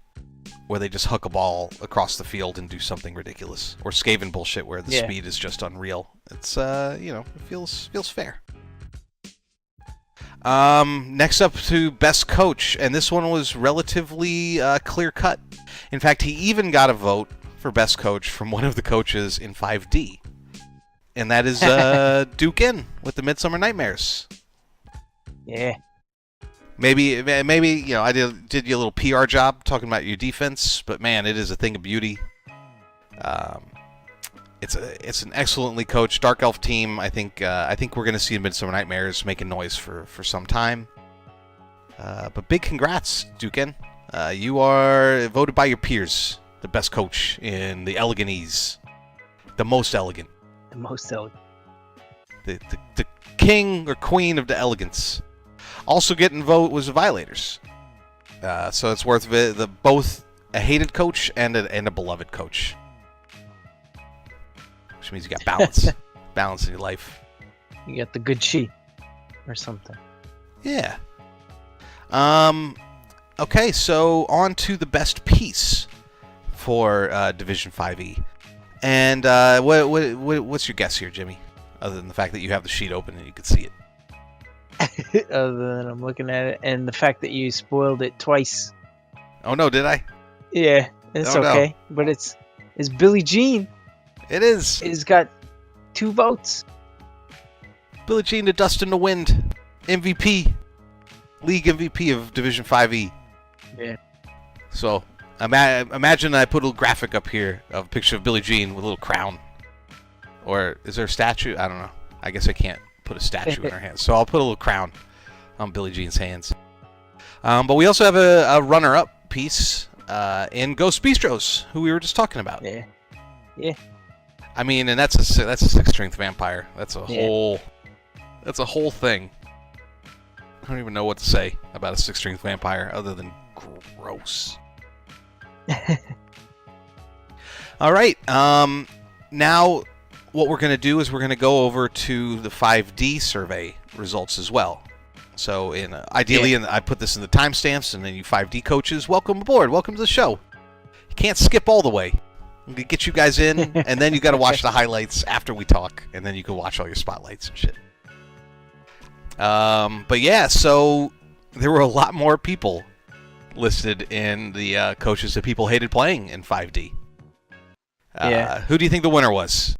where they just hook a ball across the field and do something ridiculous. Or Skaven bullshit, where the speed is just unreal. It's, it feels fair. Next up to Best Coach, and this one was relatively clear-cut. In fact, he even got a vote for Best Coach from one of the coaches in 5D. And that is Duke In with the Midsummer Nightmares. Yeah. Maybe I did you a little PR job talking about your defense, but man, it is a thing of beauty. it's an excellently coached Dark Elf team. I think we're going to see Midsummer Nightmares making noise for some time. But big congrats, Duken. You are voted by your peers the best coach in the Elegantese. The most elegant. The most elegant. The king or queen of the elegance. Also getting vote was the Violators. So it's worth both a hated coach and a beloved coach. Which means you got balance. Balance in your life. You got the good chi or something. Yeah. Okay, so on to the best piece for Division 5e. And what's your guess here, Jimmy? Other than the fact that you have the sheet open and you can see it. Other than I'm looking at it, and the fact that you spoiled it twice. Oh no, did I? Yeah, it's okay. No. But it's Billie Jean. It is. It's got 2 votes. Billie Jean to Dust in the Wind. MVP. League MVP of Division 5e. Yeah. So, imagine I put a little graphic up here of a picture of Billie Jean with a little crown. Or is there a statue? I don't know. I guess I can't put a statue in her hands. So I'll put a little crown on Billie Jean's hands. But we also have a runner-up piece in Ghost Bistros, who we were just talking about. Yeah. Yeah. I mean, and that's a 6th-strength vampire. That's a whole thing. I don't even know what to say about a 6th-strength vampire other than gross. All right. Now, what we're going to do is we're going to go over to the 5D survey results as well. So, ideally, I put this in the timestamps, and then you 5D coaches, welcome aboard. Welcome to the show. You can't skip all the way. I'm going to get you guys in, and then you got to watch the highlights after we talk, and then you can watch all your spotlights and shit. But yeah, so there were a lot more people listed in the coaches that people hated playing in 5D. Who do you think the winner was?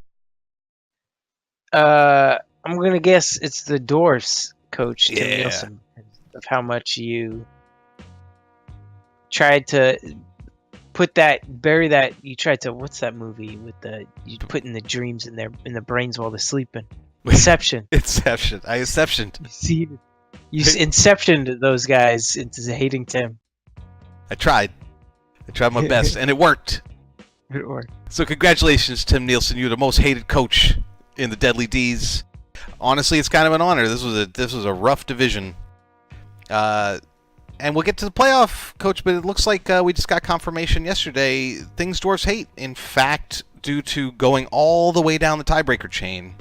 I'm going to guess it's the Dwarves coach, Tim Nielsen, of how much you tried to bury that. You tried to, what's that movie with you putting the dreams in the brains while they're sleeping? Inception. Inception. I inceptioned. You inceptioned those guys into hating Tim. I tried my best, and it worked. It worked. So congratulations, Tim Nielsen. You're the most hated coach in the Deadly D's. Honestly, it's kind of an honor. This was a rough division. And we'll get to the playoff, Coach, but it looks like we just got confirmation yesterday. Things Dwarves hate, in fact, due to going all the way down the tiebreaker chain,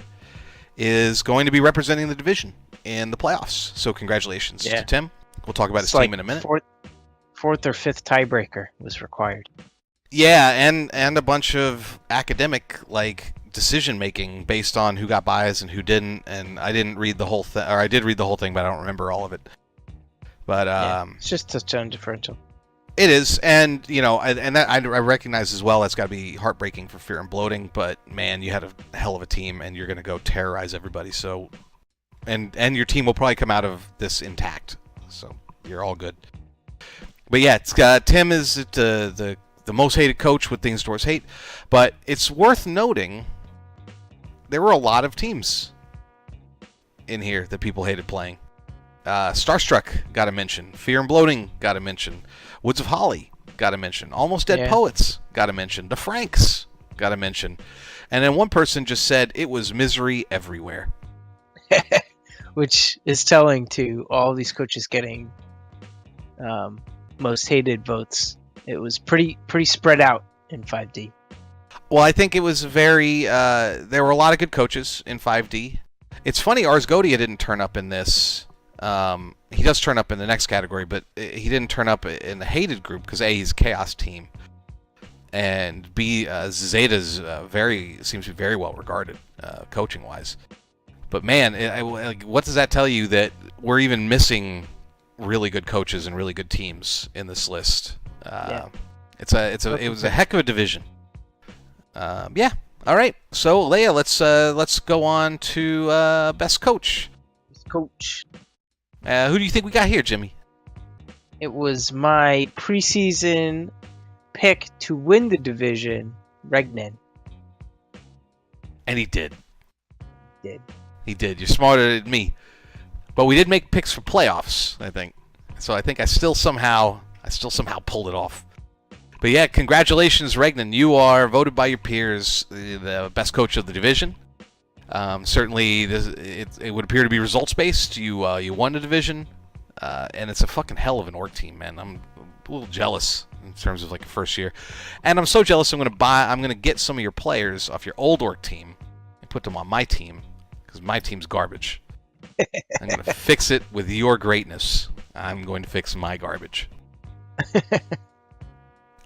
is going to be representing the division in the playoffs. So congratulations to Tim. We'll talk about his team in a minute. Fourth or fifth tiebreaker was required. Yeah, and a bunch of academic decision making based on who got buys and who didn't. And I didn't read the whole thing, or I did read the whole thing, but I don't remember all of it. But it's just a touchdown differential. It is, and I recognize as well that's got to be heartbreaking for Fear and Bloating. But man, you had a hell of a team, and you're going to go terrorize everybody. So, and your team will probably come out of this intact. So you're all good. But yeah, Tim is the most hated coach with Things Dwarves hate. But it's worth noting there were a lot of teams in here that people hated playing. Starstruck got a mention. Fear and Bloating got a mention. Woods of Holly got a mention. Almost Dead Poets got a mention. The Franks got a mention. And then one person just said it was misery everywhere. Which is telling to all these coaches getting most hated votes. It was pretty spread out in 5D. Well, I think it was very... there were a lot of good coaches in 5D. It's funny, Ars Goatia didn't turn up in this... he does turn up in the next category, but he didn't turn up in the hated group because A, he's a Chaos team, and B, Zeta's seems to be very well regarded coaching wise. But man, what does that tell you that we're even missing really good coaches and really good teams in this list? It was a heck of a division. Yeah. All right. So Leia, let's go on to best coach. Coach. Who do you think we got here, Jimmy? It was my preseason pick to win the division, Regnan. And he did. Did. He did. You're smarter than me. But we did make picks for playoffs, I think. So I think I still somehow pulled it off. But yeah, congratulations, Regnan. You are voted by your peers the best coach of the division. Certainly, it would appear to be results-based. You won the division, and it's a fucking hell of an org team, man. I'm a little jealous in terms of like a first year. And I'm so jealous I'm gonna get some of your players off your old org team and put them on my team, because my team's garbage. I'm gonna fix it with your greatness. I'm going to fix my garbage.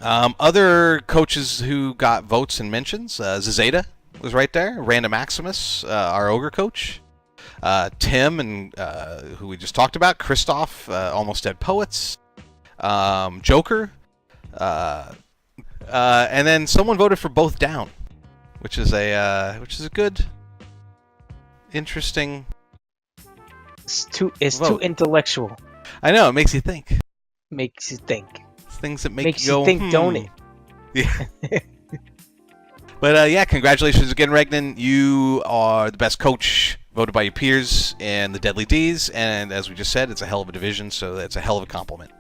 Other coaches who got votes and mentions, Zazeta was right there. Random Maximus, our ogre coach. Tim, and who we just talked about. Christoph, Almost Dead Poets. Joker. And then someone voted for both down, which is a good, interesting. It's too intellectual. I know, it makes you think. Makes you think. It's things that make Makes you go, you think, don't it? Yeah. But yeah, congratulations again, Regnan. You are the best coach, voted by your peers in the Deadly D's, and as we just said, it's a hell of a division, so that's a hell of a compliment.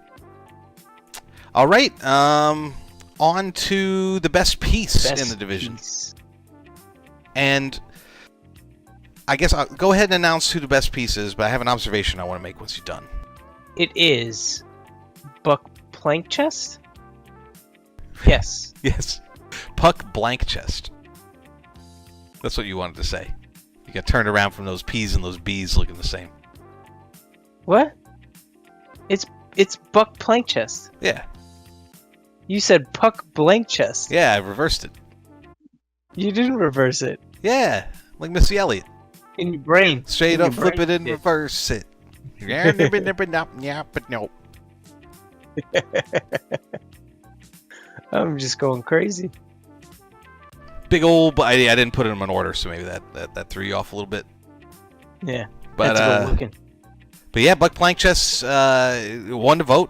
All right, on to the best piece in the division. And I guess I'll go ahead and announce who the best piece is, but I have an observation I want to make once you're done. It is Buck Plank Chest? Yes. Yes. Puck Blank Chest. That's what you wanted to say. You got turned around from those P's and those B's looking the same. What? It's Buck Plank Chest. Yeah. You said Puck Blank Chest. Yeah, I reversed it. You didn't reverse it. Yeah, like Missy Elliott. In your brain. Straight In up, your flip brain. it and reverse it. Yeah, but no. I'm just going crazy. Big old, but I didn't put them in order, so maybe that threw you off a little bit. Yeah. But that's good looking. But yeah, Buck Plank Chest won the vote.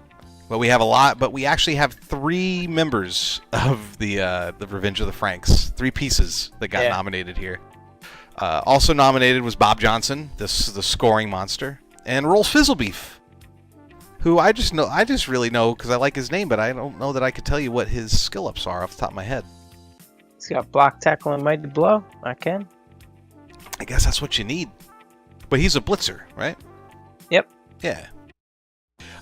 But we have a lot. But we actually have 3 members of the Revenge of the Franks, 3 pieces that got nominated here. Also nominated was Bob Johnson, the scoring monster, and Rolls Fizzlebeef, who I just really know because I like his name, but I don't know that I could tell you what his skill ups are off the top of my head. He's got block, tackle, and mighty blow. I guess that's what you need. But he's a blitzer, right? Yep. Yeah.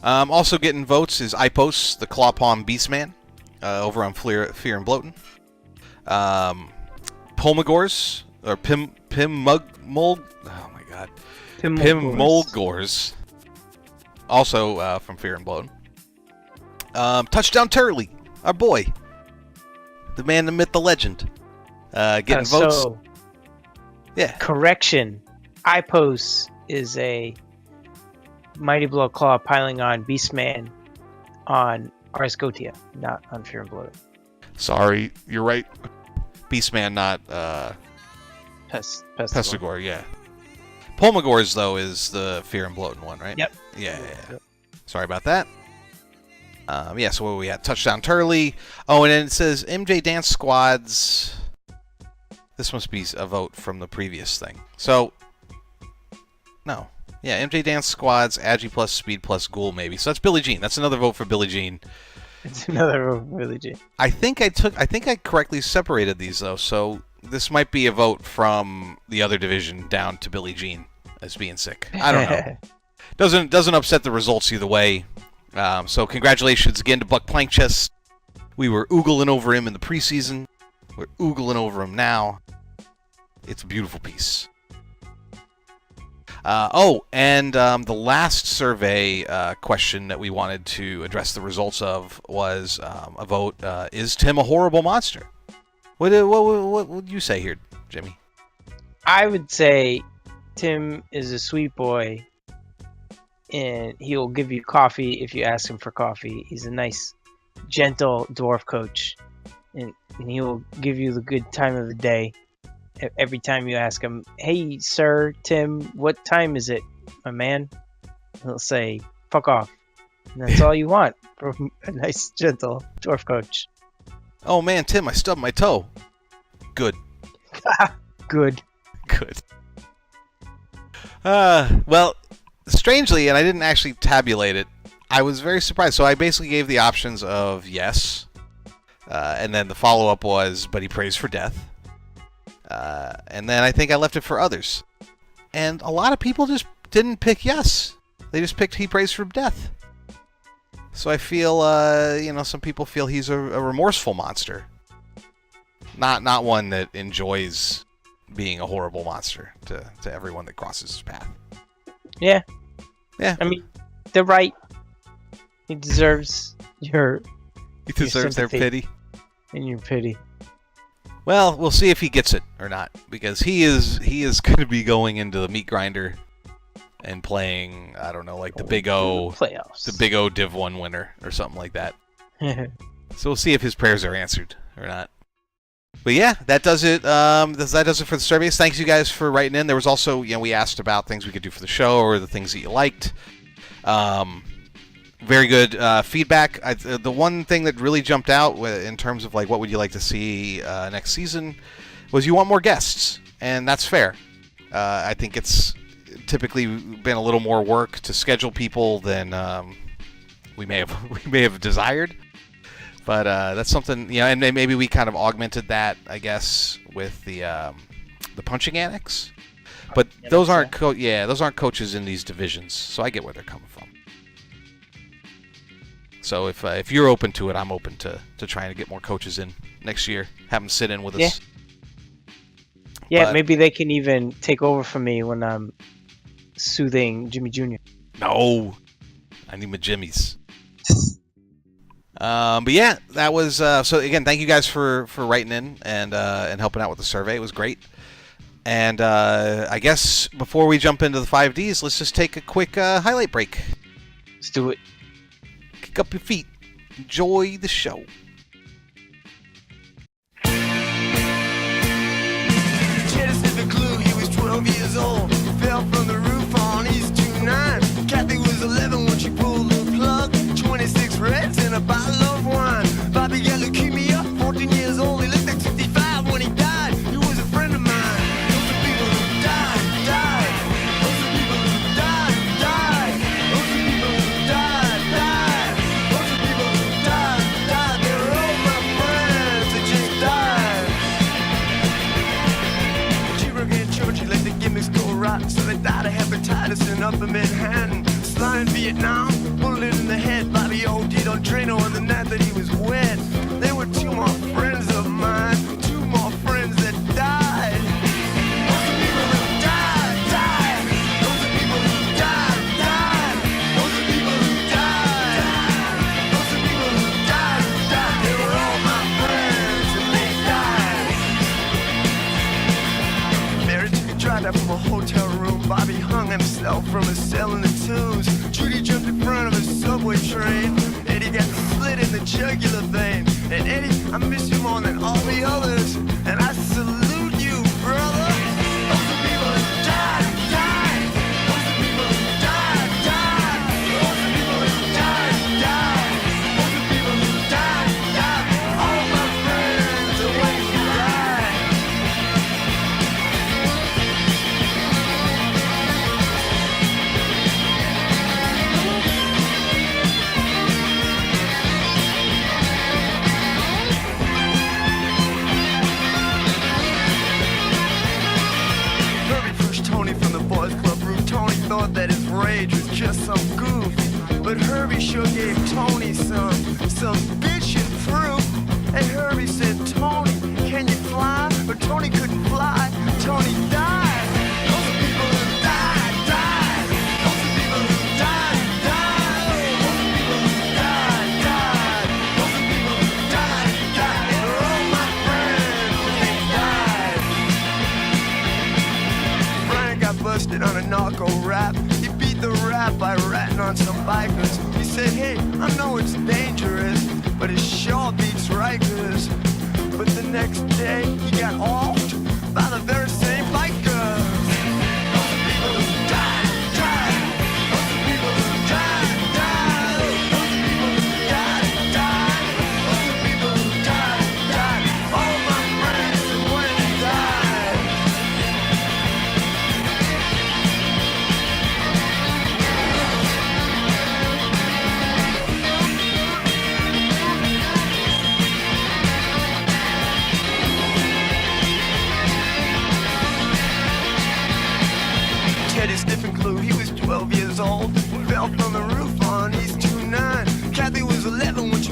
Also getting votes is Ipos, the Clawpaw Beastman, over on Fear and Bloatin'. Pulmagors, or Pim Mulgors, also from Fear and Bloatin'. Touchdown Turley, our boy. The man, the myth, the legend. Getting votes. So, yeah. Correction. Ipos is a Mighty Blow Claw piling on Beastman on Ars Goatia, not on Fear and Bloatin'. Sorry, you're right. Beastman, not Pestigor. Pestigor, yeah. Pulmagors, though, is the Fear and Bloatin' one, right? Yep. Yeah. Sorry about that. So what we had? Touchdown Turley. Oh, and then it says MJ Dance Squads. This must be a vote from the previous thing. So, no. Yeah, MJ Dance Squads, Agi plus Speed plus Ghoul, maybe. So that's Billie Jean. That's another vote for Billie Jean. It's another vote for Billie Jean. I think I correctly separated these, though. So this might be a vote from the other division down to Billie Jean as being sick. I don't know. Doesn't upset the results either way. So congratulations again to Buck Plank Chest. We were oogling over him in the preseason. We're oogling over him now. It's a beautiful piece. And the last survey question that we wanted to address the results of was a vote, is Tim a horrible monster? What would you say here, Jimmy? I would say Tim is a sweet boy, and he'll give you coffee if you ask him for coffee. He's a nice, gentle dwarf coach, and he will give you the good time of the day. Every time you ask him, "Hey, sir, Tim, what time is it, my man?" He'll say, "Fuck off." And that's all you want from a nice, gentle dwarf coach. Oh man, Tim, I stubbed my toe. Good. Good. Good. Well, strangely, and I didn't actually tabulate it, I was very surprised. So I basically gave the options of yes, and then the follow-up was, but he prays for death. And then I think I left it for others. And a lot of people just didn't pick yes. They just picked he prays for death. So I feel, some people feel he's a remorseful monster. Not one that enjoys being a horrible monster to everyone that crosses his path. Yeah. Yeah. I mean, they're right. He deserves your He deserves their pity. And your pity. Well, we'll see if he gets it or not, because he is going to be going into the meat grinder and playing, I don't know, like the Big O playoffs, the Big O Div 1 winner or something like that. So we'll see if his prayers are answered or not. But yeah, that does it. That does it for the surveys. Thanks you guys for writing in. There was also, we asked about things we could do for the show or the things that you liked. Very good feedback. The one thing that really jumped out in terms of like what would you like to see next season was you want more guests, and that's fair. I think it's typically been a little more work to schedule people than we may have desired. But that's something, and maybe we kind of augmented that, I guess, with the punching annex. But those aren't coaches in these divisions, so I get where they're coming from. So if you're open to it, I'm open to trying to get more coaches in next year. Have them sit in with us. Yeah, but maybe they can even take over for me when I'm soothing Jimmy Jr. No, I need my Jimmies. But yeah, that was so. Again, thank you guys for writing in and helping out with the survey. It was great. And I guess before we jump into the 5Ds, let's just take a quick highlight break. Let's do it. Kick up your feet. Enjoy the show. Cheddar sniffed a clue, he was 12 years old. Fell from the roof on East 29. Kathy was 11 when she pulled the plug. 26 reds and a bottle of wine. Bobby got leukemia, 14 years old. He looked like 65 when he died. He was a friend of mine. Those are people who died. Those are people who died. Those are people who died. Those are people who died. They were all my friends that just died. She worked in church, he let the gimmicks go rotten. So they died of hepatitis in Upper Manhattan. Slide in Vietnam, bullet in the head. Bobby OD'd on Drano on the night that he was wet. There were two more friends of mine, two more friends that died. Those are people who died. Those are people who died. Those are people who died. Those are people who died. They were all my friends and they died. Mary took a drive out from a hotel room. Bobby hung himself from a cell in the Tombs. Judy jumped in front of a subway train. Eddie got slit in the jugular vein. And Eddie, I miss you more than all the others. And I salute you, brother. Those are people who died. Those are people who died. Those are people who died. Those are people who died. All my friends are waiting to die.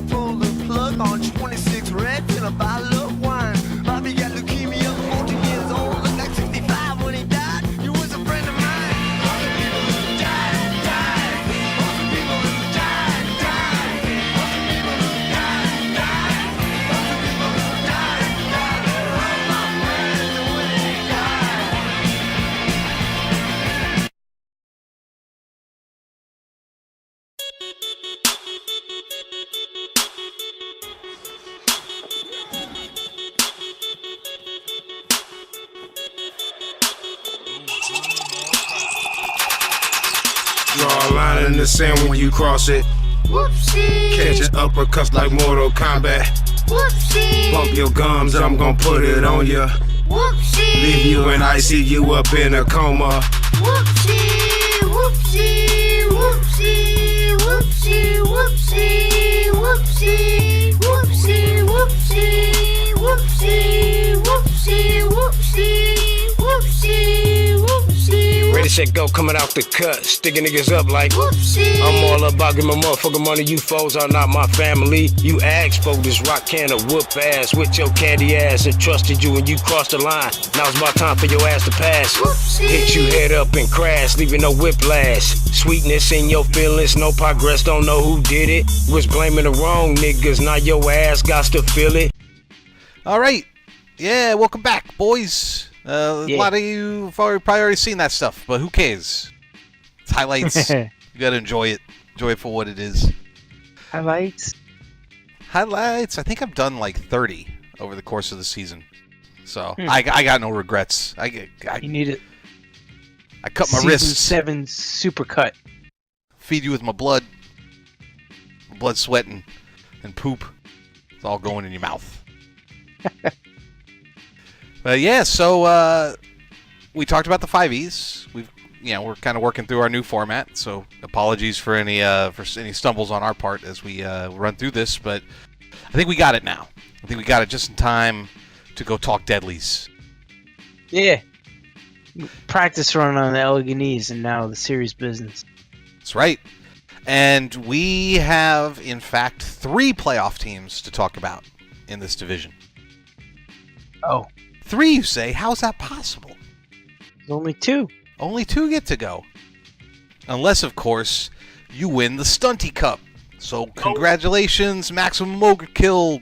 pull the plug on 26 Reds and a bottle of wine. Bobby got leukemia, 14 years old, looked like 65 when he died. He was a friend of mine. All the people who died, died. All the people who died, died. All the people who died, died. All the people who died, died. All my friends when they died. Draw a line in the sand when you cross it. Whoopsie. Catch an uppercut like Mortal Kombat. Whoopsie. Bump your gums, I'm gon' put it on ya. Whoopsie. Leave you in ICU up in a coma. Whoopsie, whoopsie, whoopsie, whoopsie, whoopsie, whoopsie, whoopsie, whoopsie, whoopsie, whoopsie, whoopsie, whoopsie, whoopsie. Ready, set, go, coming out the cut. Sticking niggas up like Whoopsie. I'm all about getting my motherfucking money. You foes are not my family. You asked for this rock can of whoop ass with your candy ass and trusted you and you crossed the line. Now it's my time for your ass to pass. Whoopsie. Hit you head up and crash, leaving no whiplash. Sweetness in your feelings, no progress, don't know who did it. Was blaming the wrong niggas, now your ass got to feel it. All right. Yeah, welcome back, boys. A lot of you have probably already seen that stuff, but who cares? It's highlights. You gotta enjoy it. Enjoy it for what it is. Highlights. Highlights. I think I've done like 30 over the course of the season, so I got no regrets. You need it. I cut my Season wrists. 7 super cut. Feed you with my blood, sweat, and poop. It's all going in your mouth. But yeah, so we talked about the 5Es. We're kind of working through our new format, so apologies for any stumbles on our part as we run through this. But I think we got it now. I think we got it just in time to go talk deadlies. Yeah. Practice run on the Eleganese and now the series business. That's right. And we have, in fact, 3 playoff teams to talk about in this division. Oh. 3, you say? How's that possible? There's only 2. Only 2 get to go. Unless, of course, you win the Stunty Cup. So, congratulations, Maximum Ogrekill.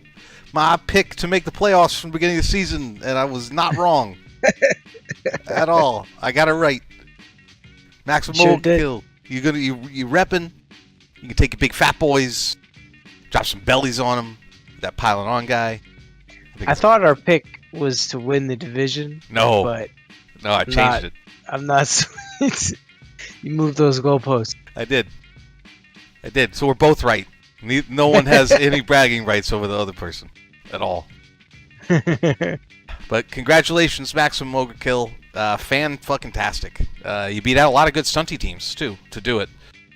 My pick to make the playoffs from the beginning of the season, and I was not wrong. At all. I got it right. Maximum Ogrekill. You repping. You can take your big fat boys, drop some bellies on them. That piling on guy. I thought our pick was to win the division. No. But no, I changed it. I'm not. You moved those goalposts. I did. So we're both right. No one has any bragging rights over the other person at all. But congratulations, Maximum Ogrekill. Fan-fucking-tastic. You beat out a lot of good stunty teams too to do it.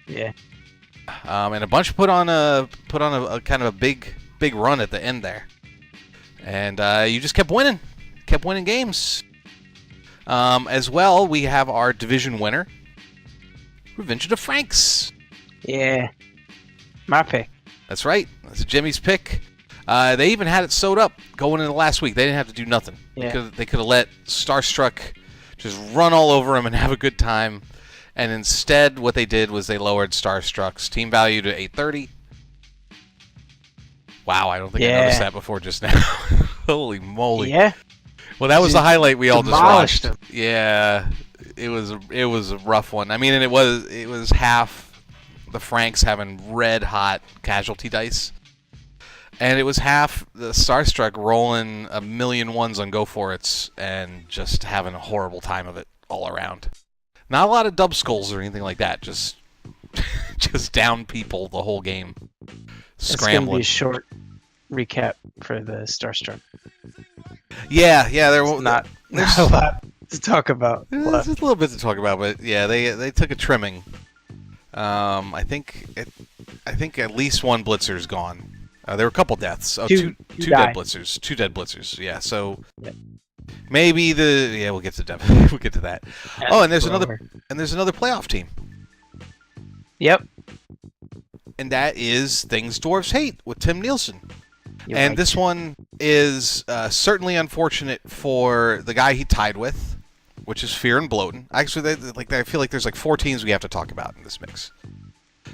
Yeah. And a bunch put on a kind of a big run at the end there. And you just kept winning games. As well, we have our division winner, Revenge of the Franks. Yeah. My pick. That's right. That's Jimmy's pick. They even had it sewed up going into last week. They didn't have to do nothing. Yeah. They could have let Starstruck just run all over him and have a good time. And instead, what they did was they lowered Starstruck's team value to 830. Wow, I don't think I noticed that before just now. Holy moly. Yeah. Well, that was the highlight we all just watched. Him. Yeah. It was a rough one. I mean, and it was half the Franks having red hot casualty dice. And it was half the Starstruck rolling a million ones on Go For It's and just having a horrible time of it all around. Not a lot of dub skulls or anything like that. Just down people the whole game. Scrambling. It's going to be a short recap for the Starstruck. Yeah, there's not a lot to talk about. There's just a little bit to talk about, but yeah, they took a trimming. I think at least one Blitzer's gone. There were a couple deaths. Oh, two dead Blitzers. 2 dead Blitzers. Yeah, so maybe we'll get to we'll get to that. And there's another playoff team. Yep. and that is Things Dwarves Hate with Tim Nielsen. You're and right. this one is certainly unfortunate for the guy he tied with, which is Fear and Bloating. Actually, I feel like there's like 4 teams we have to talk about in this mix.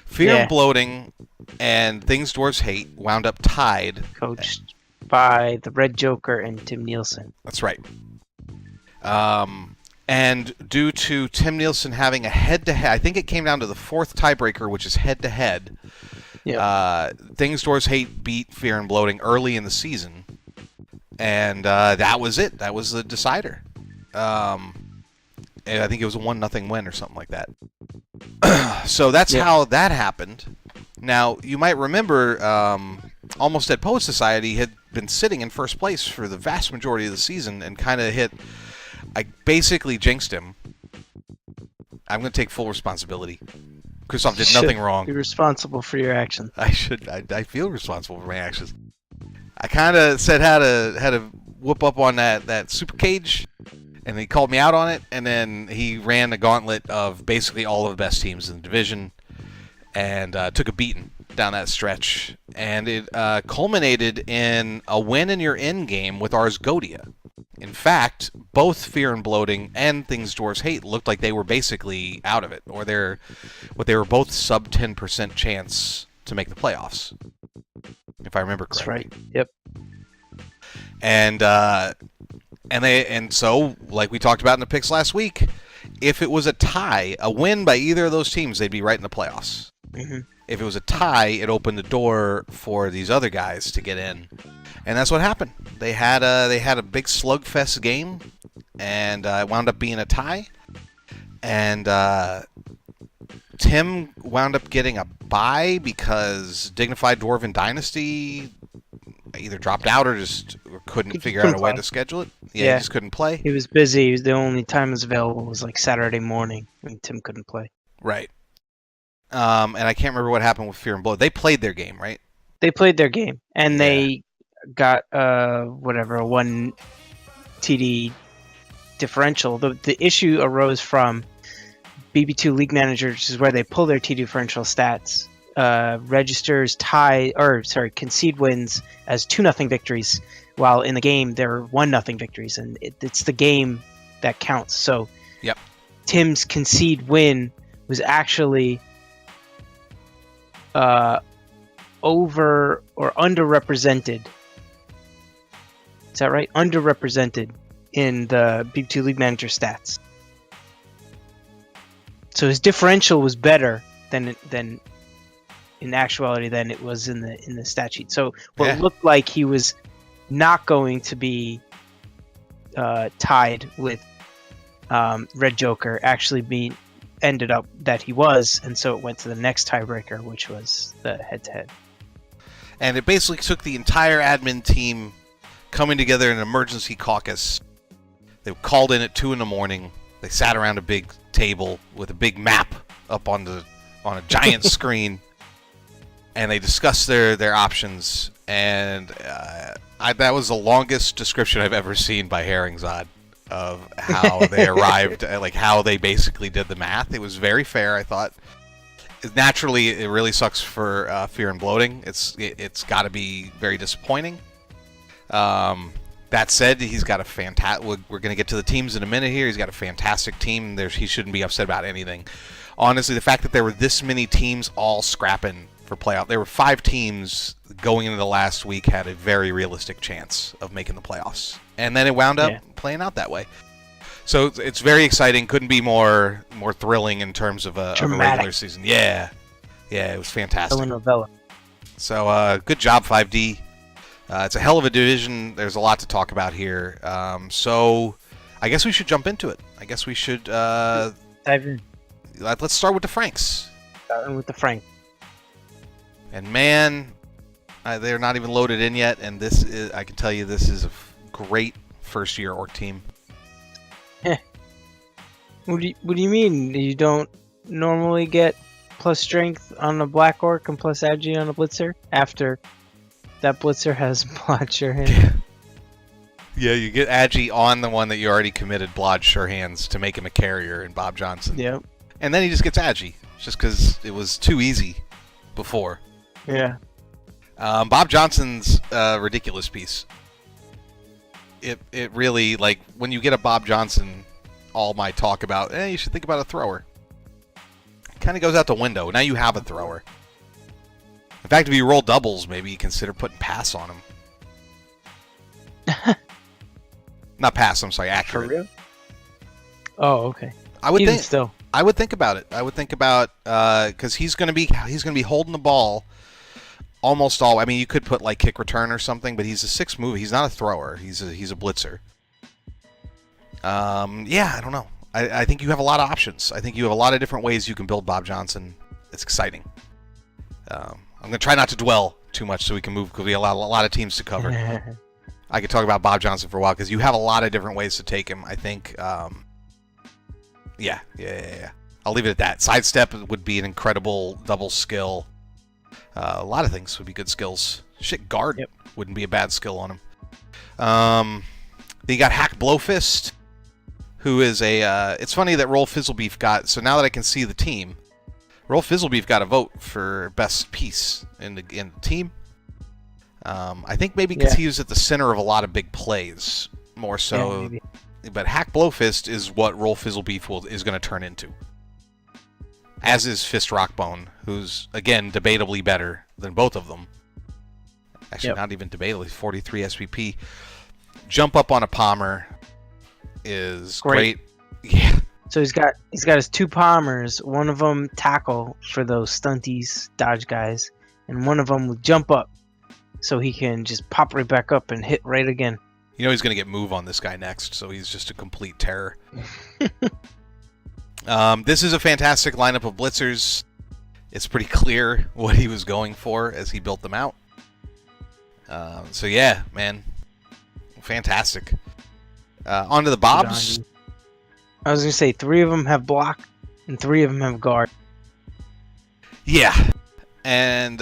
Fear and Bloating and Things Dwarves Hate wound up tied. Coached by the Red Joker and Tim Nielsen. That's right. And due to Tim Nielsen having a head-to-head, I think it came down to the 4th tiebreaker, which is head-to-head. Things Dwarves Hate beat Fear and Bloating early in the season, and that was it. That was the decider. And I think it was a 1-0 win or something like that. So that's how that happened. Now, you might remember Almost Dead Poet Society had been sitting in first place for the vast majority of the season and kind of hit... I basically jinxed him. I'm going to take full responsibility. Christoph did nothing wrong. Be responsible for your actions. I should. I feel responsible for my actions. I kind of said how to whoop up on that super cage, and he called me out on it, and then he ran the gauntlet of basically all of the best teams in the division, and took a beating down that stretch, and it culminated in a win in your end game with Ars Goatia. In fact, both Fear and Bloating and Things Dwarves Hate looked like they were basically out of it, or they were both sub 10% chance to make the playoffs, if I remember correctly. That's right. Yep. And so, like we talked about in the picks last week, if it was a tie, a win by either of those teams, they'd be right in the playoffs. Mm-hmm. If it was a tie, it opened the door for these other guys to get in. And that's what happened. They had a big slugfest game, and it wound up being a tie. And Tim wound up getting a bye because Dignified Dwarven Dynasty either dropped out or just couldn't figure out a way to schedule it. Yeah, he just couldn't play. He was busy. The only time it was available was like Saturday morning when Tim couldn't play. Right. And I can't remember what happened with Fear and Blood. They played their game, right? They played their game, and they got a 1 TD differential. The issue arose from BB2 League Manager, which is where they pull their TD differential stats. Registers concede wins as 2-0 victories, while in the game they're 1-0 victories, and it's the game that counts. So, Tim's concede win was actually over or underrepresented. Is that right? Underrepresented in the BB2 League Manager stats. So his differential was better than in actuality than it was in the stat sheet. So what looked like he was not going to be tied with Red Joker actually ended up that he was, and so it went to the next tiebreaker, which was the head-to-head. And it basically took the entire admin team coming together in an emergency caucus. They were called in at 2 a.m. They sat around a big table with a big map up on a giant screen, and they discussed their options. And that was the longest description I've ever seen by Herringzod of how they arrived, like how they basically did the math. It was very fair, I thought. Naturally, it really sucks for Fear and Bloating. It's got to be very disappointing. That said, he's got a fantastic... We're going to get to the teams in a minute here. He's got a fantastic team. He shouldn't be upset about anything. Honestly, the fact that there were this many teams all scrapping for playoff... There were 5 teams going into the last week had a very realistic chance of making the playoffs. And then it wound up playing out that way. So it's very exciting. Couldn't be more thrilling in terms of a regular season. Yeah, it was fantastic. Telenovela. So good job, 5D. It's a hell of a division. There's a lot to talk about here. So I guess we should jump into it. I guess we should dive in. Let's start with the Franks. Starting with the Frank. And man, they're not even loaded in yet. And I can tell you, this is a great first-year orc team. What do you mean? You don't normally get plus strength on a black orc and plus agi on a blitzer after that blitzer has Blod Surehands? Yeah, you get agi on the one that you already committed Blod Surehands to make him a carrier in Bob Johnson. Yep. And then he just gets agi, just because it was too easy before. Yeah. Bob Johnson's a ridiculous piece. It really, like, when you get a Bob Johnson, all my talk about, you should think about a thrower, kind of goes out the window. Now you have a thrower. In fact, if you roll doubles, maybe you consider putting pass on him. Not pass, I'm sorry, accurate. For real? Oh, okay. I would Even think. still. I would think about it. I would think about because he's gonna be holding the ball almost all. I mean, you could put like kick return or something, but he's a 6 mover. He's not a thrower. He's a blitzer. Yeah, I don't know. I think you have a lot of options. I think you have a lot of different ways you can build Bob Johnson. It's exciting. I'm gonna try not to dwell too much so we can move because we have a lot of teams to cover. I could talk about Bob Johnson for a while because you have a lot of different ways to take him. I think. Yeah. I'll leave it at that. Sidestep would be an incredible double skill. A lot of things would be good skills. Shit, guard wouldn't be a bad skill on him. Then you got Hack Blowfist, who is a... it's funny that Roll Fizzlebeef got... So now that I can see the team, Roll Fizzlebeef got a vote for best piece in the team. I think maybe because he was at the center of a lot of big plays, more so... Yeah, but Hack Blowfist is what Roll Fizzlebeef is going to turn into. As is Fist Rockbone, who's, again, debatably better than both of them. Actually, not even debatably. 43 SPP. Jump up on a Palmer is great. Yeah. So he's got his 2 Palmers. One of them tackle for those stunties, dodge guys, and one of them will jump up, so he can just pop right back up and hit right again. You know he's going to get move on this guy next, so he's just a complete terror. This is a fantastic lineup of blitzers. It's pretty clear what he was going for as he built them out. So yeah, man. Fantastic. On to the Bobs. I was going to say 3 of them have block and 3 of them have guard. Yeah. And...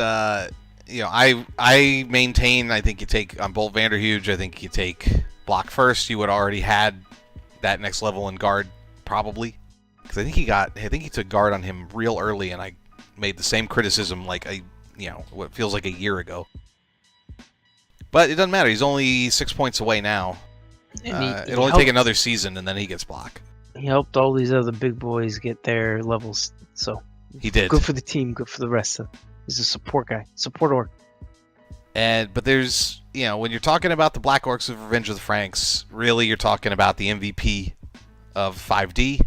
I maintain. I think you take on Bolt Vanderhuge. I think you take block first. You would already had that next level in guard probably, because I think he took guard on him real early, and I made the same criticism like what feels like a year ago. But it doesn't matter. He's only 6 points away now. It'll only take another season, and then he gets block. He helped all these other big boys get their levels, so he did. Good for the team. Good for the rest of. He's a support guy. Support orc. But there's, when you're talking about the Black Orcs of Revenge of the Franks, really you're talking about the MVP of 5D,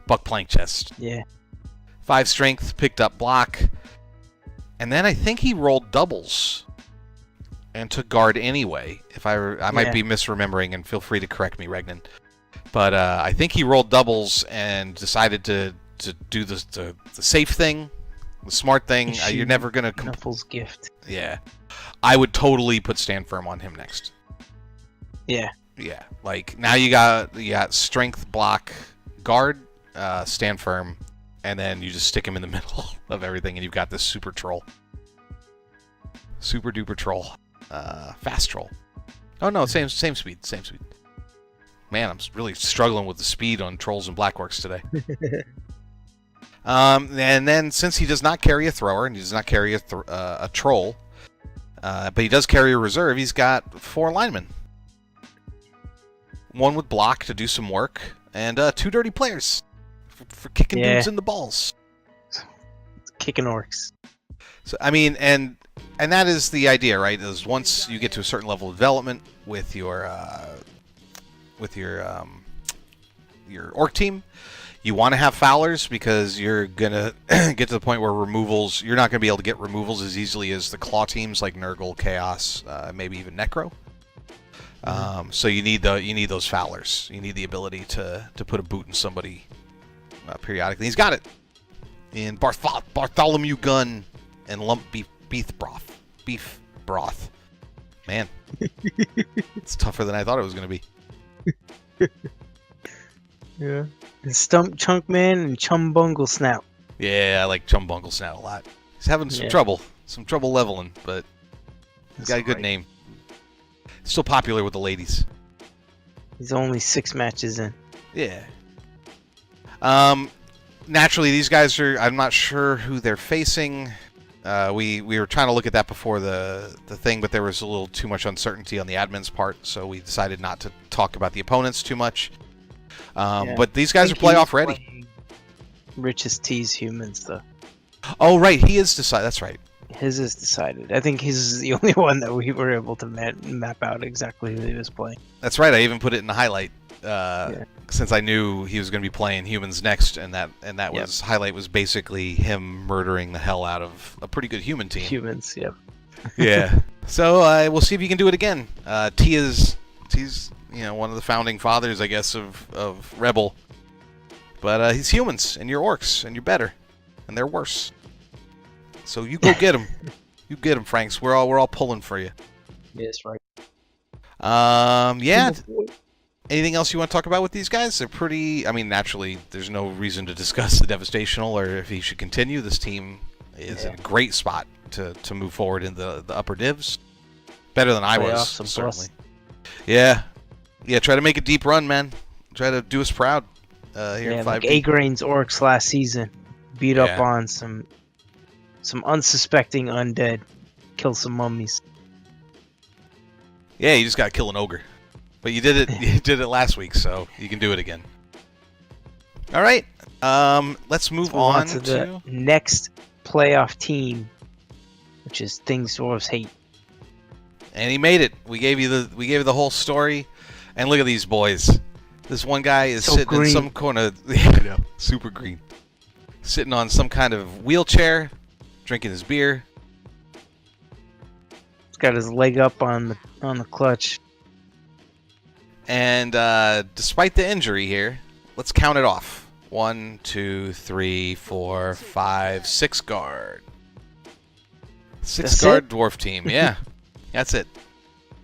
Buck Plankchest. Yeah. 5 strength, picked up block, and then I think he rolled doubles and took guard anyway. If I might be misremembering, and feel free to correct me, Regnan. But I think he rolled doubles and decided to do the safe thing. The smart thing, you're never going to... Nuffle's gift. Yeah. I would totally put Stand Firm on him next. Yeah. Yeah. Like, now you got strength, block, guard, Stand Firm, and then you just stick him in the middle of everything, and you've got this super troll. Super duper troll. Fast troll. Oh, no, same speed. Man, I'm really struggling with the speed on trolls and Black Orcs today. And then, since he does not carry a thrower and he does not carry a troll, but he does carry a reserve, he's got 4 linemen. 1 with block to do some work, and 2 dirty players for kicking dudes in the balls. Kicking orcs. So I mean, and that is the idea, right? Is once you get to a certain level of development with your orc team, you want to have Fowlers because you're going to get to the point where removals... You're not going to be able to get removals as easily as the Claw teams like Nurgle, Chaos, maybe even Necro. So you need those Fowlers. You need the ability to put a boot in somebody periodically. He's got it in Bartholomew Gun and Lump Beef Broth. Man, it's tougher than I thought it was going to be. Yeah. And Stump Chunk Man and Chumbungle Snout. Yeah, I like Chumbungle Snout a lot. He's having some trouble leveling, but he's got a good name. Still popular with the ladies. He's only 6 matches in. Yeah. Naturally, these guys are... I'm not sure who they're facing. We were trying to look at that before the thing, but there was a little too much uncertainty on the admin's part, so we decided not to talk about the opponents too much. But these guys are playoff ready. Richest T's humans, though. Oh, right. He is decided. That's right. His is decided. I think his is the only one that we were able to map out exactly who he was playing. That's right. I even put it in the highlight since I knew he was going to be playing humans next, and that was highlight was basically him murdering the hell out of a pretty good human team. Humans, yep. Yeah. So we'll see if he can do it again. T's one of the founding fathers, I guess, of Rebel. But he's humans, and you're orcs, and you're better, and they're worse. So you go get him. You get him, Franks. We're all pulling for you. Yes, right. Yeah. Anything else you want to talk about with these guys? They're pretty. I mean, naturally, there's no reason to discuss the Devastational or if he should continue. This team is in a great spot to move forward in the upper divs. Better than I was, certainly. Yeah. Try to make a deep run, man. Try to do us proud. Here in 5D. Like A-Grain's orcs last season beat up on some unsuspecting undead, kill some mummies. Yeah, you just gotta kill an ogre, but you did it. You did it last week, so you can do it again. All right, let's move on to the next playoff team, which is Things Dwarves Hate. And he made it. We gave you the whole story, and look at these boys. This one guy is sitting in some corner, super green, sitting on some kind of wheelchair, drinking his beer. He's got his leg up on the clutch. And despite the injury here, let's count it off. 1, 2, 3, 4, 5, 6 guard. 6 guard dwarf team. Yeah, that's it.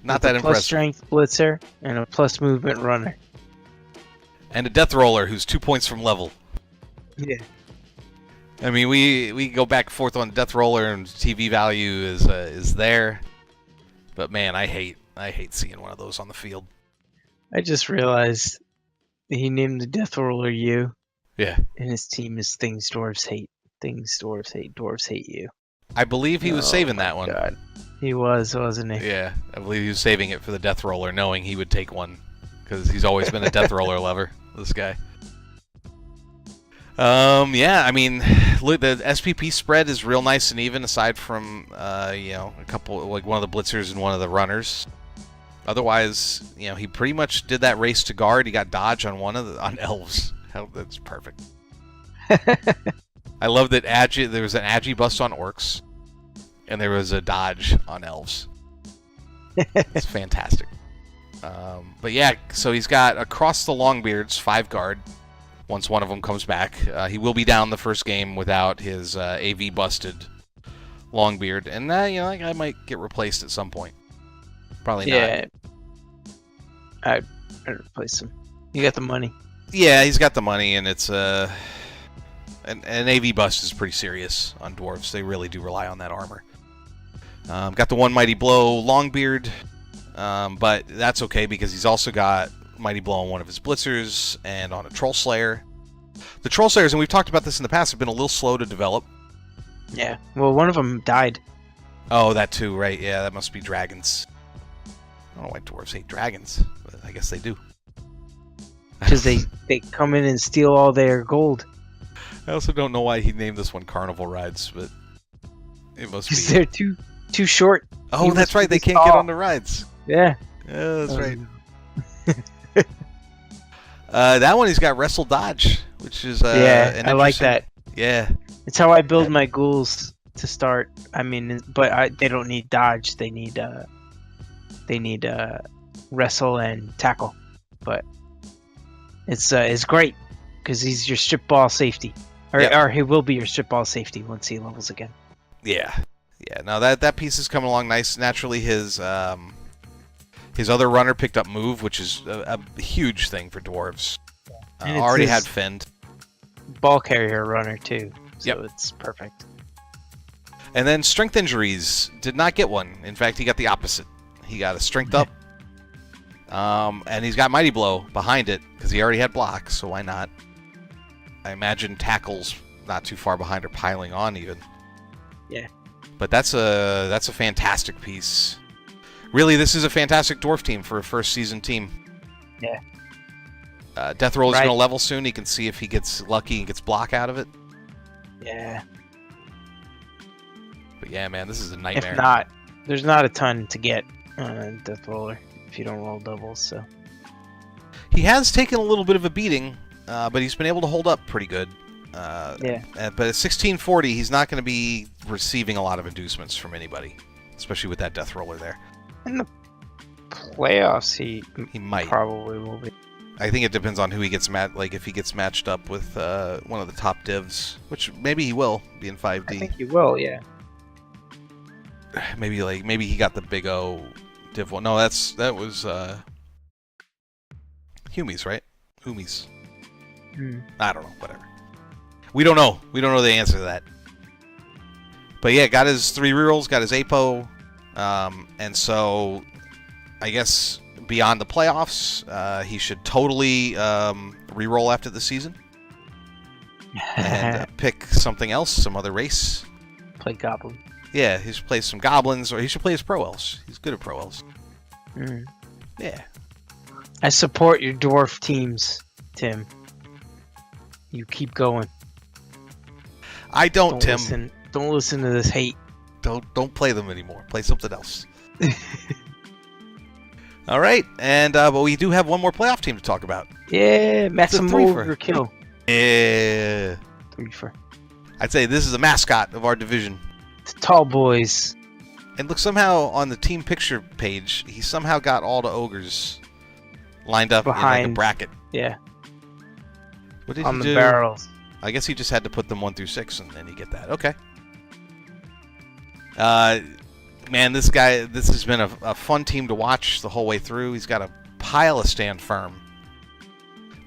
Not that impressive. Plus strength blitzer and a plus movement runner. And a death roller who's 2 points from level. Yeah. I mean, we go back and forth on death roller, and TV value is there. But man, I hate seeing one of those on the field. I just realized he named the death roller you. Yeah. And his team is Things Dwarves Hate. Things Dwarves Hate. Dwarves Hate You. I believe he was saving that one. God. He was, wasn't he? Yeah, I believe he was saving it for the death roller, knowing he would take one, because he's always been a death roller lover. This guy. Yeah, I mean, look, the SPP spread is real nice and even, aside from a couple, like one of the blitzers and one of the runners. Otherwise, he pretty much did that race to guard. He got dodge on on elves. That's perfect. I love that there was an agi bust on orcs, and there was a dodge on elves. It's fantastic. But yeah, so he's got across the Longbeards 5 guard. Once one of them comes back, he will be down the first game without his AV busted Longbeard, and that guy might get replaced at some point. Probably not. Yeah, I'd replace him. You got the money. Yeah, he's got the money, and it's an AV bust is pretty serious on dwarves. They really do rely on that armor. Got the one Mighty Blow Longbeard, but that's okay because he's also got Mighty Blow on one of his blitzers and on a Troll Slayer. The Troll Slayers, and we've talked about this in the past, have been a little slow to develop. Yeah, well, one of them died. Oh, that too, right? Yeah, that must be dragons. I don't know why dwarves hate dragons, but I guess they do. Because they come in and steal all their gold. I also don't know why he named this one Carnival Rides, but it must be. Because they're too short. Oh, that's right. They can't get on the rides. Yeah. Yeah, that's right. That one he's got Wrestle Dodge, which is I like that. Yeah. It's how I build my ghouls to start. I mean, but they don't need dodge. They need wrestle and tackle. But it's great because he's your strip ball safety, or he will be your strip ball safety once he levels again. Yeah. No, that piece is coming along nice. Naturally, his other runner picked up move, which is a huge thing for dwarves. Already had fend. Ball carrier runner too, so it's perfect. And then strength injuries, did not get one. In fact, he got the opposite. He got a strength up, and he's got Mighty Blow behind it because he already had block, so why not? I imagine tackles not too far behind or piling on even. Yeah. But that's a fantastic piece. Really, this is a fantastic dwarf team for a first season team. Yeah. Death Roll is Right. going to level soon. He can see if he gets lucky and gets block out of it. Yeah. But yeah, man, this is a nightmare. If not, there's not a ton to get on a Death Roller if you don't roll doubles. So. He has taken a little bit of a beating, but he's been able to hold up pretty good. Yeah. But at 1640, he's not going to be receiving a lot of inducements from anybody, especially with that Death Roller there. In the playoffs, he might. probably will be. I think it depends on who he gets like if he gets matched up with one of the top divs, which maybe he will be in 5D. I think he will, yeah. Maybe he got the Big O div one. No, that was Humies, right? Humies. I don't know. Whatever. We don't know. We don't know the answer to that. But yeah, got his 3 rerolls, got his APO, and so I guess beyond the playoffs, he should totally reroll after the season and pick something else, some other race. Play Goblin. Yeah, he should play some goblins, or he should play his pro elves. He's good at pro elves. Yeah. I support your dwarf teams, Tim. You keep going. I don't, Tim. Don't listen to this hate. Don't play them anymore. Play something else. All right, and but we do have one more playoff team to talk about. Yeah, Midsummer Ogrekill. Yeah. 3-for. I'd say this is a mascot of our division. The tall boys. And look, somehow on the team picture page, he somehow got all the ogres lined up behind in like a bracket. Yeah. What did on he the do? barrels. I guess he just had to put them 1 through 6, and then you get that. Okay. Man, this has been a fun team to watch the whole way through. He's got a pile of stand firm,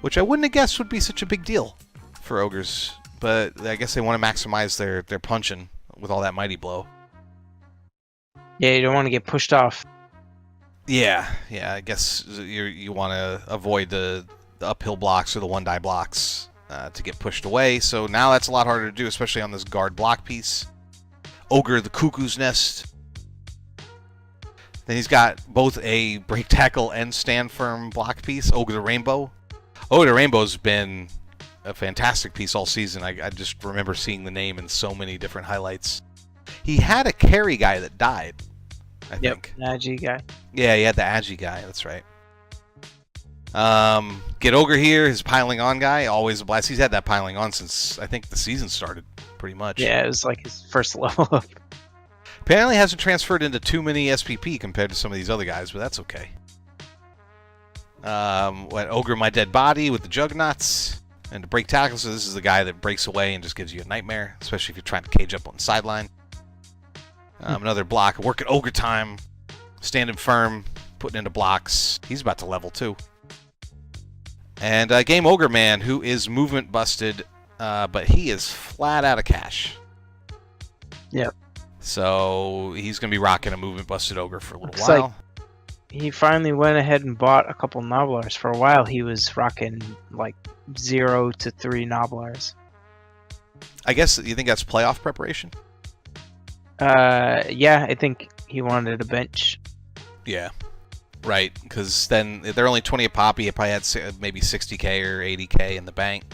which I wouldn't have guessed would be such a big deal for ogres. But I guess they want to maximize their punching with all that mighty blow. Yeah, you don't want to get pushed off. Yeah. I guess you want to avoid the uphill blocks or the 1-die blocks to get pushed away. So now that's a lot harder to do, especially on this guard block piece. Ogre the Cuckoo's Nest. Then he's got both a break tackle and stand firm block piece. Ogre the Rainbow. Ogre the Rainbow's been a fantastic piece all season. I just remember seeing the name in so many different highlights. He had a carry guy that died, I think. Agi guy. Yeah, he had the Agi guy. That's right. Get Ogre here, his piling on guy, always a blast. He's had that piling on since I think the season started, pretty much. Yeah, it was like his first level up. Apparently hasn't transferred into too many SPP compared to some of these other guys, but that's okay. Ogre My Dead Body with the Juggernauts and the break tackle. So this is the guy that breaks away and just gives you a nightmare, especially if you're trying to cage up on the sideline. Another block, work at Ogre Time, standing firm, putting into blocks. He's about to level too. And Game Ogre Man, who is movement busted, but he is flat out of cash. Yep. So he's going to be rocking a movement busted Ogre for a little Looks while. like he finally went ahead and bought a couple Nobblers. For a while, he was rocking like 0 to 3 Nobblers. I guess you think that's playoff preparation? Yeah, I think he wanted a bench. Yeah. Right, because then they're only 20 a pop. He probably had maybe 60k or 80k in the bank.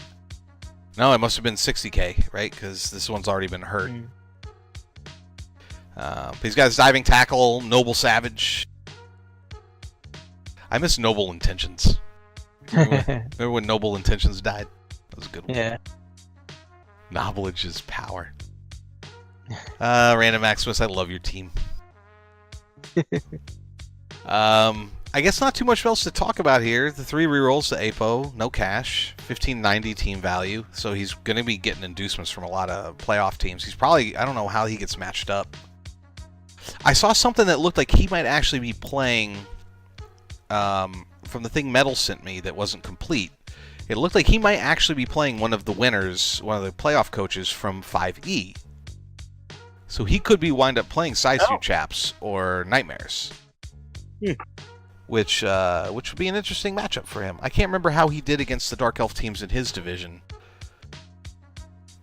No, it must have been 60k, right? Because this one's already been hurt. But he's got his diving tackle, Noble Savage. I miss Noble Intentions. Remember when Noble Intentions died? That was a good one. Yeah. Knowledge is power. Random Maximus, I love your team. I guess not too much else to talk about here. The 3 rerolls to Apo, no cash, 1590 team value. So he's going to be getting inducements from a lot of playoff teams. He's probably, I don't know how he gets matched up. I saw something that looked like he might actually be playing from the thing Metal sent me that wasn't complete. It looked like he might actually be playing one of the winners, one of the playoff coaches from 5E. So he could be wind up playing Sidestreet Chaps or Nightmares. Which would be an interesting matchup for him. I can't remember how he did against the Dark Elf teams in his division.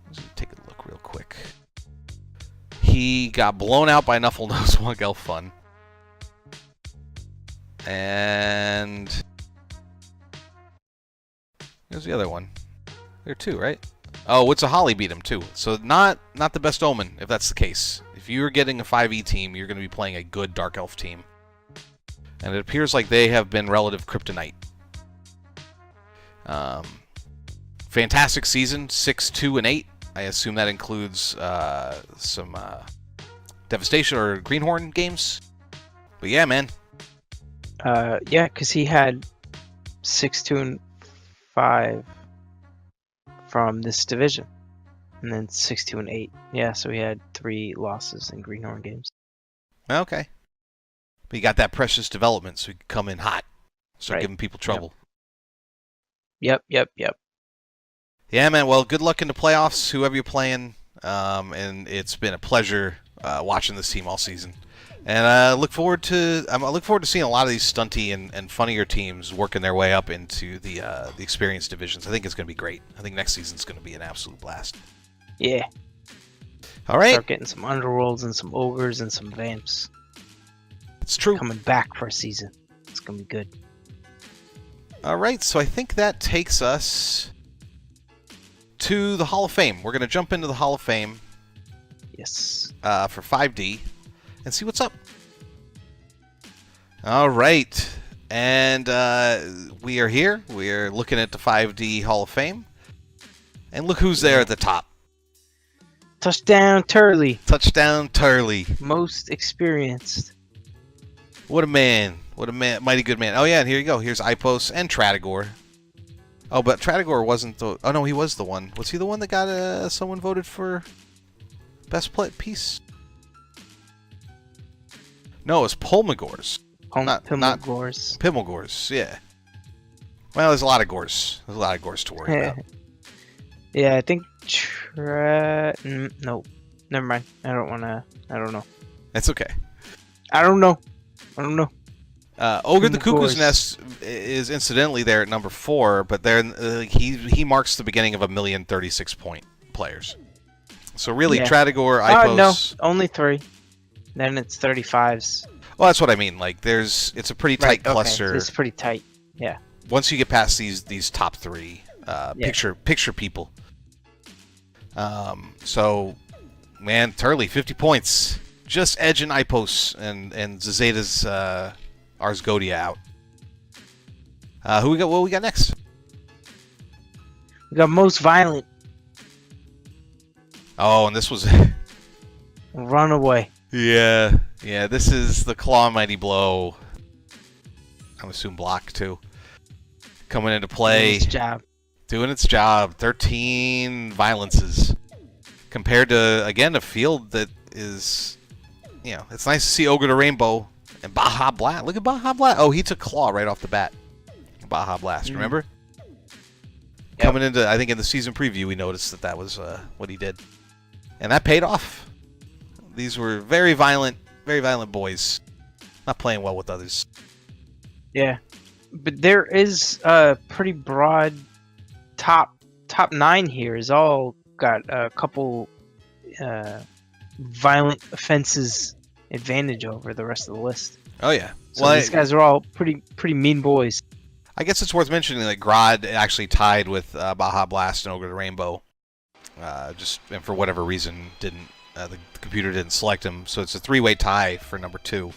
Let's take a look real quick. he got blown out by Nuffle Nose Wonk Elf Fun. And here's the other one. There are two, right? Oh, Wits of Holly beat him too. So not the best omen, if that's the case. If you're getting a 5e team, you're going to be playing a good Dark Elf team. And it appears like they have been relative kryptonite. Fantastic season, 6-2-8. I assume that includes some Devastation or Greenhorn games. But yeah, man. Yeah, because he had 6-2-5 from this division, and then 6-2-8. Yeah, so he had 3 losses in Greenhorn games. Okay. But you got that precious development, so you can come in hot, start giving people trouble. Yep. Yeah, man. Well, good luck in the playoffs, whoever you're playing. And it's been a pleasure watching this team all season. And I look forward to seeing a lot of these stunty and funnier teams working their way up into the experienced divisions. I think it's going to be great. I think next season's going to be an absolute blast. Yeah. All right. Start getting some underworlds and some ogres and some vamps. It's true. Coming back for a season. It's going to be good. All right. So I think that takes us to the Hall of Fame. We're going to jump into the Hall of Fame. Yes. For 5D. And see what's up. All right. And we are here. We are looking at the 5D Hall of Fame. And look who's there at the top. Touchdown Turley. Touchdown Turley. Most experienced. What a man. What a man. Mighty good man. Oh, yeah, and here you go. Here's Ipos and Tradigor. Oh, but Tradigor wasn't the... Oh, no, he was the one. Was he the one that got someone voted for best piece? No, it was Pulmagors. Pimmelgors. Pimmelgors, yeah. Well, there's a lot of gores. There's a lot of gores to worry about. Yeah, I think... no. Never mind. I don't know. That's okay. I don't know. Ogre the Cuckoo's Nest is incidentally there at number 4, but there he marks the beginning of 1,036 point players. So really, yeah. Tradigor, Ipos... no, only 3. Then it's 35s. Well, that's what I mean. Like, it's a pretty tight cluster. Okay. It's pretty tight. Yeah. Once you get past these top 3, picture people. So, man, Turley, 50 points, just edging Ipos and Zeta's Ars Goatia out. Who we got? What we got next? We got Most Violent. Oh, and this was Runaway. Yeah. This is the Claw Mighty Blow. I'm assuming block too. Coming into play. Doing its job. 13 violences. Compared to, again, a field that is, it's nice to see Ogre the Rainbow and Baja Blast. Look at Baja Blast. Oh, he took Claw right off the bat. Baja Blast, remember? Yep. Coming into, I think in the season preview, we noticed that was what he did. And that paid off. These were very violent boys. Not playing well with others. Yeah. But there is a pretty broad top 9 here. Is all got a couple violent offenses advantage over the rest of the list. Oh yeah. So these guys are all pretty mean boys. I guess it's worth mentioning that Grodd actually tied with Baja Blast and Ogre the Rainbow. And for whatever reason didn't the computer didn't select him, so it's a 3-way tie for number 2.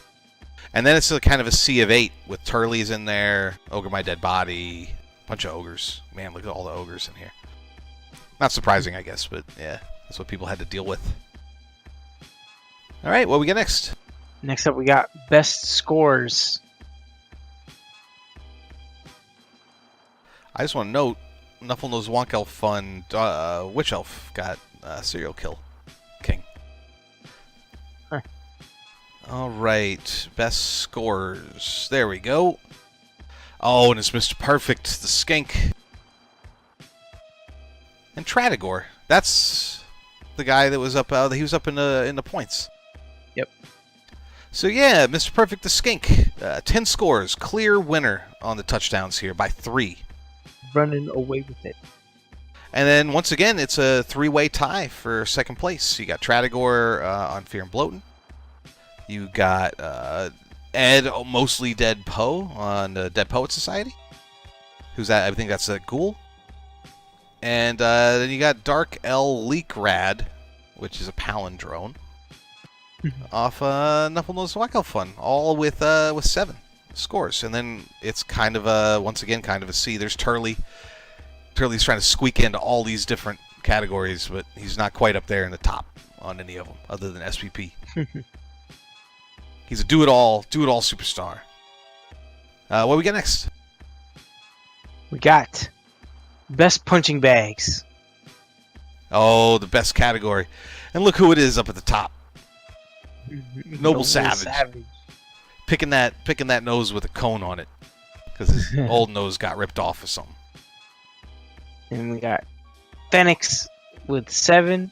And then it's a kind of a sea of 8 with Turley's in there, Ogre My Dead Body, bunch of ogres. Man, look at all the ogres in here. Not surprising, I guess, but yeah, that's what people had to deal with. All right, what we got next? Next up, we got best scores. I just want to note, Nuffle Knows Wonk Elf Fun, Witch Elf got Serial Kill King. Huh. All right, best scores. There we go. Oh, and it's Mr. Perfect, the Skink. And Tradigor. That's the guy that was up. He was up in the points. Yep. So yeah, Mr. Perfect, the Skink. 10 scores, clear winner on the touchdowns here by 3. Running away with it. And then, once again, it's a 3-way tie for second place. You got Tradigor on Fear and Bloatin'. You got Ed, mostly Dead Poe, on the Dead Poet Society. Who's that? I think that's a Ghoul. And then you got Dark L Leakrad, which is a Palindrome, off Nuffle Knows Wacko Fun, all with 7 scores. And then it's kind of once again, kind of a C. There's Turley. Turley's trying to squeak into all these different categories, but he's not quite up there in the top on any of them, other than SPP. He's a do-it-all superstar. What we got next? We got Best Punching Bags. Oh, the best category. And look who it is up at the top. Noble Savage. Picking that nose with a cone on it. Because his old nose got ripped off or something. And we got Fenix with 7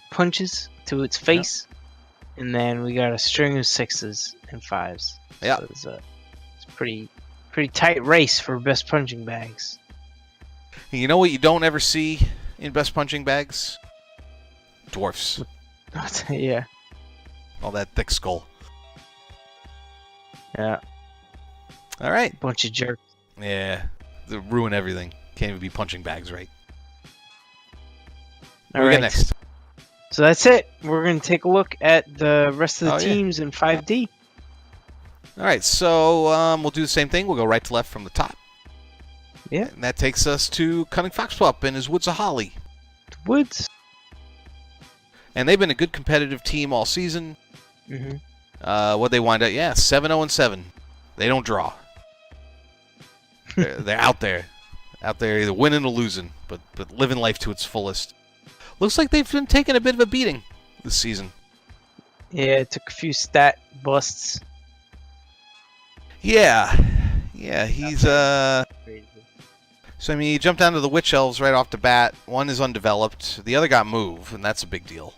punches to its face. Yep. And then we got a string of 6s and 5s. Yeah. So it's a pretty tight race for Best Punching Bags. You know what you don't ever see in Best Punching Bags? Dwarfs. Yeah. All that thick skull. Yeah. All right. Bunch of jerks. Yeah. They ruin everything. Can't even be punching bags right. All what we right. got next? So that's it. We're going to take a look at the rest of the teams in 5D. All right. So we'll do the same thing. We'll go right to left from the top. Yeah. And that takes us to Cunning Foxpup and his Woods of Holly. Woods. And they've been a good competitive team all season. Mm-hmm. What they wind up? Yeah, 7-0-7. They don't draw. They're out there. Out there either winning or losing, but living life to its fullest. Looks like they've been taking a bit of a beating this season. Yeah, it took a few stat busts. Yeah, he's Crazy. So I mean, you jump down to the Witch Elves right off the bat. One is undeveloped. The other got move, and that's a big deal.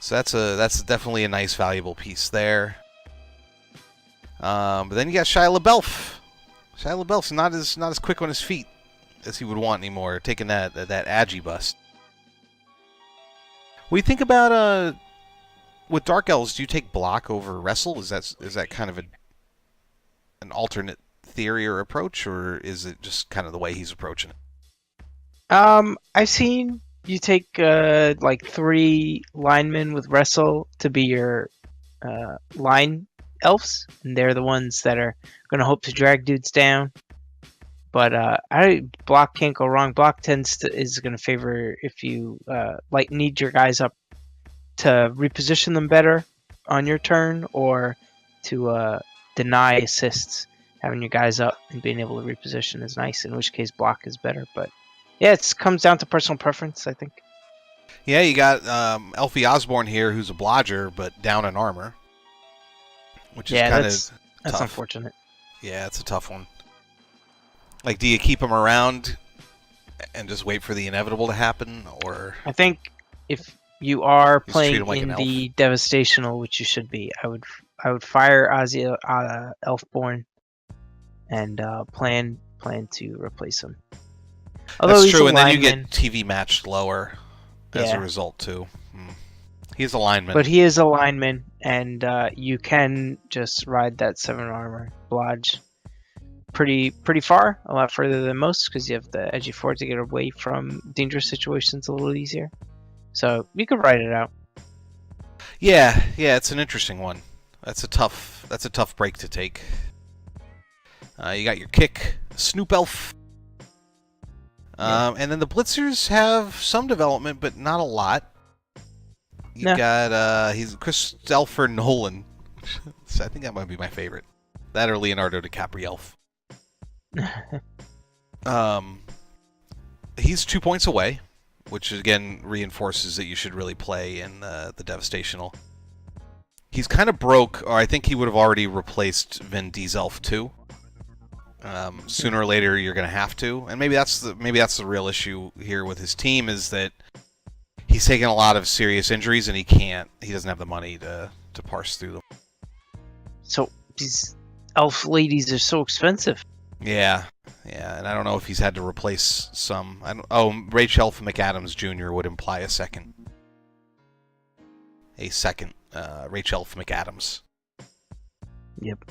So that's definitely a nice, valuable piece there. But then you got Shia LaBeouf. Shia LaBeouf's not as quick on his feet as he would want anymore, taking that Agi bust. What do you think about with Dark Elves? Do you take block over wrestle? Is that kind of an alternate theory or approach, or is it just kind of the way he's approaching it? I've seen you take like 3 linemen with wrestle to be your line elves, and they're the ones that are going to hope to drag dudes down. But block can't go wrong. Block is going to favor if you need your guys up to reposition them better on your turn, or to deny assists. Having your guys up and being able to reposition is nice, in which case block is better. But yeah, it comes down to personal preference, I think. Yeah, you got Elfie Osborne here, who's a blodger, but down in armor. Which is kind of tough. That's unfortunate. Yeah, it's a tough one. Like, do you keep him around and just wait for the inevitable to happen, or? I think if you are playing like in the Devastational, which you should be, I would fire Ozzy Elfborn and plan to replace him. Although that's he's true, a and then lineman, you get TV matched lower as a result too. He's a lineman, but he is a lineman, and you can just ride that 7 armor blodge pretty far, a lot further than most, because you have the edgy 4 to get away from dangerous situations a little easier. So you could ride it out. Yeah, it's an interesting one. That's a tough break to take. You got your kick, Snoop Elf. And then the Blitzers have some development, but not a lot. You got he's Christopher Nolan. So I think that might be my favorite. That or Leonardo DiCaprio Elf. He's 2 points away, which again reinforces that you should really play in the Devastational. He's kind of broke, or I think he would have already replaced Vin Diesel too. Sooner or later, you're going to have to, and maybe that's the real issue here with his team, is that he's taken a lot of serious injuries, and he doesn't have the money to parse through them. So these elf ladies are so expensive. Yeah, Yeah, and I don't know if he's had to replace some. Rachel McAdams Jr. would imply a second. Rachel McAdams. Yep.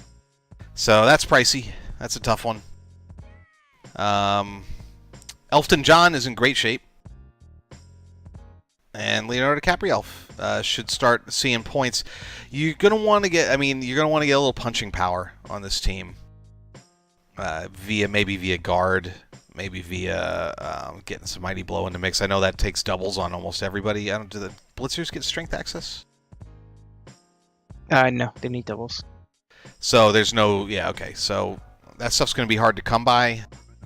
So that's pricey. That's a tough one. Elfton John is in great shape. And Leonardo DiCaprio should start seeing points. You're gonna want to get a little punching power on this team. Via guard, maybe via getting some mighty blow in the mix. I know that takes doubles on almost everybody. Do the blitzers get strength access? No, they need doubles. So there's no, okay. So that stuff's going to be hard to come by.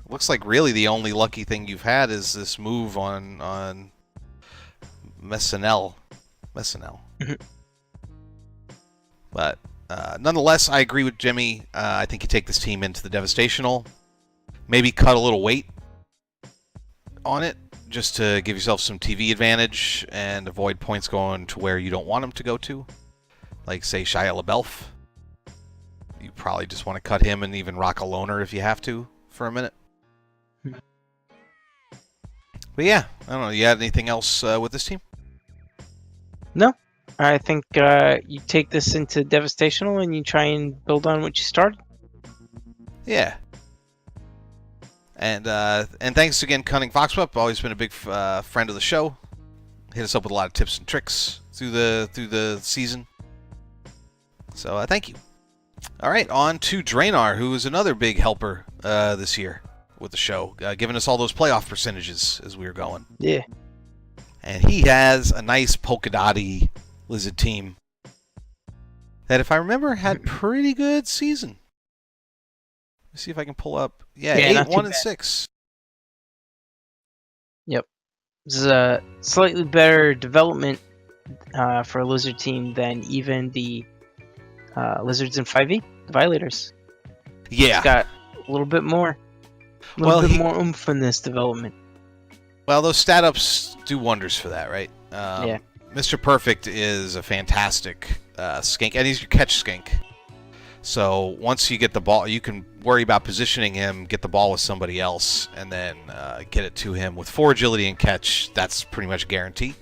Looks like really the only lucky thing you've had is this move on Messinel. But nonetheless, I agree with Jimmy. I think you take this team into the Devastational. Maybe cut a little weight on it just to give yourself some TV advantage and avoid points going to where you don't want them to go to. Like, say, Shia LaBeouf. You probably just want to cut him and even rock a loner if you have to for a minute. But yeah, I don't know. You have anything else with this team? No. I think you take this into Devastational and you try and build on what you started. Yeah. And thanks again, Cunning Foxpup. Always been a big friend of the show. Hit us up with a lot of tips and tricks through the season. So thank you. All right, on to Draenor, who is another big helper this year with the show, giving us all those playoff percentages as we were going. Yeah. And he has a nice polka dotty Lizard team that, if I remember, had pretty good season. Let's see if I can pull up. Yeah, 8-1-6. Yep. This is a slightly better development for a Lizard team than even the Lizards in 5e, the Violators. Yeah. It's got a little bit more. More oomph in this development. Well, those stat ups do wonders for that, right? Yeah. Mr. Perfect is a fantastic skink, and he's your catch skink. So once you get the ball, you can worry about positioning him, get the ball with somebody else, and then get it to him with 4 agility and catch. That's pretty much guaranteed.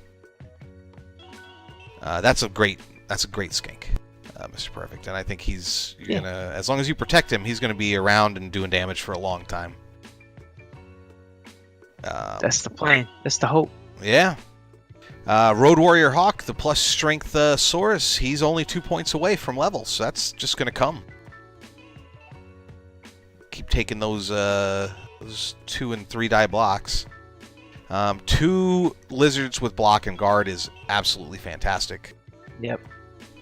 That's a great skink, Mr. Perfect, and I think you're gonna, as long as you protect him, he's gonna be around and doing damage for a long time. That's the plan. That's the hope. Yeah. Road Warrior Hawk, the plus strength Saurus, he's only 2 points away from level, so that's just going to come. Keep taking those 2 and 3 die blocks. 2 lizards with block and guard is absolutely fantastic. Yep.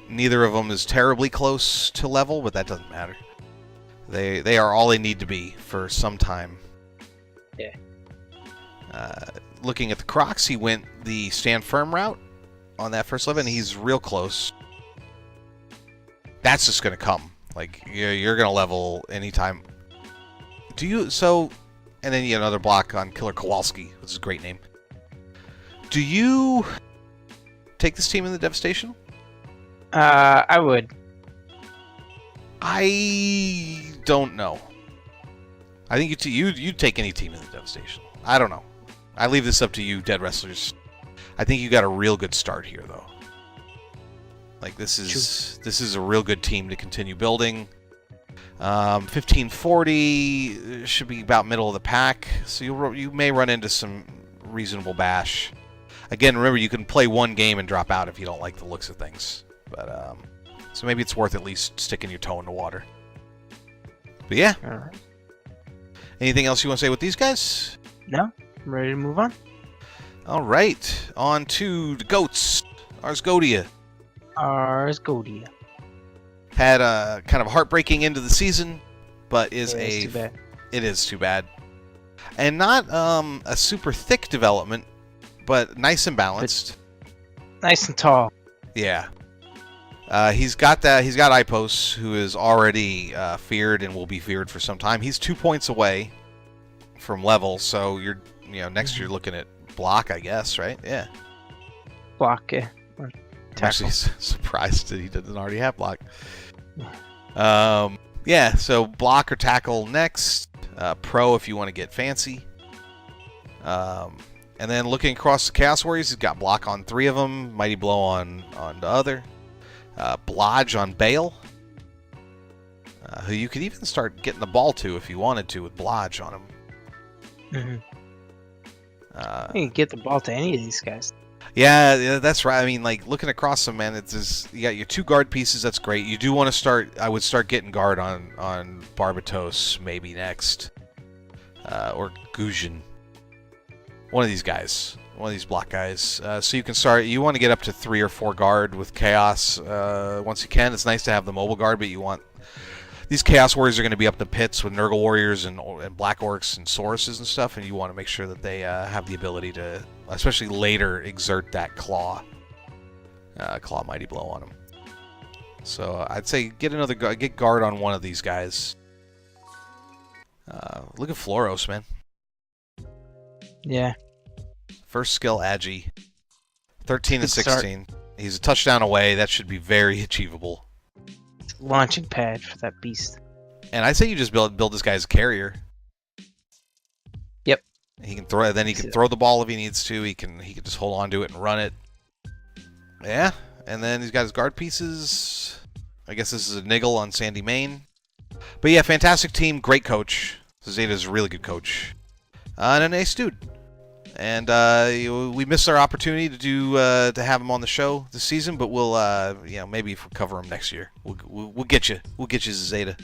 Neither of them is terribly close to level, but that doesn't matter. They are all they need to be for some time. Yeah. Looking at the Crocs, he went the stand firm route on that first level, and he's real close. That's just going to come. Like, you're going to level anytime. And then you get another block on Killer Kowalski, which is a great name. Do you take this team in the Devastation? I would. I don't know. I think you'd take any team in the Devastation. I don't know. I leave this up to you, Dead Wrestlers. I think you got a real good start here, though. Like, this is a real good team to continue building. 1540 should be about middle of the pack, so you may run into some reasonable bash. Again, remember, you can play one game and drop out if you don't like the looks of things. But so maybe it's worth at least sticking your toe in the water. But yeah. All right. Anything else you want to say with these guys? No. I'm ready to move on. All right, on to the goats. Ars Goatia. Ars Goatia. Had a kind of heartbreaking end of the season, but is too bad. It is too bad. And not a super thick development, but nice and balanced. Nice and tall. Yeah. He's got Ipos, who is already feared and will be feared for some time. He's 2 points away from level, so next you're looking at block, I guess, right? Yeah. Block, yeah. I'm actually surprised that he doesn't already have block. Yeah, so block or tackle next. Pro if you want to get fancy. And then looking across the Chaos Warriors, he's got block on 3 of them, Mighty Blow on the other, Blodge on Bale, who you could even start getting the ball to if you wanted to with Blodge on him. You can get the ball to any of these guys. Yeah, that's right. I mean, like, looking across them, man, it's just, you got your 2 guard pieces. That's great. You do want to start. I would start getting guard on Barbatos maybe next, or Gujin. One of these guys, one of these block guys. So you can start. You want to get up to 3 or 4 guard with Chaos once you can. It's nice to have the mobile guard, but you want these Chaos Warriors are going to be up the pits with Nurgle Warriors and Black Orcs and Sauruses and stuff, and you want to make sure that they have the ability to, especially later, exert that Claw Mighty Blow on them. So I'd say get guard on one of these guys. Look at Floros, man. Yeah. First skill, Agi. 13 to 16. He's a touchdown away. That should be very achievable. Launching pad for that beast. And I say you just build this guy as a carrier. Yep. He can throw. Then he can throw the ball if he needs to. He can just hold on to it and run it. Yeah. And then he's got his guard pieces. I guess this is a niggle on Sandy Main. But yeah, fantastic team. Great coach. Zeta's a really good coach. And an ace dude. And we missed our opportunity to have him on the show this season, but we'll maybe if we cover him next year, we'll get you. We'll get you Zeta.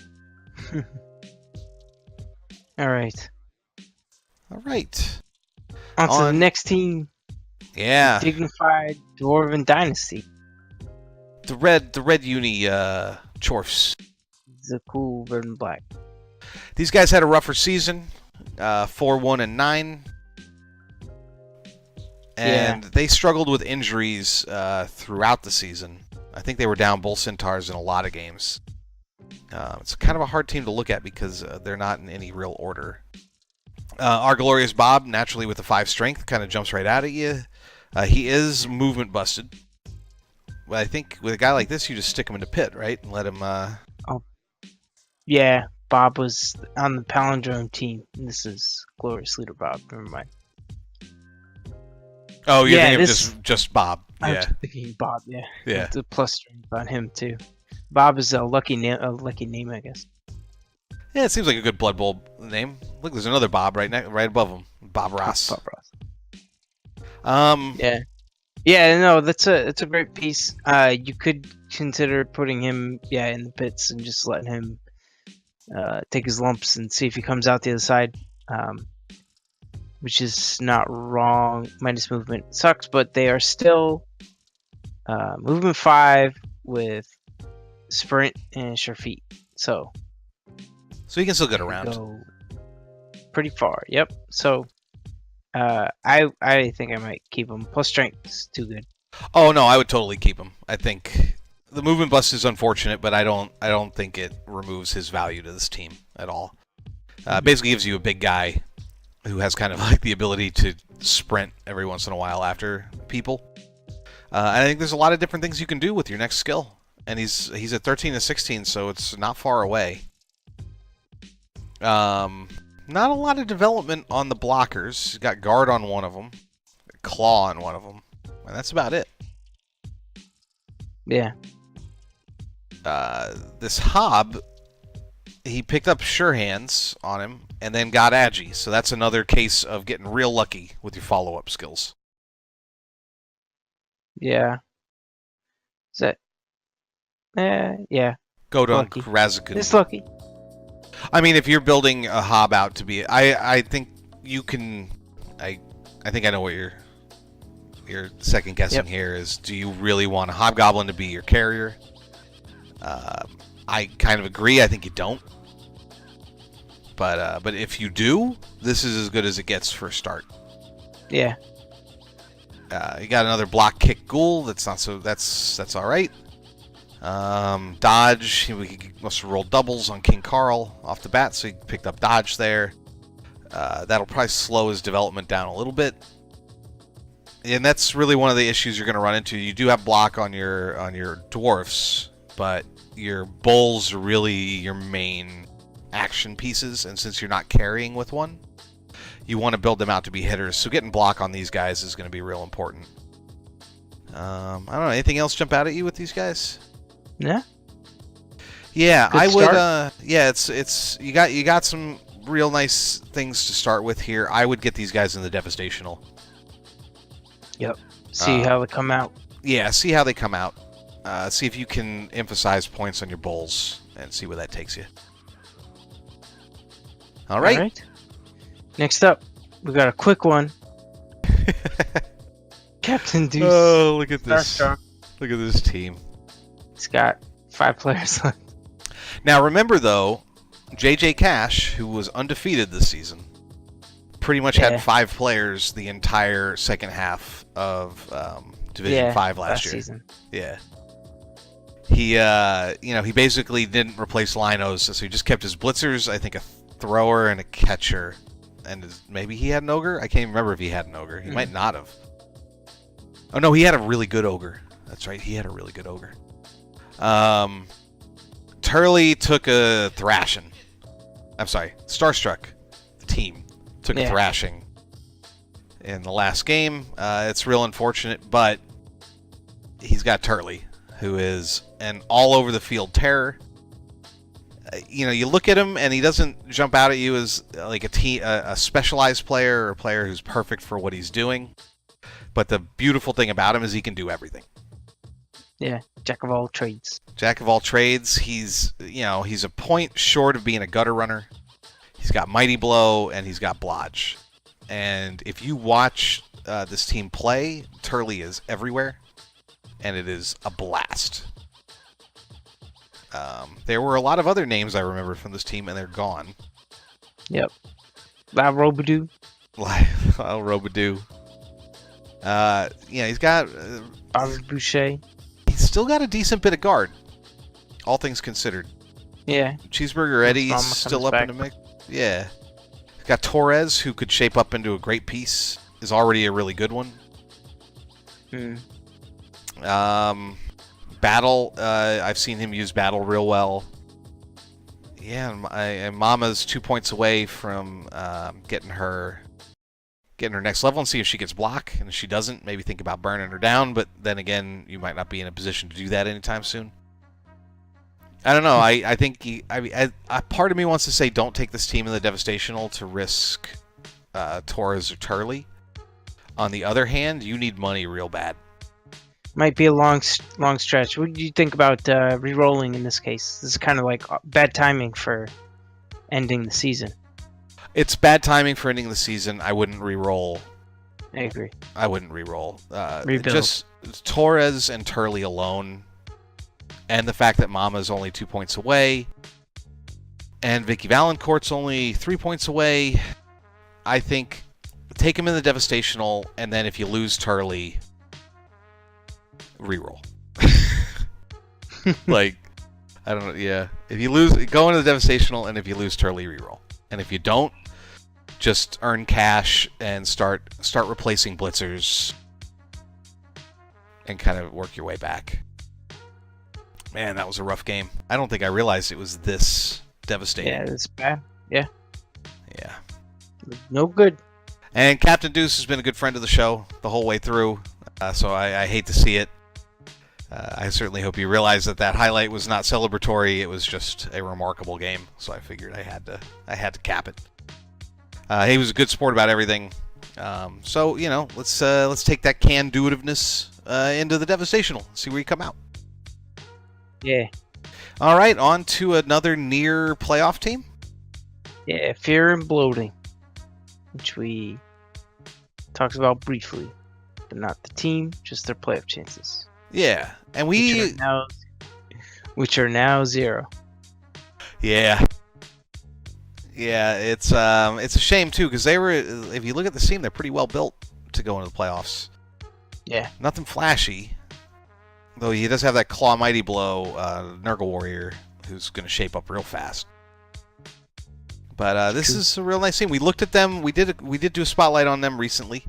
All right. All right. On to the next team. Yeah. Dignified Dwarven Dynasty. The red uni Chorfs. The cool red and black. These guys had a rougher season. 4-1-9. And they struggled with injuries throughout the season. I think they were down both Centaurs in a lot of games. It's kind of a hard team to look at because they're not in any real order. Our glorious Bob, naturally with the 5 strength, kind of jumps right out at you. He is movement busted. But I think with a guy like this, you just stick him in the pit, right? And let him... Yeah, Bob was on the Palindrome team. This is Glorious Leader Bob. Never mind. Oh, you're thinking of just Bob. I'm Yeah. thinking Bob, yeah. Yeah. The plus strength on him, too. Bob is a lucky name, I guess. Yeah, it seems like a good Blood Bowl name. Look, there's another Bob right above him. Bob Ross. Bob Ross. Yeah. Yeah, no, it's a great piece. You could consider putting him, in the pits and just letting him take his lumps and see if he comes out the other side. Which is not wrong. Minus movement sucks, but they are still movement 5 with sprint and sure feet. So you can still get around. Go pretty far. Yep. So I think I might keep him. Plus strength is too good. Oh no, I would totally keep him. I think the movement bust is unfortunate, but I don't think it removes his value to this team at all. Basically gives you a big guy who has kind of like the ability to sprint every once in a while after people. I think there's a lot of different things you can do with your next skill. And he's at 13 to 16, so it's not far away. Not a lot of development on the blockers. He's got guard on one of them, claw on one of them, and that's about it. Yeah. This Hob, he picked up Sure Hands on him, and then got Agi. So that's another case of getting real lucky with your follow-up skills. Yeah. Is that... yeah. Godunk, Razakun. It's lucky. I mean, if you're building a Hob out to be... I think you can... I think I know what you're second guessing here is, do you really want a Hobgoblin to be your carrier? I kind of agree. I think you don't. But if you do, this is as good as it gets for a start. Yeah. You got another block kick ghoul. That's not so. That's all right. Dodge. He must have rolled doubles on King Carl off the bat, so he picked up dodge there. That'll probably slow his development down a little bit. And that's really one of the issues you're going to run into. You do have block on your dwarfs, but your bulls are really your main action pieces, and since you're not carrying with one, you want to build them out to be hitters. So getting block on these guys is going to be real important. I don't know. Anything else jump out at you with these guys? Yeah. Yeah, Good I would. start. Yeah, it's you got some real nice things to start with here. I would get these guys in the Devastational. Yep. See how they come out. Yeah, see how they come out. See if you can emphasize points on your bowls and see where that takes you. All right. Next up, we got a quick one. Captain Deuce. Oh, look at this! Starstruck. Look at this team. He's got 5 players left. Now remember though, JJ Cash, who was undefeated this season, pretty much had 5 players the entire second half of Division 5 last year. Season. Yeah. He, he basically didn't replace Linos, so he just kept his blitzers, I think a thrower and a catcher. And maybe he had an ogre? I can't even remember if he had an ogre. He might not have. Oh, no, he had a really good ogre. That's right, he had a really good ogre. Turley took a thrashing. I'm sorry, Starstruck, the team, took a thrashing in the last game. It's real unfortunate, but he's got Turley, who is an all-over-the-field terror. You look at him, and he doesn't jump out at you as like a specialized player or a player who's perfect for what he's doing. But the beautiful thing about him is he can do everything. Yeah, jack of all trades. Jack of all trades. He's a point short of being a gutter runner. He's got Mighty Blow, and he's got Blodge. And if you watch this team play, Turley is everywhere, and it is a blast. There were a lot of other names I remember from this team, and they're gone. Yep. Lyle Robadoo. Lyle Robadoo. He's got... Bobby Boucher. He's still got a decent bit of guard, all things considered. Yeah. Cheeseburger Eddie's still up in the mix. Yeah. He's got Torres, who could shape up into a great piece. Is already a really good one. Battle, I've seen him use Battle real well. Yeah, and Mama's 2 points away from getting her next level and see if she gets block. And if she doesn't, maybe think about burning her down. But then again, you might not be in a position to do that anytime soon. I don't know. I think part of me wants to say don't take this team in the Devastational to risk Torres or Turley. On the other hand, you need money real bad. Might be a long stretch. What do you think about re-rolling in this case? This is kind of like bad timing for ending the season. It's bad timing for ending the season. I wouldn't re-roll. I agree. I wouldn't re-roll. Rebuild. Just Torres and Turley alone, and the fact that Mama's only 2 points away, and Vicky Valancourt's only 3 points away. I think take him in the Devastational, and then if you lose Turley, re-roll. I don't know. Yeah, if you lose, go into the Devastational, and if you lose Turley, re-roll. And if you don't, just earn cash and start replacing blitzers, and kind of work your way back. Man, that was a rough game. I don't think I realized it was this devastating. Yeah, it's bad. Yeah. Yeah. No good. And Captain Deuce has been a good friend of the show the whole way through, so I hate to see it. I certainly hope you realize that highlight was not celebratory. It was just a remarkable game, so I figured I had to cap it. He was a good sport about everything. So let's take that can-do-itiveness into the Devastational. See where you come out. Yeah. All right, on to another near playoff team. Yeah, Fear and Bloating, which we talked about briefly, but not the team, just their playoff chances. Yeah, and which are now 0. Yeah. Yeah, it's a shame too, because they were. If you look at the team, they're pretty well built to go into the playoffs. Yeah. Nothing flashy, though. He does have that Claw Mighty Blow, Nurgle Warrior, who's going to shape up real fast. But this is a real nice team. We looked at them. We did do a spotlight on them recently,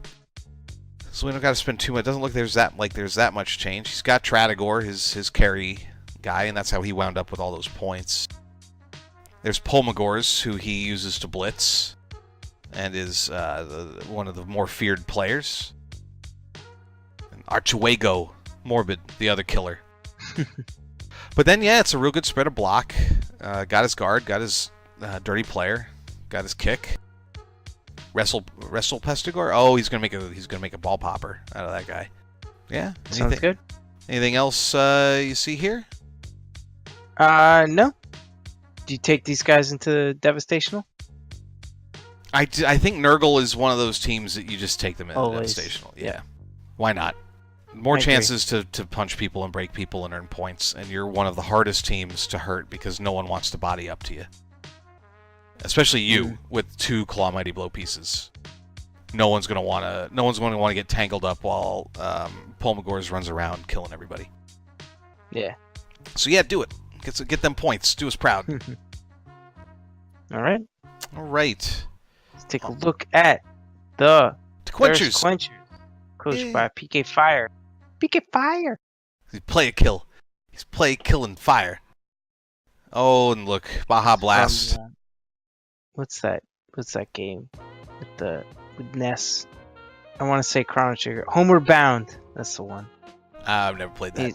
so we don't got to spend too much. It doesn't look there's that much change. He's got Tradigor, his carry guy, and that's how he wound up with all those points. There's Polmagors, who he uses to blitz, and is one of the more feared players. And Archuego, Morbid, the other killer. But then, yeah, it's a real good spread of block. Got his guard, got his dirty player, got his kick. Wrestle Pestigor. Oh, he's gonna make a ball popper out of that guy. Yeah, Sounds good. Anything else you see here? No. Do you take these guys into Devastational? I think Nurgle is one of those teams that you just take them into Always. Devastational. Yeah. Why not? More I chances to punch people and break people and earn points, and you're one of the hardest teams to hurt because no one wants to body up to you. Especially you with 2 Claw Mighty Blow pieces. No one's gonna wanna get tangled up while Polmagors runs around killing everybody. Yeah. So yeah, do it. Get them points. Do us proud. All right. All right. Let's take a look at the Quenchers. Quenchers, coached by PK Fire. PK Fire. He's play a kill. He's play killing fire. Oh, and look, Baja Blast. What's that game with Ness? I want to say Chrono Trigger. Homeward Bound. That's the one. I've never played that.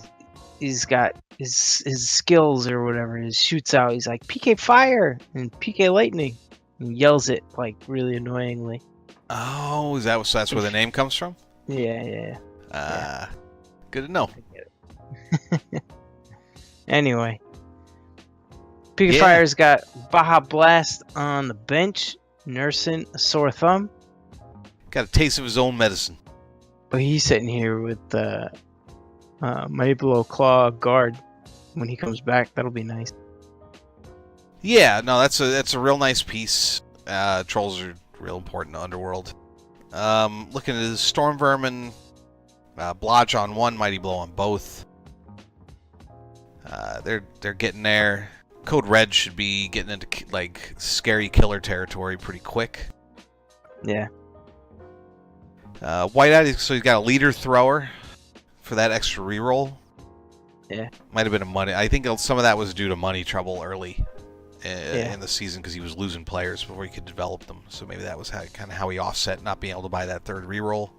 He's got his skills or whatever. He shoots out. He's like PK Fire and PK Lightning. And yells it like really annoyingly. Oh, that's where the name comes from? Yeah. Good to know. Anyway, PK Fire's got Baja Blast on the bench, nursing a sore thumb. Got a taste of his own medicine. But he's sitting here with the Mighty Blow Claw guard. When he comes back, that'll be nice. Yeah, no, that's a real nice piece. Trolls are real important to Underworld. Looking at his Storm Vermin, Blodge on one, Mighty Blow on both. They're getting there. Code Red should be getting into like scary killer territory pretty quick. Yeah. White-Eyed, so he's got a leader thrower for that extra reroll. Yeah. Might have been a money. I think some of that was due to money trouble early in the season because he was losing players before he could develop them. So maybe that was kind of how he offset not being able to buy that third reroll.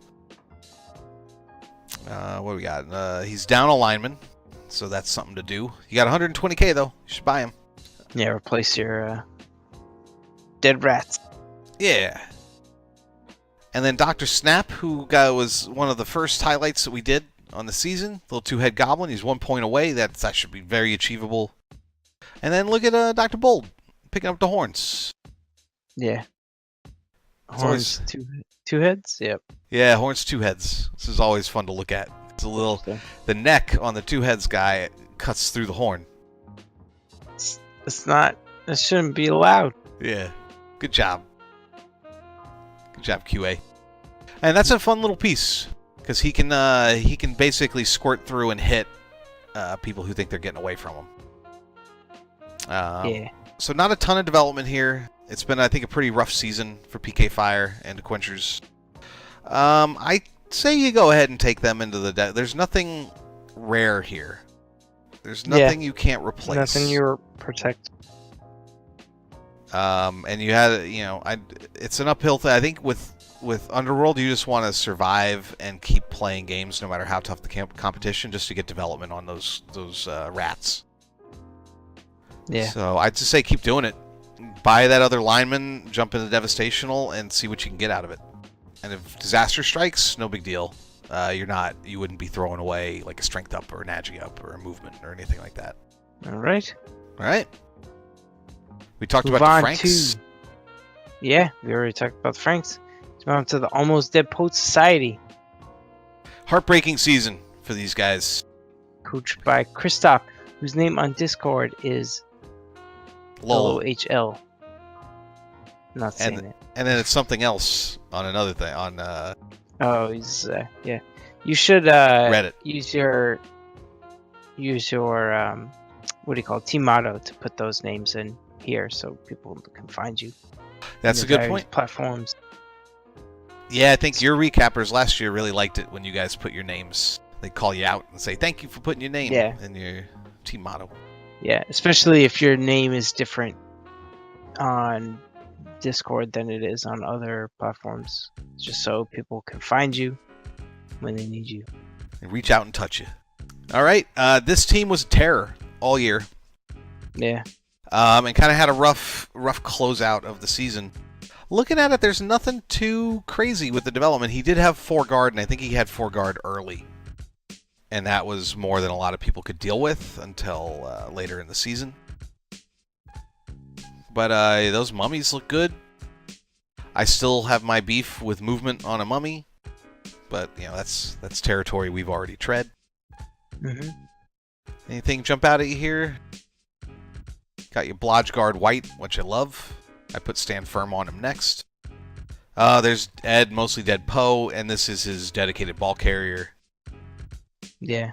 What do we got? He's down a lineman, so that's something to do. You got 120k though. You should buy him. Yeah, replace your dead rats. Yeah. And then Dr. Snap, who was one of the first highlights that we did on the season. Little 2-head goblin. He's 1 point away. That should be very achievable. And then look at Dr. Bold picking up the horns. Yeah. Horns, two heads? Yep. Yeah, horns, 2 heads. This is always fun to look at. It's a little... The neck on the 2 heads guy cuts through the horn. It's not... It shouldn't be allowed. Yeah. Good job. Good job, QA. And that's a fun little piece. Because he can basically squirt through and hit people who think they're getting away from him. Yeah. So not a ton of development here. It's been, I think, a pretty rough season for PK Fire and the Quenchers. I say you go ahead and take them into the... There's nothing rare here. There's nothing you can't replace. Nothing you protect. And you had, it's an uphill thing. I think with Underworld, you just want to survive and keep playing games no matter how tough the competition, just to get development on those rats. Yeah. So I'd just say keep doing it. Buy that other lineman, jump into Devastational, and see what you can get out of it. And if disaster strikes, no big deal. You wouldn't be throwing away like a strength up or an agi up or a movement or anything like that. All right. All right. We talked about the Franks. Yeah, we already talked about the Franks. Let's move on to the Almost Dead Poet Society. Heartbreaking season for these guys. Coached by Christoph, whose name on Discord is LOHL. Not saying it. And then it's something else on another thing. Oh, he's yeah. You should Reddit. use your what do you call it? Team motto to put those names in here so people can find you. That's a good point. Platforms. Yeah, I think your recappers last year really liked it when you guys put your names. They call you out and say thank you for putting your name in your team motto. Yeah, especially if your name is different on Discord than it is on other platforms, just so people can find you when they need you. And reach out and touch you. All right, this team was terror all year. Yeah. And kind of had a rough closeout of the season. Looking at it, there's nothing too crazy with the development. He did have 4 guard, and I think he had 4 guard early. And that was more than a lot of people could deal with until later in the season. But those mummies look good. I still have my beef with movement on a mummy. But, you know, that's territory we've already tread. Mm-hmm. Anything jump out at you here? Got your Blodge Guard White, which I love. I put Stand Firm on him next. There's Ed, mostly dead Poe, and this is his dedicated ball carrier. Yeah.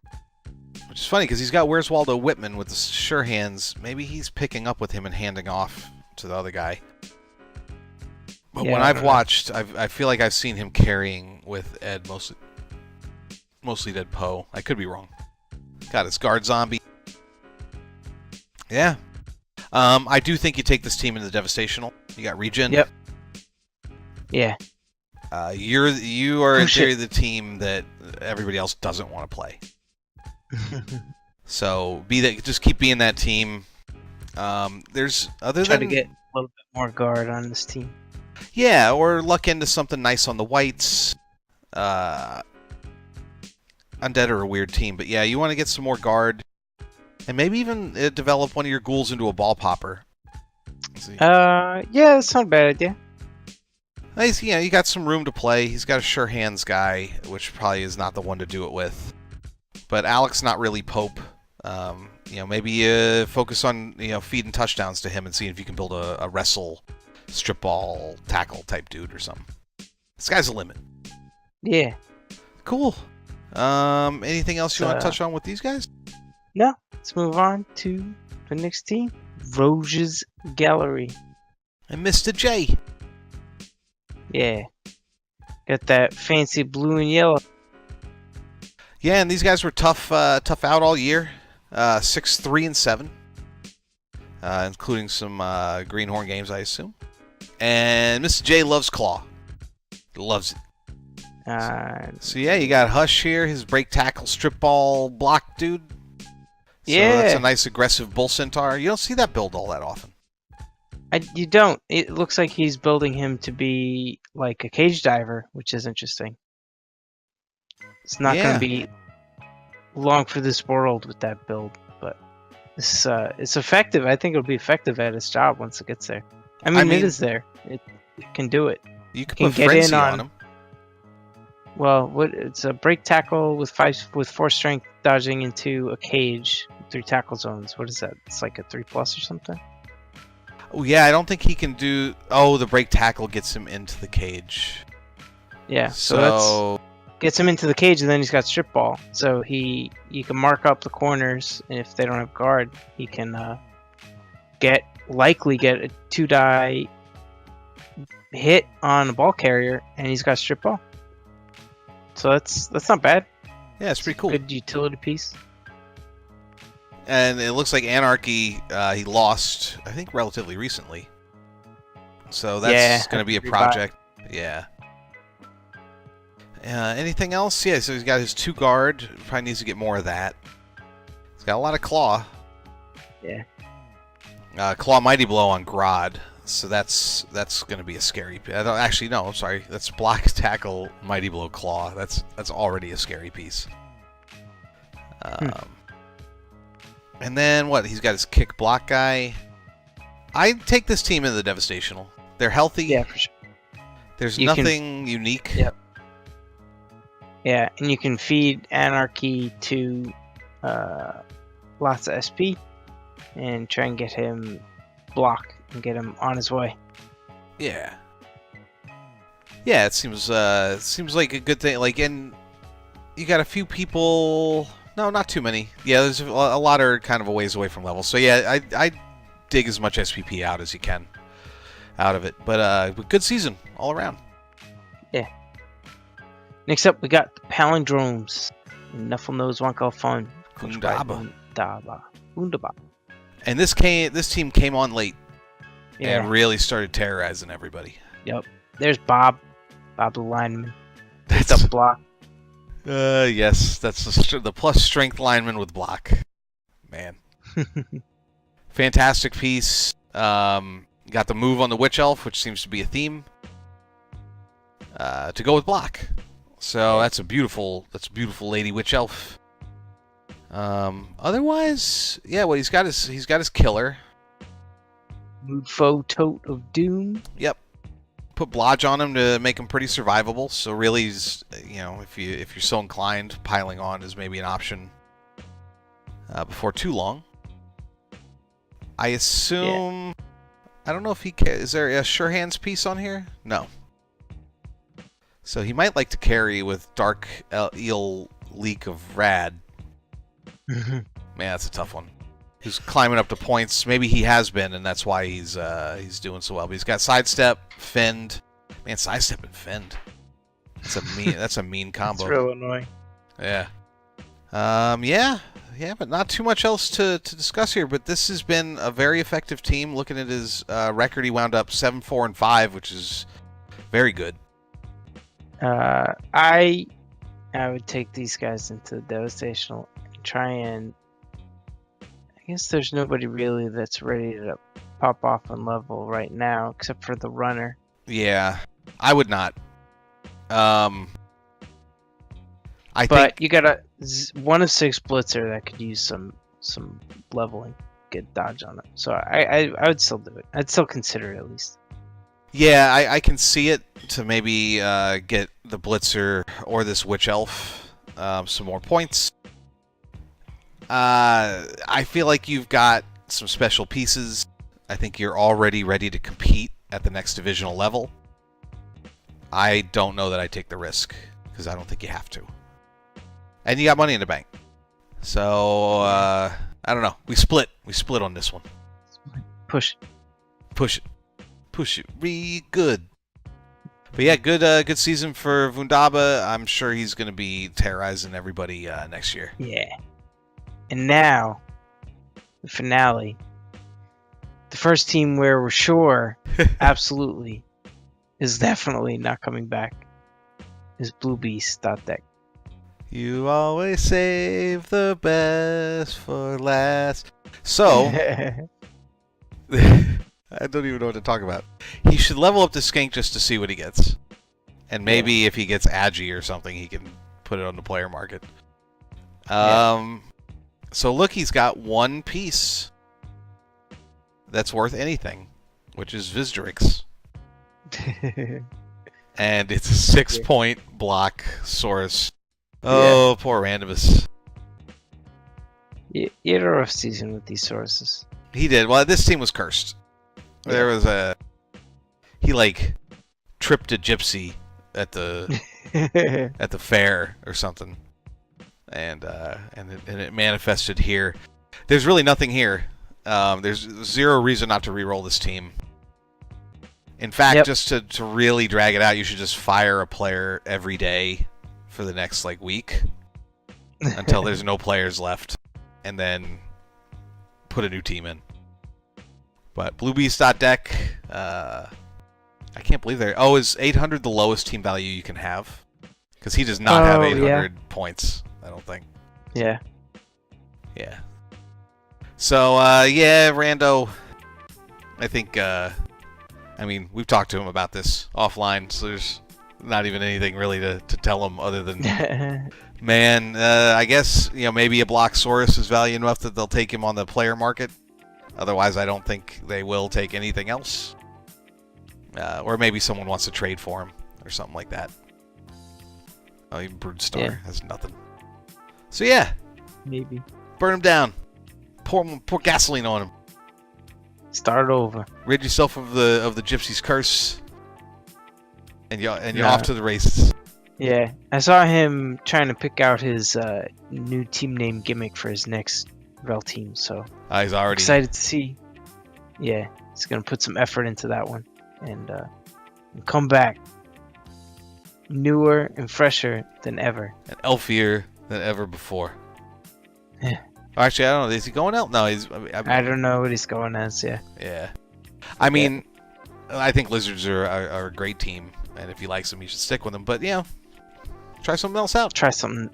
Which is funny, because he's got Where's Waldo Whitman with the sure hands. Maybe he's picking up with him and handing off to the other guy. But Yeah, when I I've don't know. watched, I feel like I've seen him carrying with Ed, mostly dead Poe. I could be wrong. Got his guard zombie. Yeah. I do think you take this team into the Devastational. You got Regen. Yep. Yeah. You are in Push theory it. the team that everybody else doesn't want to play. So just keep being that team. There's other Try than to get a little bit more guard on this team. yeah, or luck into something nice on the whites. Undead are a weird team, but yeah, you want to get some more guard, and maybe even develop one of your ghouls into a ball popper. See. Yeah, that's not a bad idea. Nice, you got some room to play. He's got a sure hands guy, which probably is not the one to do it with. But Alex not really Pope. Maybe focus on feeding touchdowns to him and seeing if you can build a wrestle, strip ball, tackle type dude or something. Sky's the limit. Yeah. Cool. Anything else you want to touch on with these guys? No. Let's move on to the next team, Rouges Gallery. And Mr. J. Yeah. Got that fancy blue and yellow. Yeah, and these guys were tough out all year. 6-3-7, including some Greenhorn games, I assume. And Mr. J loves Claw. Loves it. So yeah, you got Hush here, his break tackle, strip ball, block dude. So that's a nice aggressive bull centaur. You don't see that build all that often. You don't. It looks like he's building him to be like a cage diver, which is interesting. It's not going to be long for this world with that build, but it's effective. I think it'll be effective at its job once it gets there. I mean it is there. It can do it. You can put frenzy on him. Well, it's a break tackle with 4 strength, dodging into a cage, 3 tackle zones. What is that? It's like a 3+ or something. Oh yeah, I don't think he can do. Oh, the break tackle gets him into the cage. Yeah, so that's gets him into the cage, and then he's got strip ball. So you can mark up the corners, and if they don't have guard, he can likely get a 2-die hit on a ball carrier, and he's got strip ball. So that's not bad. Yeah, it's pretty cool. Good utility piece. And it looks like Anarchy he lost, I think, relatively recently. So that's going to be a project. Yeah. Anything else? Yeah, so he's got his 2 guard. Probably needs to get more of that. He's got a lot of claw. Yeah. Claw Mighty Blow on Grodd. So that's going to be a scary. Actually, no, I'm sorry. That's block, tackle, Mighty Blow, claw. That's already a scary piece. And then what? He's got his kick block guy. I take this team into the Devastational. They're healthy. Yeah, for sure. There's nothing unique. Yep. Yeah, and you can feed Anarchy to lots of SP and try and get him block and get him on his way. Yeah. Yeah, it seems like a good thing. Like, and you got a few people. No, not too many. Yeah, there's a lot are kind of a ways away from level. So yeah, I dig as much SPP out as you can out of it. But good season all around. Yeah. Next up, we got the Palindromes. Nuffle knows Wonk fun. Undaba. Undaba. And this team came on late. and really started terrorizing everybody. Yep. There's Bob the lineman. That's The block. yes, that's the plus strength lineman with block. Man. Fantastic piece. Got the move on the Witch Elf, which seems to be a theme. To go with block. So that's a beautiful Lady Witch Elf. Otherwise, yeah, well he's got his killer. Mood foe tote of doom. Yep. Put blodge on him to make him pretty survivable. So really, if you're so inclined, piling on is maybe an option before too long. I assume. Yeah. I don't know if he is there a sure hands piece on here? No. So he might like to carry with Dark Eel Leak of Rad. Man, that's a tough one. He's climbing up to points. Maybe he has been, and that's why he's doing so well. But he's got sidestep, fend. Man, sidestep and fend. That's a mean combo. It's real annoying. Yeah. Yeah, but not too much else to discuss here. But this has been a very effective team. Looking at his record, he wound up 7-4-5, which is very good. I would take these guys into Devastational and try and. I guess there's nobody really that's ready to pop off on level right now, except for the runner. Yeah, I would not. But you got a 1 of 6 blitzer that could use some leveling, get dodge on it. So I would still do it. I'd still consider it at least. Yeah, I can see it to maybe get the blitzer or this witch elf some more points. I feel like you've got some special pieces. I think you're already ready to compete at the next divisional level. I don't know that I take the risk because I don't think you have to. And you got money in the bank. So, I don't know. We split on this one. Push it re good. But yeah, good season for Vundaba. I'm sure he's going to be terrorizing everybody next year. Yeah. And now, the finale. The first team where we're sure, absolutely, is definitely not coming back, is bluebeasts.dec. You always save the best for last. So, I don't even know what to talk about. He should level up the skink just to see what he gets. And maybe if he gets Agi or something, he can put it on the player market. So look, he's got one piece that's worth anything, which is Vizdrix. And it's a 6-point block source. Oh, poor Randomus. You had a rough season with these sources. He did. Well, this team was cursed. Yeah. There was he tripped a gypsy at the at the fair or something. And it manifested here. There's really nothing here. There's zero reason not to reroll this team. In fact, just to really drag it out, you should just fire a player every day for the next week until there's no players left, and then put a new team in. But bluebeasts.dec, I can't believe they're... Oh, is 800 the lowest team value you can have? Because he does not have 800 points, I don't think. Yeah. Yeah. So, Rando, I think, we've talked to him about this offline, so there's not even anything really to tell him other than, man, I guess, maybe a Blocksaurus is value enough that they'll take him on the player market. Otherwise, I don't think they will take anything else. Or maybe someone wants to trade for him or something like that. Oh, even Broodstar has nothing. So yeah, maybe burn him down. Pour gasoline on him. Start over. Rid yourself of the gypsy's curse, and you're off to the races. Yeah, I saw him trying to pick out his new team name gimmick for his next Rel team. So he's already excited to see. Yeah, he's gonna put some effort into that one and come back newer and fresher than ever. And elfier than ever before. Yeah. Actually, I don't know. Is he going elf? No, he's... I don't know what he's going as, yeah. Yeah. I mean, I think lizards are a great team, and if he likes them, you should stick with them. But try something else out. Try something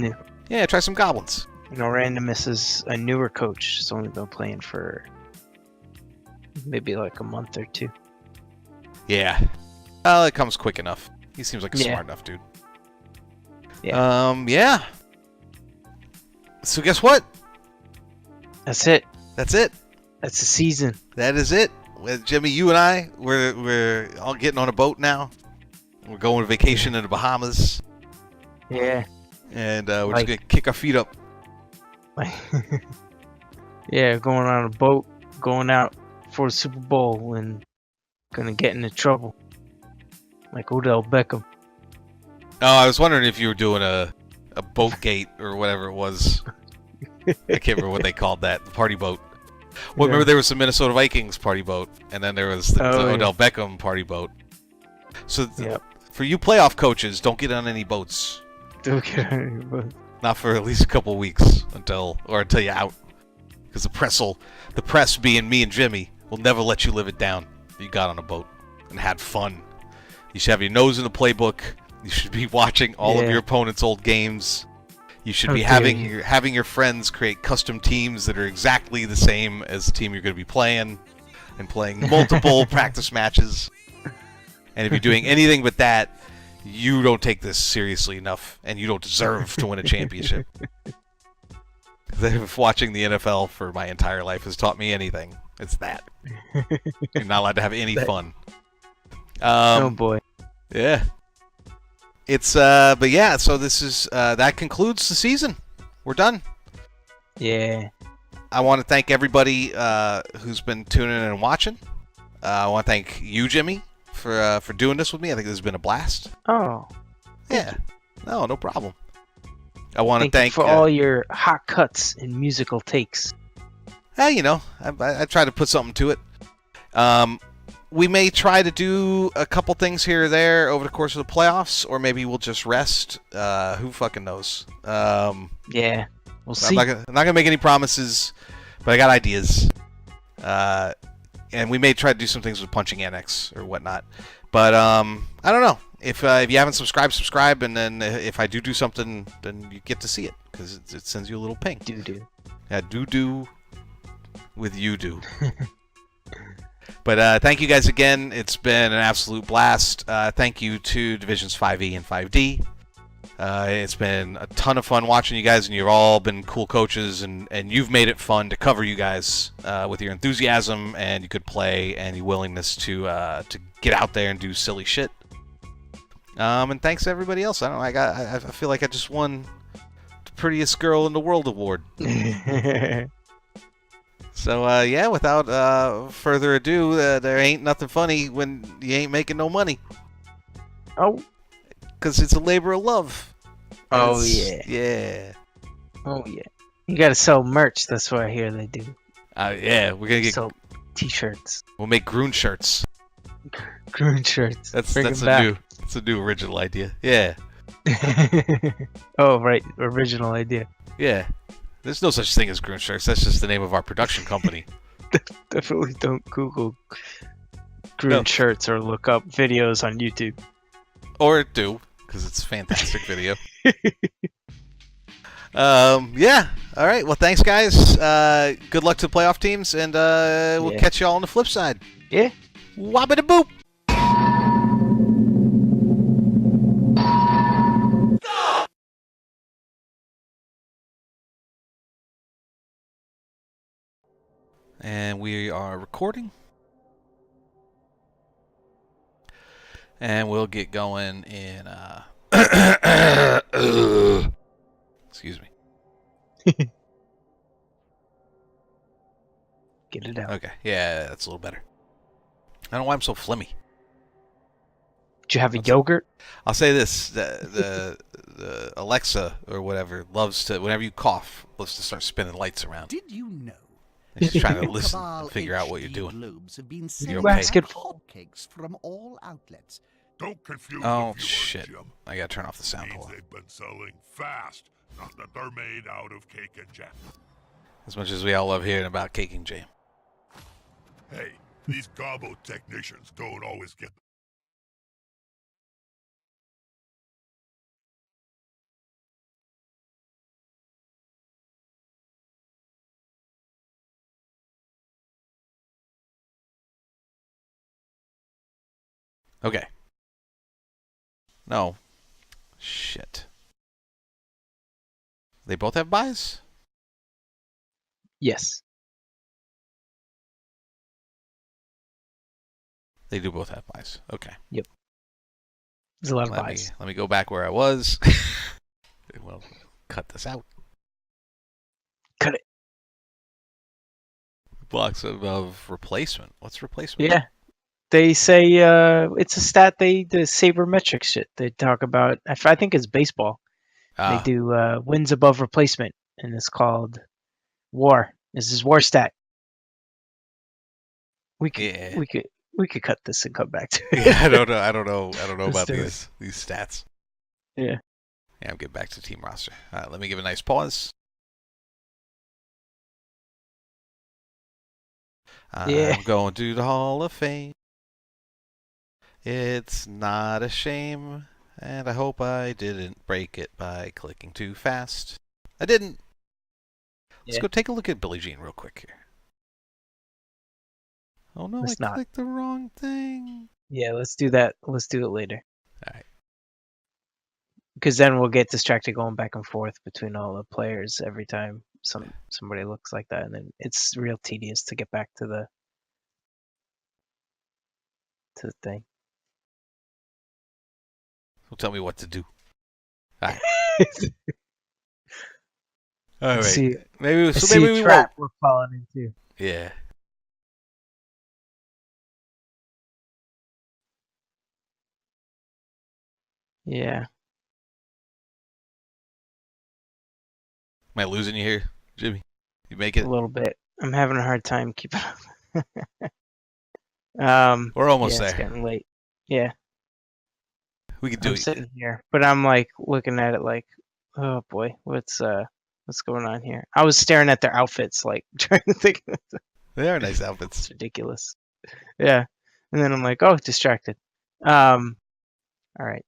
new. Yeah, try some goblins. Randomness is a newer coach. He's only been playing for maybe like a month or two. Yeah. Well, it comes quick enough. He seems like a smart enough dude. Yeah. Yeah. So guess what? That's it. That's it. That's the season. That is it. With Jimmy, you and I, we're all getting on a boat now. We're going on vacation in the Bahamas. Yeah. And we're just going to kick our feet up. Yeah, going on a boat, going out for the Super Bowl and gonna get into trouble. Like Odell Beckham. Oh, I was wondering if you were doing a boat gate or whatever it was. I can't remember what they called that. The party boat. Well, remember there was the Minnesota Vikings party boat, and then there was the Odell Beckham party boat. So for you playoff coaches, don't get on any boats. Don't get on any boats. Not for at least a couple weeks until you're out. Because the press being me and Jimmy, will never let you live it down. You got on a boat and had fun. You should have your nose in the playbook. You should be watching all of your opponent's old games. You should be having your friends create custom teams that are exactly the same as the team you're going to be playing, and playing multiple practice matches. And if you're doing anything but that, you don't take this seriously enough, and you don't deserve to win a championship. Watching the NFL for my entire life has taught me anything. It's that. You're not allowed to have any fun. Oh boy. Yeah. It's but yeah, so this is that concludes the season. We're done. Yeah. I want to thank everybody who's been tuning in and watching. I want to thank you, Jimmy, for doing this with me. I think this has been a blast. Oh. Yeah. No problem. I want to thank you for all your hot cuts and musical takes. I try to put something to it. We may try to do a couple things here or there over the course of the playoffs, or maybe we'll just rest. Who fucking knows? Yeah, we'll see. I'm not gonna make any promises, but I got ideas. And we may try to do some things with Punching Annex or whatnot. But I don't know. If you haven't subscribe, and then if I do something, then you get to see it, because it sends you a little ping. Do. Yeah, do with you do. But thank you guys again. It's been an absolute blast. Thank you to Divisions 5E and 5D. It's been a ton of fun watching you guys, and you've all been cool coaches, and you've made it fun to cover you guys with your enthusiasm and your good play and your willingness to get out there and do silly shit. And thanks to everybody else. I don't know. I feel like I just won the Prettiest Girl in the World award. So yeah, without further ado, there ain't nothing funny when you ain't making no money. Oh, because it's a labor of love. Oh yeah. Yeah. Oh yeah. You gotta sell merch. That's what I hear they do. Yeah, we're gonna sell T-shirts. We'll make Groon shirts. Groon shirts. That's a new original idea. Yeah. Oh right, original idea. Yeah. There's no such thing as Groon shirts. That's just the name of our production company. Definitely don't Google Groon shirts or look up videos on YouTube. Or do, because it's a fantastic video. Yeah. All right. Well, thanks, guys. Good luck to the playoff teams, and we'll catch you all on the flip side. Yeah. Wabbity boop. And we are recording. And we'll get going in excuse me. Get it out. Okay. Yeah, that's a little better. I don't know why I'm so phlegmy. Did you have a yogurt? I'll say this: the Alexa or whatever loves to, whenever you cough, loves to start spinning lights around. Did you know? She's trying to listen and figure out what you're doing. Have been You're okay. hotcakes from all outlets. Don't confuse Oh the viewers, shit! Jim. I gotta turn off the sound. Means they've been selling fast, not that they're made out of cake and jam. As much as we all love hearing about cake and jam. Hey, These combo technicians don't always get. Okay. No. Shit. They both have buys? Yes. They do both have buys. Okay. Yep. There's a lot of buys. Let me go back where I was. Well, cut this out. Cut it. Blocks of replacement. What's replacement? Yeah. They say it's a stat the sabermetric shit. They talk about. I think it's baseball. They do wins above replacement, and it's called WAR. This is WAR stat. We could cut this and come back to it. Yeah, I don't know about Let's these stats. Yeah. Yeah, I'm getting back to team roster. Let me give a nice pause. Yeah. I'm going to the Hall of Fame. It's not a shame, and I hope I didn't break it by clicking too fast. I didn't. Let's go take a look at Billie Jean real quick here. Oh no, I clicked the wrong thing. Yeah, let's do that. Let's do it later. All right. Because then we'll get distracted going back and forth between all the players every time somebody looks like that, and then it's real tedious to get back to the thing. Well, tell me what to do. All right. All right. See, maybe we won't. We're falling into. Yeah. Yeah. Am I losing you here, Jimmy? You make it? A little bit. I'm having a hard time keeping up. We're almost there. It's getting late. Yeah. We could do I'm it. sitting here, but I'm like looking at it like, oh boy, what's going on here? I was staring at their outfits, like trying to think. They are nice outfits. It's ridiculous. Yeah. And then I'm like, oh, distracted. All right.